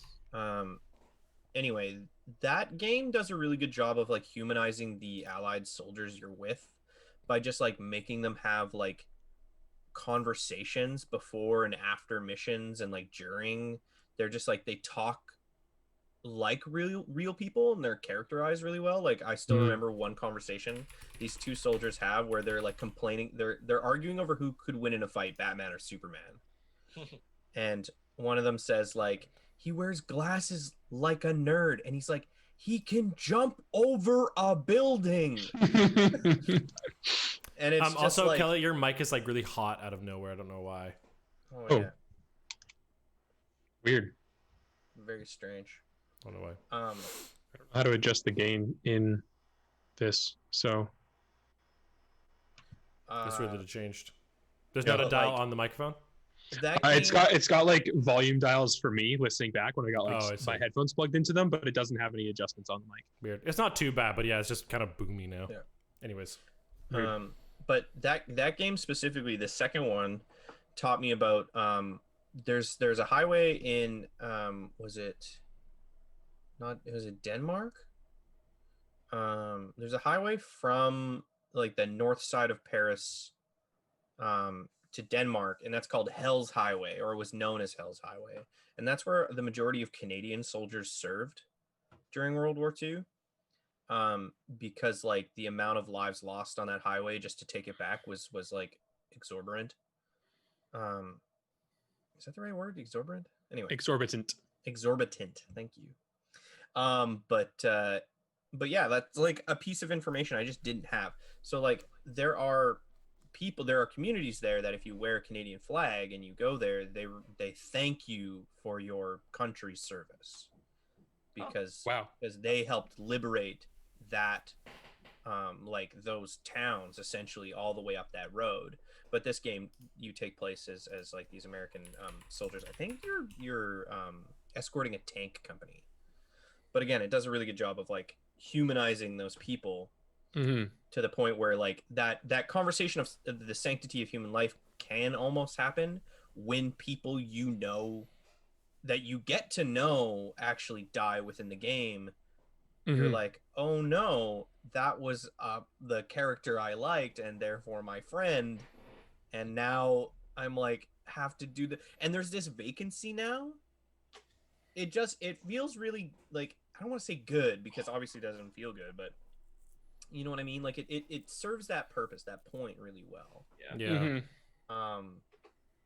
Anyway, that game does a really good job of like humanizing the Allied soldiers you're with by just like making them have like conversations before and after missions, and like during. They're just like they talk like real people, and they're characterized really well. Like I still remember one conversation these two soldiers have where they're like complaining, they're arguing over who could win in a fight, Batman or Superman. And one of them says like, he wears glasses like a nerd, and he's like, he can jump over a building. And it's just also like, Kelly, your mic is like really hot out of nowhere. I don't know why. oh yeah, Weird. very strange. I don't know why. I don't know how to adjust the gain in this, so This really changed. There's Yeah, not a but, dial like, on the microphone. that It's game- got like volume dials for me listening back when I got Oh, I see. my headphones plugged into them, but it doesn't have any adjustments on the mic. Weird. It's not too bad, but yeah, it's just kind of boomy now. Yeah. Anyways. But that game specifically, the second one, taught me about there's a highway in was it Denmark? There's a highway from like the north side of Paris to Denmark, and that's called Hell's Highway, or it was known as Hell's Highway, and that's where the majority of Canadian soldiers served during World War II. Because like the amount of lives lost on that highway just to take it back was like exorbitant. Is that the right word? Exorbitant? Anyway, Exorbitant. Thank you. But yeah, that's like a piece of information I just didn't have. So like there are communities there that if you wear a Canadian flag and you go there, they thank you for your country's service because Wow. because they helped liberate that like those towns essentially all the way up that road. But this game, you take place as like these American soldiers. I think you're escorting a tank company. But again, it does a really good job of like humanizing those people Mm-hmm. to the point where like that conversation of the sanctity of human life can almost happen when people that you get to know actually die within the game. You're like, oh no, that was the character I liked and therefore my friend, and now I'm like have to do and there's this vacancy now. It feels really like, I don't want to say good because obviously it doesn't feel good, but you know what I mean? Like it serves that purpose, that point really well. Yeah. Mm-hmm.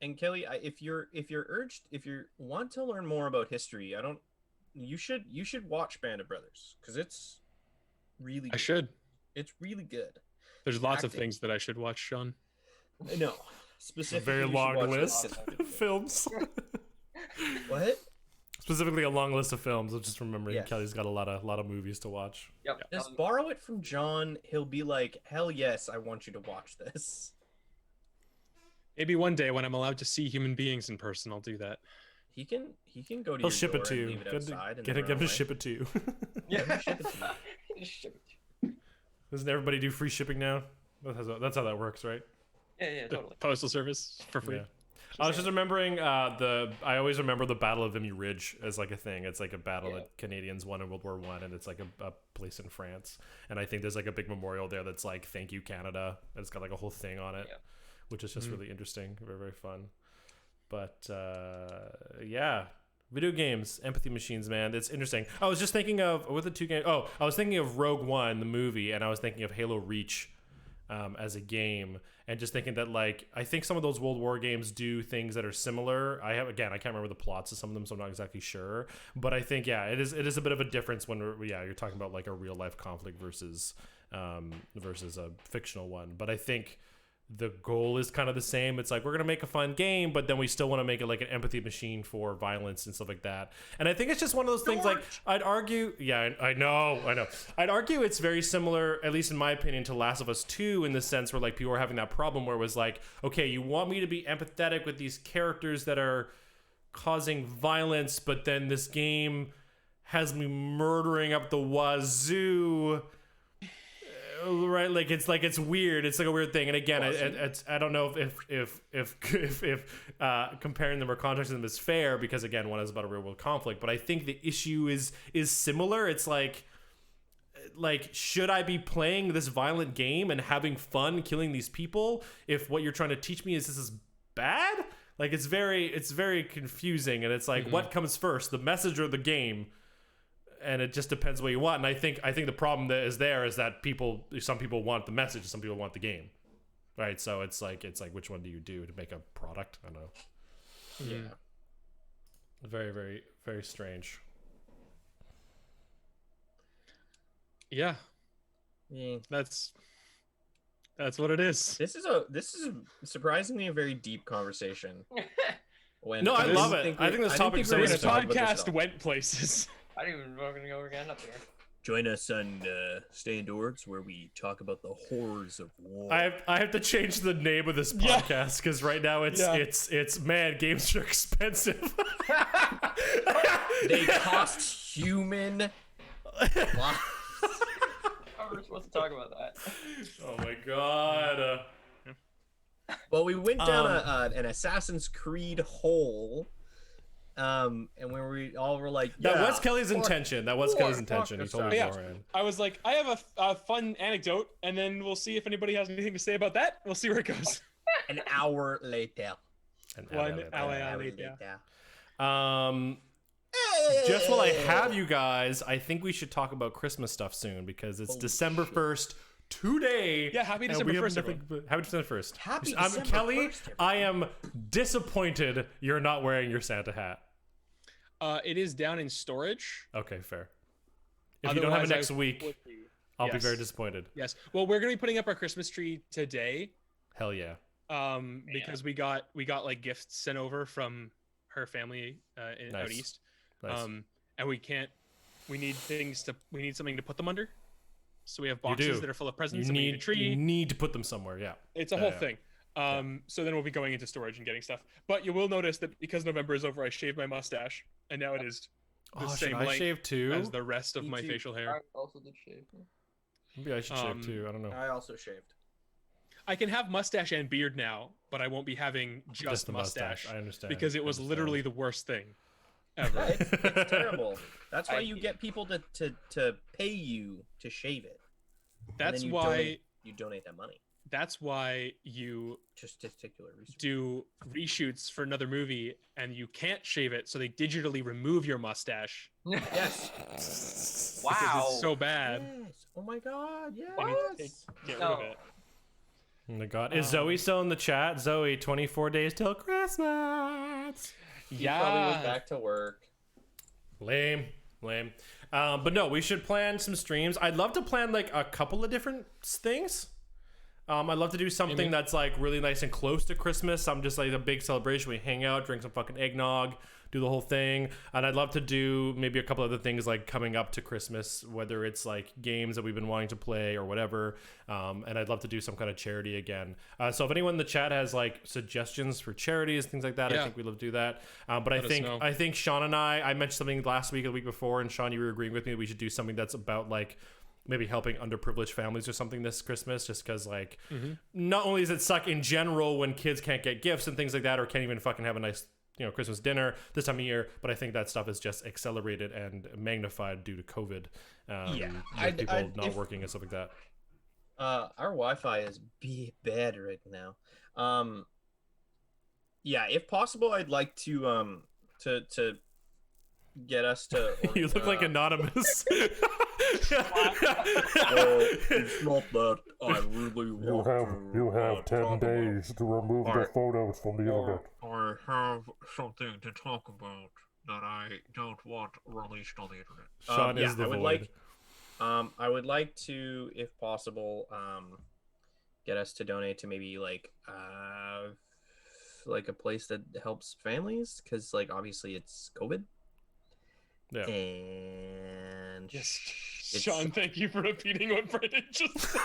And Kelly, if you want to learn more about history, you should watch Band of Brothers because it's really I good. should. It's really good. There's lots of Acting. things that I should watch, Sean. No, A specifically, very you should long watch list this. of films. What? Specifically a long list of films. I'm just remembering Yes. Kelly's got a lot of movies to watch. Yep. Just borrow it from John. He'll be like, hell yes, I want you to watch this. Maybe one day when I'm allowed to see human beings in person, I'll do that. He can go to He'll your ship door it to and you. leave it Get outside and him then run to away. ship it to you. Yeah. Ship it to you. Ship it. Doesn't everybody do free shipping now? That's how that works, right? Yeah, totally. Postal service for free. Yeah. I was just remembering I always remember the Battle of Vimy Ridge as like a thing. It's like a battle that Canadians won in World War I, and it's like a place in France. And I think there's like a big memorial there that's like "Thank you, Canada." And it's got like a whole thing on it, which is just really interesting, very very fun. But yeah, video games, empathy machines, man, it's interesting. I was just thinking of with the two games. Oh, I was thinking of Rogue One, the movie, and I was thinking of Halo Reach as a game, and just thinking that like I think some of those World War games do things that are similar. I can't remember the plots of some of them, so I'm not exactly sure. But I think it is a bit of a difference when you're talking about like a real life conflict versus a fictional one. But I think the goal is kind of the same. It's like we're gonna make a fun game, but then we still want to make it like an empathy machine for violence and stuff like that. And I think it's just one of those things. Like I'd argue, I know. I'd argue it's very similar, at least in my opinion, to Last of Us 2 in the sense where like people were having that problem where it was like, okay, you want me to be empathetic with these characters that are causing violence, but then this game has me murdering up the wazoo. Right, like it's weird. It's like a weird thing. And again, I don't know if comparing them or contrasting them is fair because again, one is about a real world conflict. But I think the issue is similar. It's like should I be playing this violent game and having fun killing these people if what you're trying to teach me is this is bad? Like it's very confusing, and it's like what comes first, the message or the game? And it just depends what you want. And I think the problem that is that some people want the message, some people want the game, right? So it's like which one do you do to make a product? I don't know. Yeah. Very very very strange. Yeah, that's what it is. This is a surprisingly a very deep conversation. No, I love it. I think this topic is This so podcast went places. I didn't even know we're gonna go again up here. Join us on Stay Indoors, where we talk about the horrors of war. I have to change the name of this Yeah. podcast because right now it's man, games are expensive. They cost human lives. How are we supposed to talk about that? Oh my god. Well, we went down an Assassin's Creed hole, and when we all were like, That yeah, was Kelly's intention. That was war, Kelly's fuck intention. He this told me Yeah. beforehand. I was like, I have a fun anecdote, and then we'll see if anybody has anything to say about that. We'll see where it goes. an hour later. One hour later. Just while I have you guys, I think we should talk about Christmas stuff soon because it's Holy December shit. 1st today. Yeah, happy and December we have 1st, nothing but- Happy December 1st. Happy I'm December Kelly. 1st, I am disappointed you're not wearing your Santa hat. It is down in storage. Okay, fair. If you don't have it Otherwise, next I week, would be. I'll be Yes. very disappointed. Yes. Well, we're gonna be putting up our Christmas tree today. Hell yeah. Because we got like gifts sent over from her family out Nice. east. Nice. And we need something to put them under. So we have do. boxes that are full of you presents and we need a tree. need to put them somewhere. Yeah. It's a Yeah, whole yeah. thing. So then we'll be going into storage and getting stuff. But you will notice that because November is over, I shaved my mustache, and now it is the Oh, should same I length shave too? as the rest of Me my too. facial I hair. also did shave. Maybe I should shave too. I don't know. I also shaved. I can have mustache and beard now, but I won't be having just the mustache. I understand. Because it was I understand. literally the worst thing Yeah, ever. it's terrible. That's why I- you get people to pay you to shave it. And That's then why you donate that money. that's why you Just testicular research. do reshoots for another movie and you can't shave it, so they digitally remove your mustache. Yes. Because Wow. it's so bad. Yes. Oh my god. Yes. I need to get rid of No. it. Oh my god. Is Zoe still in the chat? Zoe, 24 days till Christmas. He probably went back to work. Lame. But no, we should plan some streams. I'd love to plan like a couple of different things. I'd love to do something that's like really nice and close to Christmas. I'm just like a big celebration. We hang out, drink some fucking eggnog, do the whole thing. And I'd love to do maybe a couple other things like coming up to Christmas, whether it's like games that we've been wanting to play or whatever. And I'd love to do some kind of charity again. So if anyone in the chat has like suggestions for charities, things like that, I Yeah. think we'd love to do that. But Let us know. I think Sean and I mentioned something last week or the week before, and Sean, you were agreeing with me that we should do something that's about like maybe helping underprivileged families or something this Christmas, just because like not only does it suck in general when kids can't get gifts and things like that, or can't even fucking have a nice Christmas dinner this time of year, but I think that stuff is just accelerated and magnified due to COVID. Yeah. with people not if- working and stuff like that. Our Wi-Fi is bad right now. Yeah, if possible, I'd like to get us to. You look like anonymous. It's not that I really want You have to 10 talk days to remove the Alright. photos from the internet. I have something to talk about that I don't want released on the internet. Sean is the I would void. I would like to, if possible, get us to donate to maybe like a place that helps families, because like obviously it's COVID. Yeah. And Yes. it's- Sean, thank you for repeating what Brendan just said.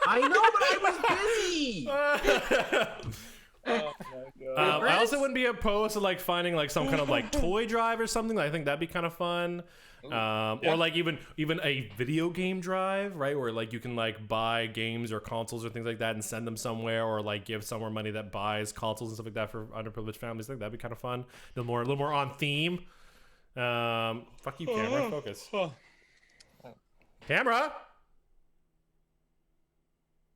I know, but I was busy. Oh my god. I also wouldn't be opposed to like finding like some kind of like toy drive or something. I think that'd be kind of fun. Or like even a video game drive, right? Where like you can like buy games or consoles or things like that and send them somewhere, or like give somewhere money that buys consoles and stuff like that for underprivileged families. I think that'd be kind of fun. A little more on theme. Fuck you, camera. Focus. Oh. Camera.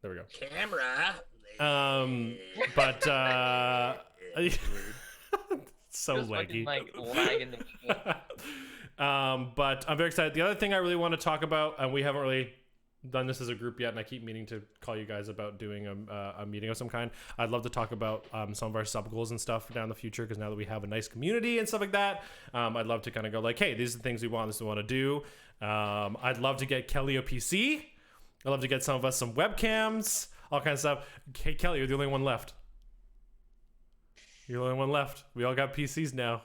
There we go. Camera. But so Just fucking, laggy. like lagging the shit. But I'm very excited. The other thing I really want to talk about, and we haven't really done this as a group yet, and I keep meaning to call you guys about doing a meeting of some kind. I'd love to talk about some of our sub goals and stuff down the future, because now that we have a nice community and stuff like that, I'd love to kind of go like, hey, these are the things we want. This is what we want to do. I'd love to get Kelly a PC. I'd love to get some of us some webcams, all kinds of stuff. Hey, Kelly, you're the only one left. You're the only one left. We all got PCs now.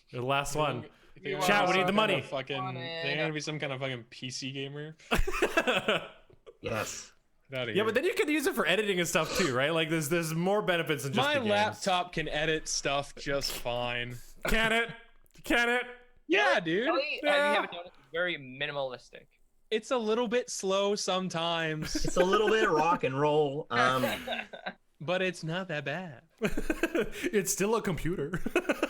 You're the last one. You think I'm Chat, gonna we be need the some kind money. of Fucking, think I'm gonna be some kind of fucking PC gamer? Yes. Get outta Yeah, here. but then you can use it for editing and stuff too, right? Like there's more benefits than just my the games. laptop can edit stuff just fine. Can it? Can it? Yeah, dude. Kelly, Yeah. have you ever noticed? It's very minimalistic. It's a little bit slow sometimes, It's a little bit rock and roll. but it's not that bad. It's still a computer.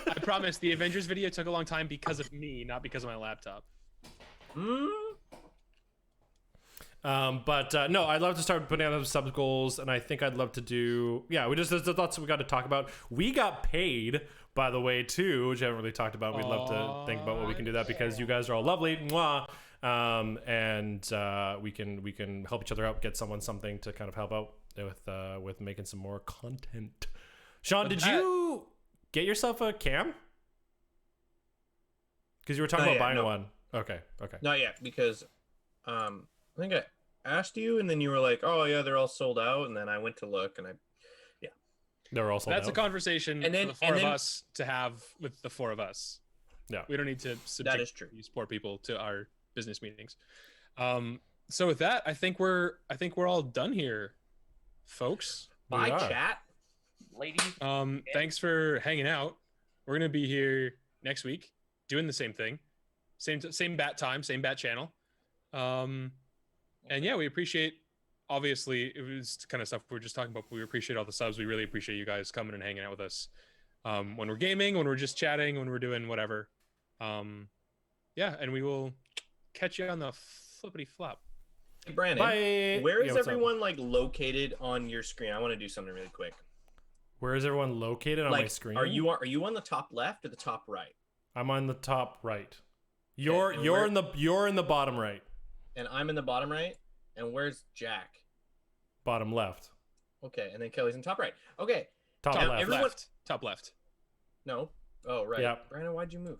I promise. The Avengers video took a long time because of me, not because of my laptop. But no, I'd love to start putting out those sub goals, and I think I'd love to do. Yeah, there's lots we got to talk about. We got paid, by the way, too, which I haven't really talked about. We'd love to think about what we can do that because you guys are all lovely, mwah. And we can help each other out, get someone something to kind of help out with making some more content. Sean, But did that- you get yourself a cam? Because you were talking Not about yet, buying no. one. Okay. Not yet, because I think I asked you, and then you were like, "Oh yeah, they're all sold out." And then I went to look, and They're also That's a conversation And then- for the four and of then- us to have with the four of us. Yeah. We don't need to subject is true. these poor people to our business meetings. So with that, I think we're all done here, folks. bye are. chat. Ladies, Thanks for hanging out. We're gonna be here next week doing the same thing, same bat time, same bat channel. And yeah, we appreciate. Obviously, it was kind of stuff we were just talking about. But we appreciate all the subs. We really appreciate you guys coming and hanging out with us when we're gaming, when we're just chatting, when we're doing whatever. Yeah, and we will catch you on the flippity flop. Hey, Brandon, Bye. where Yeah, is what's up? everyone like located on your screen? I want to do something really quick. Where is everyone located on my Like, screen? are you on the top left or the top right? I'm on the top right. You're and you're where- in the bottom right. And I'm in the bottom right. And where's Jack? Bottom left. Okay, and then Kelly's in top right. Okay, Top Top left. everyone- left. Top left. no. Oh right. Yep. Brandon, why'd you move?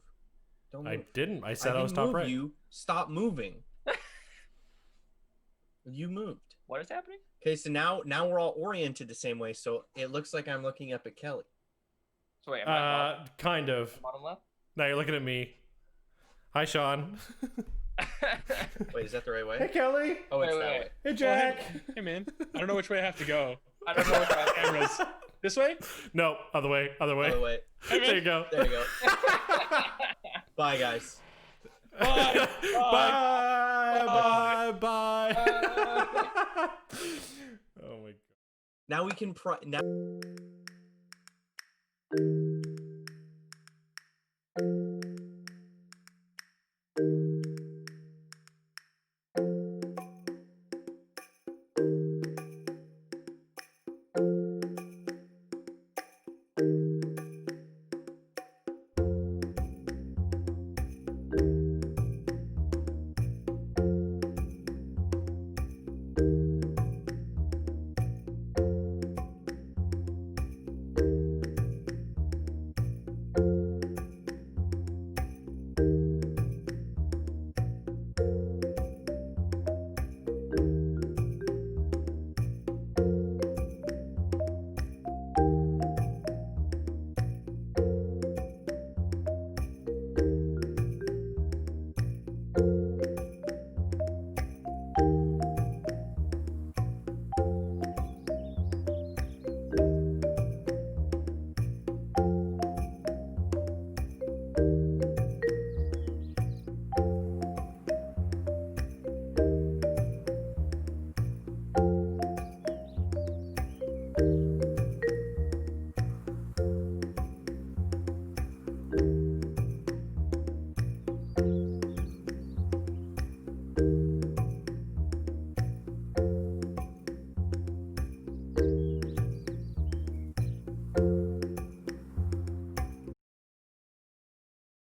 Don't move. I didn't. I said I, didn't was top move right. You stop moving. You moved. what is happening? Okay, so now we're all oriented the same way, so it looks like I'm looking up at Kelly. So wait, am I Kind of. bottom left? Now you're looking at me. Hi, Sean. Wait, is that the right way? Hey, Kelly. Oh, it's Wait, that wait, way. Hey, Jack. Hey man, I don't know which way I have to go. I don't know which way. Cameras. This way? No, other way. Other way. Other way. Hey, man. There you go. There you go. Bye, guys. Bye. Bye. Bye. Oh my god. Now we can now.